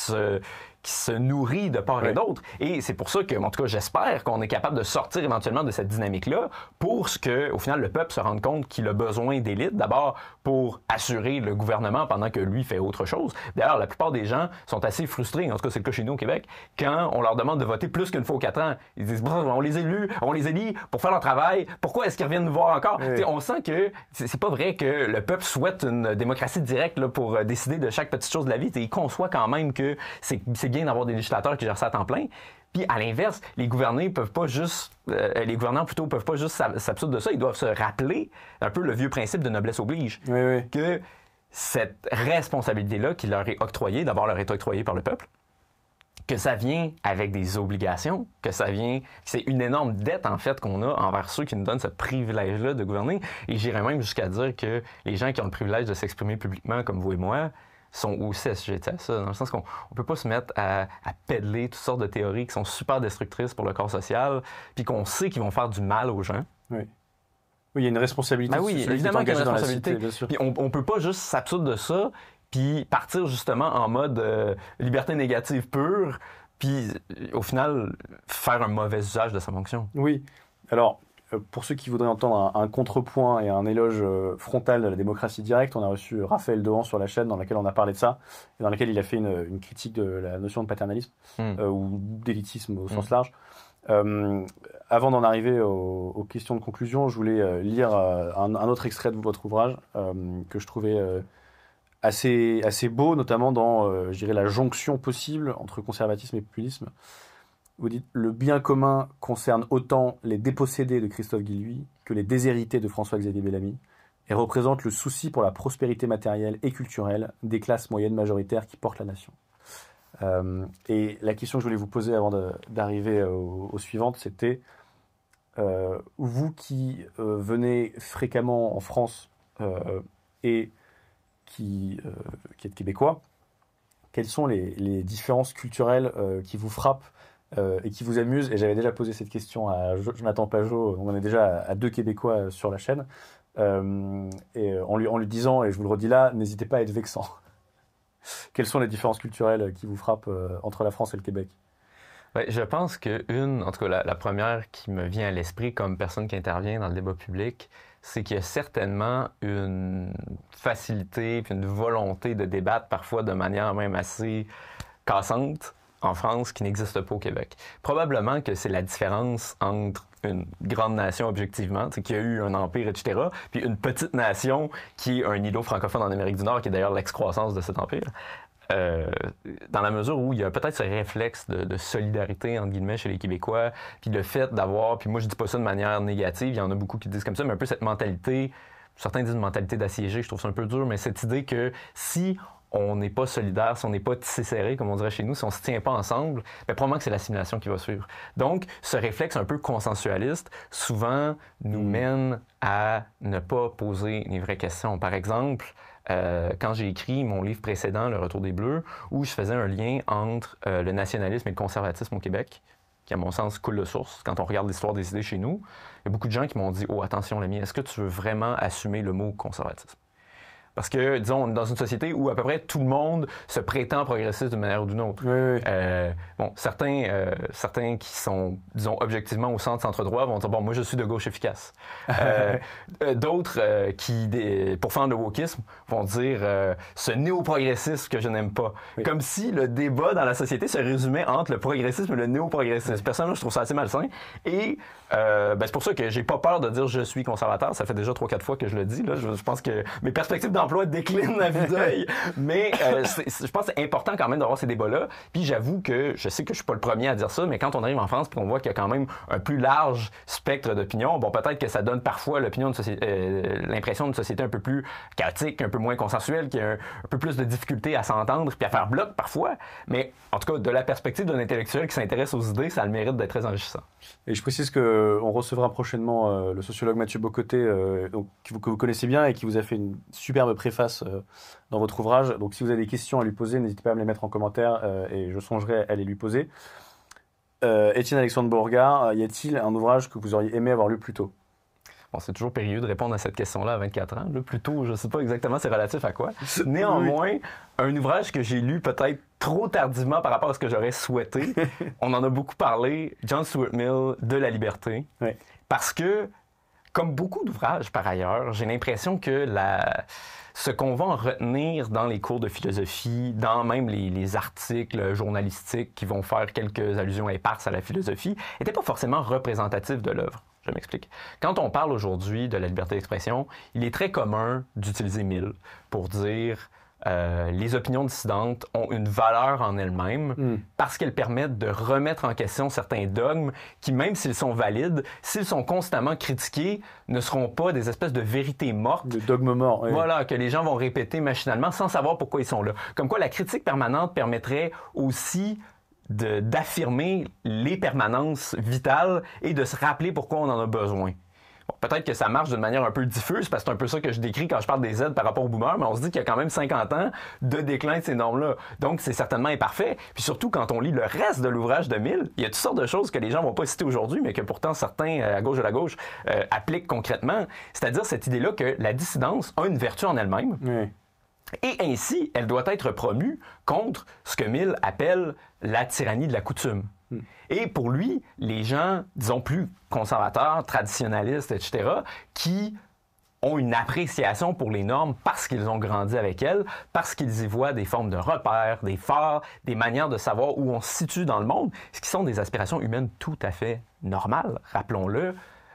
qui se nourrit de part et
Oui.
d'autre. Et c'est pour ça que, en tout cas, j'espère qu'on est capable de sortir éventuellement de cette dynamique-là pour ce que, au final, le peuple se rende compte qu'il a besoin d'élites, d'abord pour assurer le gouvernement pendant que lui fait autre chose. D'ailleurs, la plupart des gens sont assez frustrés, en tout cas c'est le cas chez nous au Québec, quand on leur demande de voter plus qu'une fois aux 4 ans. Ils disent, bon, on les élit pour faire leur travail, pourquoi est-ce qu'ils reviennent nous voir encore?
Oui.
On sent que c'est pas vrai que le peuple souhaite une démocratie directe là, pour décider de chaque petite chose de la vie. Il conçoit quand même que c'est bien d'avoir des législateurs qui gèrent ça à temps plein. Puis à l'inverse, les gouvernants peuvent pas juste s'absoudre de ça. Ils doivent se rappeler un peu le vieux principe de noblesse oblige.
Oui, oui.
Que cette responsabilité-là qui leur est octroyée, d'abord leur est octroyée par le peuple, que ça vient avec des obligations, c'est une énorme dette en fait qu'on a envers ceux qui nous donnent ce privilège-là de gouverner. Et j'irais même jusqu'à dire que les gens qui ont le privilège de s'exprimer publiquement comme vous et moi sont aussi assujettis à ça, dans le sens qu'on ne peut pas se mettre à pédler toutes sortes de théories qui sont super destructrices pour le corps social, puis qu'on sait qu'ils vont faire du mal aux gens.
Oui. Oui, il y a une responsabilité.
Ben oui,
de celui
évidemment
qui est
qu'il y a une
engagé dans la
responsabilité.
cité, bien sûr.
Puis on peut pas juste s'absoudre de ça, puis partir justement en mode liberté négative pure, puis au final faire un mauvais usage de sa fonction.
Oui. Alors, pour ceux qui voudraient entendre un contrepoint et un éloge frontal de la démocratie directe, on a reçu Raphaël Dehan sur la chaîne dans laquelle on a parlé de ça, et dans laquelle il a fait une critique de la notion de paternalisme ou d'élitisme au sens large. Avant d'en arriver aux questions de conclusion, je voulais lire un autre extrait de votre ouvrage que je trouvais assez beau, notamment dans, je dirais, la jonction possible entre conservatisme et populisme. Vous dites « Le bien commun concerne autant les dépossédés de Christophe Guilluy que les déshérités de François-Xavier Bellamy et représente le souci pour la prospérité matérielle et culturelle des classes moyennes majoritaires qui portent la nation. » Et la question que je voulais vous poser avant d'arriver aux suivantes, c'était vous qui venez fréquemment en France et qui êtes québécois, quelles sont les différences culturelles qui vous frappent et qui vous amusent? Et j'avais déjà posé cette question à Jonathan Pajot, on est déjà à 2 Québécois sur la chaîne, et en lui disant, et je vous le redis là, n'hésitez pas à être vexant. Quelles sont les différences culturelles qui vous frappent entre la France et le Québec?
Ouais, je pense en tout cas la première qui me vient à l'esprit comme personne qui intervient dans le débat public, c'est qu'il y a certainement une facilité puis une volonté de débattre parfois de manière même assez cassante en France qui n'existe pas au Québec. Probablement que c'est la différence entre une grande nation objectivement, qui a eu un empire, etc., puis une petite nation qui est un îlot francophone en Amérique du Nord, qui est d'ailleurs l'excroissance de cet empire. Dans la mesure où il y a peut-être ce réflexe de solidarité, entre guillemets, chez les Québécois, puis le fait d'avoir, puis moi je dis pas ça de manière négative, il y en a beaucoup qui disent comme ça, mais un peu cette mentalité, certains disent une mentalité d'assiégé, je trouve ça un peu dur, mais cette idée que si on n'est pas solidaire, si on n'est pas tissé serré, comme on dirait chez nous, si on ne se tient pas ensemble, bien, probablement que c'est l'assimilation qui va suivre. Donc, ce réflexe un peu consensualiste, souvent, nous mène à ne pas poser les vraies questions. Par exemple, quand j'ai écrit mon livre précédent, Le Retour des Bleus, où je faisais un lien entre le nationalisme et le conservatisme au Québec, qui, à mon sens, coule de source. Quand on regarde l'histoire des idées chez nous, il y a beaucoup de gens qui m'ont dit « Oh, attention, l'ami, est-ce que tu veux vraiment assumer le mot conservatisme? » Parce que, disons, on est dans une société où à peu près tout le monde se prétend progressiste d'une manière ou d'une autre.
Oui.
Bon, certains qui sont, disons, objectivement au centre-droit vont dire, bon, moi je suis de gauche efficace. D'autres qui, pour faire le wokisme, vont dire ce néo-progressisme que je n'aime pas.
Oui.
Comme si le débat dans la société se résumait entre le progressisme et le néo-progressisme.
Oui.
Personnellement, je trouve ça assez malsain. Et c'est pour ça que j'ai pas peur de dire je suis conservateur. Ça fait déjà 3-4 fois que je le dis. Là. Je pense que mes perspectives d'emploi déclinent à vue d'œil. Mais je pense que c'est important quand même d'avoir ces débats-là. Puis j'avoue que je sais que je suis pas le premier à dire ça, mais quand on arrive en France et qu'on voit qu'il y a quand même un plus large spectre d'opinions, bon, peut-être que ça donne parfois l'impression d'une société un peu plus chaotique, un peu moins consensuelle, qui a un peu plus de difficulté à s'entendre puis à faire bloc parfois. Mais en tout cas, de la perspective d'un intellectuel qui s'intéresse aux idées, ça a le mérite d'être très enrichissant.
Et je précise qu'on recevra prochainement le sociologue Mathieu Bocoté, que vous connaissez bien et qui vous a fait une superbe préface dans votre ouvrage. Donc si vous avez des questions à lui poser, n'hésitez pas à me les mettre en commentaire et je songerai à les lui poser. Étienne Alexandre Beauregard, y a-t-il un ouvrage que vous auriez aimé avoir lu plus tôt?
Bon, c'est toujours périlleux de répondre à cette question-là à 24 ans. Là, plutôt, je ne sais pas exactement c'est relatif à quoi. Néanmoins, un ouvrage que j'ai lu peut-être trop tardivement par rapport à ce que j'aurais souhaité, on en a beaucoup parlé, John Stuart Mill, De la liberté.
Oui.
Parce que, comme beaucoup d'ouvrages par ailleurs, j'ai l'impression que ce qu'on va en retenir dans les cours de philosophie, dans même les articles journalistiques qui vont faire quelques allusions éparses à la philosophie, n'était pas forcément représentatif de l'œuvre. Je m'explique. Quand on parle aujourd'hui de la liberté d'expression, il est très commun d'utiliser Mill pour dire les opinions dissidentes ont une valeur en elles-mêmes parce qu'elles permettent de remettre en question certains dogmes qui, même s'ils sont valides, s'ils sont constamment critiqués, ne seront pas des espèces de vérités mortes.
De dogmes morts. Oui.
Voilà, que les gens vont répéter machinalement sans savoir pourquoi ils sont là. Comme quoi la critique permanente permettrait aussi d'affirmer les permanences vitales et de se rappeler pourquoi on en a besoin. Bon, peut-être que ça marche d'une manière un peu diffuse, parce que c'est un peu ça que je décris quand je parle des Z par rapport aux boomers, mais on se dit qu'il y a quand même 50 ans de déclin de ces normes-là. Donc, c'est certainement imparfait. Puis surtout, quand on lit le reste de l'ouvrage de Mill, il y a toutes sortes de choses que les gens vont pas citer aujourd'hui, mais que pourtant certains, à gauche de la gauche, appliquent concrètement. C'est-à-dire cette idée-là que la dissidence a une vertu en elle-même.
Oui.
Et ainsi, elle doit être promue contre ce que Mill appelle la tyrannie de la coutume. Et pour lui, les gens, disons plus conservateurs, traditionnalistes, etc., qui ont une appréciation pour les normes parce qu'ils ont grandi avec elles, parce qu'ils y voient des formes de repères, des phares, des manières de savoir où on se situe dans le monde, ce qui sont des aspirations humaines tout à fait normales, rappelons-le.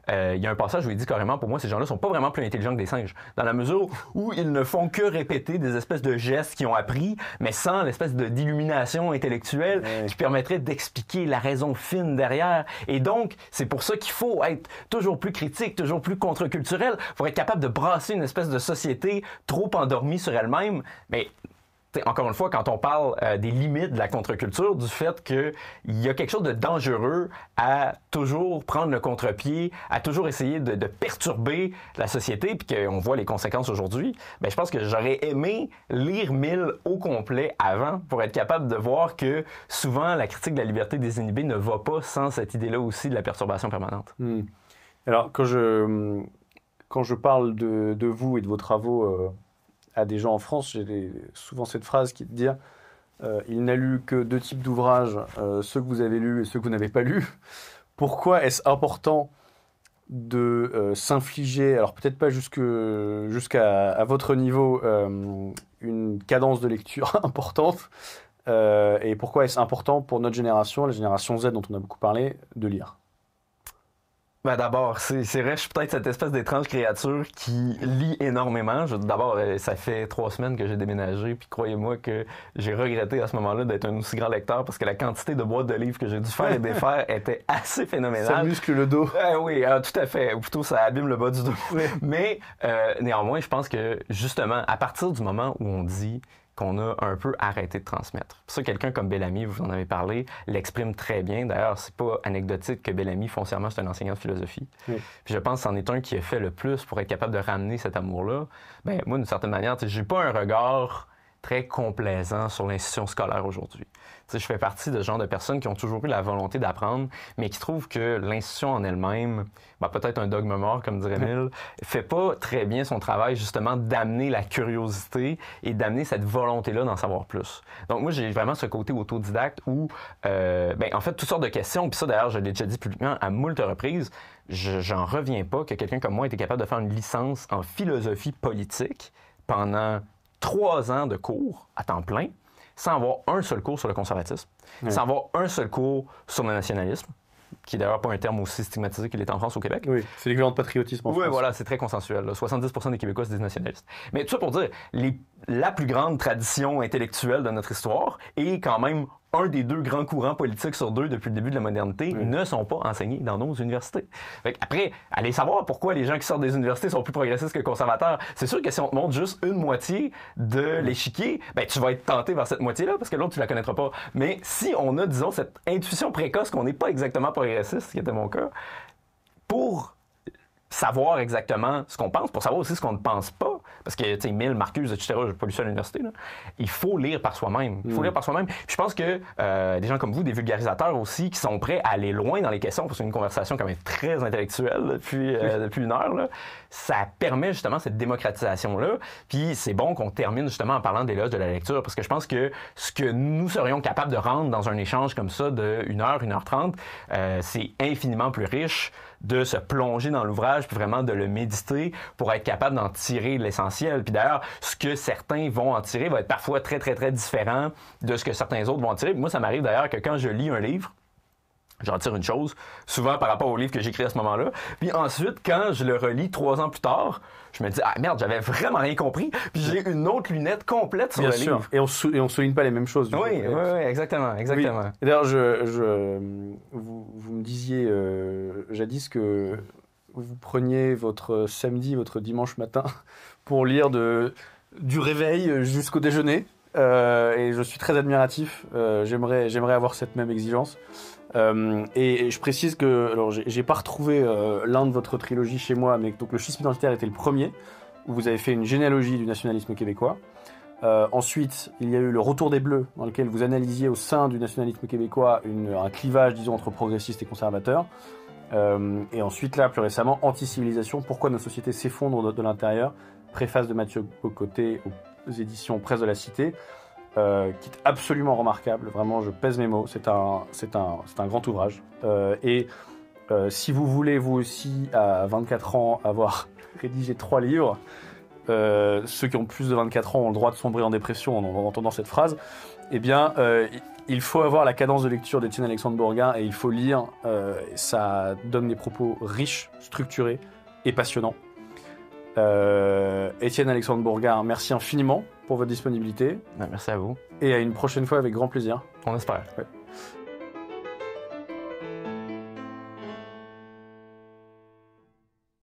Il y a un passage où il dit carrément, pour moi, ces gens-là sont pas vraiment plus intelligents que des singes, dans la mesure où ils ne font que répéter des espèces de gestes qu'ils ont appris, mais sans l'espèce d'illumination intellectuelle qui permettrait d'expliquer la raison fine derrière. Et donc, c'est pour ça qu'il faut être toujours plus critique, toujours plus contre-culturel, pour être capable de brasser une espèce de société trop endormie sur elle-même. Mais encore une fois, quand on parle des limites de la contre-culture, du fait qu'il y a quelque chose de dangereux à toujours prendre le contre-pied, à toujours essayer de perturber la société, puis qu'on voit les conséquences aujourd'hui, ben, je pense que j'aurais aimé lire Mill au complet avant pour être capable de voir que souvent la critique de la liberté désinhibée ne va pas sans cette idée-là aussi de la perturbation permanente.
Alors, quand je parle de vous et de vos travaux à des gens en France, j'ai souvent cette phrase qui est de dire il n'a lu que 2 types d'ouvrages, ceux que vous avez lus et ceux que vous n'avez pas lus. Pourquoi est-ce important de s'infliger, alors peut-être pas jusqu'à votre niveau, une cadence de lecture importante, et pourquoi est-ce important pour notre génération, la génération Z dont on a beaucoup parlé, de lire?
Ben d'abord, c'est vrai, je suis peut-être cette espèce d'étrange créature qui lit énormément. D'abord, ça fait 3 semaines que j'ai déménagé, puis croyez-moi que j'ai regretté à ce moment-là d'être un aussi grand lecteur parce que la quantité de boîtes de livres que j'ai dû faire et défaire était assez phénoménale.
Ça muscle le dos.
Oui, tout à fait. Ou plutôt, ça abîme le bas du dos. Oui. Mais néanmoins, je pense que justement, à partir du moment où on dit qu'on a un peu arrêté de transmettre. Pour ça, quelqu'un comme Bellamy, vous en avez parlé, l'exprime très bien. D'ailleurs, c'est pas anecdotique que Bellamy, foncièrement, c'est un enseignant de philosophie. Oui. Puis je pense que c'en est un qui a fait le plus pour être capable de ramener cet amour-là. Ben, moi, d'une certaine manière, j'ai pas un regard très complaisant sur l'institution scolaire aujourd'hui. Je fais partie de ce genre de personnes qui ont toujours eu la volonté d'apprendre, mais qui trouvent que l'institution en elle-même, peut-être un dogme mort, comme dirait Mill, fait pas très bien son travail, justement, d'amener la curiosité et d'amener cette volonté-là d'en savoir plus. Donc, moi, j'ai vraiment ce côté autodidacte où, en fait, toutes sortes de questions, puis ça, d'ailleurs, je l'ai déjà dit publiquement à moult reprises, j'en reviens pas que quelqu'un comme moi ait été capable de faire une licence en philosophie politique pendant 3 ans de cours à temps plein, sans avoir un seul cours sur le conservatisme, sans avoir un seul cours sur le nationalisme, qui est d'ailleurs pas un terme aussi stigmatisé qu'il est en France ou au Québec.
Oui, c'est l'équivalent de patriotisme en France.
Oui, voilà, c'est très consensuel. 70% des Québécois se disent nationalistes. Mais tout ça pour dire, la plus grande tradition intellectuelle de notre histoire et quand même un des 2 grands courants politiques sur 2 depuis le début de la modernité ne sont pas enseignés dans nos universités. Fait après, allez savoir pourquoi les gens qui sortent des universités sont plus progressistes que conservateurs. C'est sûr que si on te montre juste une moitié de l'échiquier, tu vas être tenté vers cette moitié-là parce que l'autre, tu la connaîtras pas. Mais si on a, disons, cette intuition précoce qu'on n'est pas exactement progressiste, ce qui était mon cas, pour savoir exactement ce qu'on pense, pour savoir aussi ce qu'on ne pense pas, parce que, tu sais, Mill, Marcuse, etc., j'ai pas lu ça à l'université, là. Il faut lire par soi-même. Il faut lire par soi-même. Puis je pense que des gens comme vous, des vulgarisateurs aussi, qui sont prêts à aller loin dans les questions, parce que c'est une conversation quand même très intellectuelle depuis une heure, là, ça permet justement cette démocratisation-là. Puis c'est bon qu'on termine justement en parlant des loges de la lecture, parce que je pense que ce que nous serions capables de rendre dans un échange comme ça de 1 heure 30, c'est infiniment plus riche de se plonger dans l'ouvrage puis vraiment de le méditer pour être capable d'en tirer l'essentiel. Puis d'ailleurs, ce que certains vont en tirer va être parfois très, très, très différent de ce que certains autres vont en tirer. Moi, ça m'arrive d'ailleurs que quand je lis un livre, j'en tire une chose, souvent par rapport au livre que j'écris à ce moment-là. Puis ensuite, quand je le relis 3 ans plus tard, je me dis « Ah merde, j'avais vraiment rien compris. » Puis j'ai une autre lunette complète sur le livre.
Et on souligne pas les mêmes choses.
Oui, exactement.
Oui. D'ailleurs, vous me disiez jadis que vous preniez votre samedi, votre dimanche matin pour lire du réveil jusqu'au déjeuner. Et je suis très admiratif. J'aimerais avoir cette même exigence. Et je précise que, alors j'ai pas retrouvé l'un de votre trilogie chez moi, mais donc le schisme identitaire était le premier, où vous avez fait une généalogie du nationalisme québécois. Ensuite, il y a eu le Retour des Bleus, dans lequel vous analysiez au sein du nationalisme québécois un clivage, disons, entre progressistes et conservateurs. Et ensuite, là, plus récemment, Anti-civilisation, pourquoi nos sociétés s'effondrent de l'intérieur, préface de Mathieu Bocoté aux éditions Presse de la Cité. Qui est absolument remarquable, vraiment je pèse mes mots, c'est un grand ouvrage. Si vous voulez vous aussi à 24 ans avoir rédigé 3 livres, ceux qui ont plus de 24 ans ont le droit de sombrer en dépression en entendant cette phrase, eh bien il faut avoir la cadence de lecture d'Étienne Alexandre Bourgain et il faut lire, ça donne des propos riches, structurés et passionnants. Étienne Alexandre Bourgain, merci infiniment pour votre disponibilité.
Merci à vous.
Et à une prochaine fois avec grand plaisir.
On espère.
Ouais.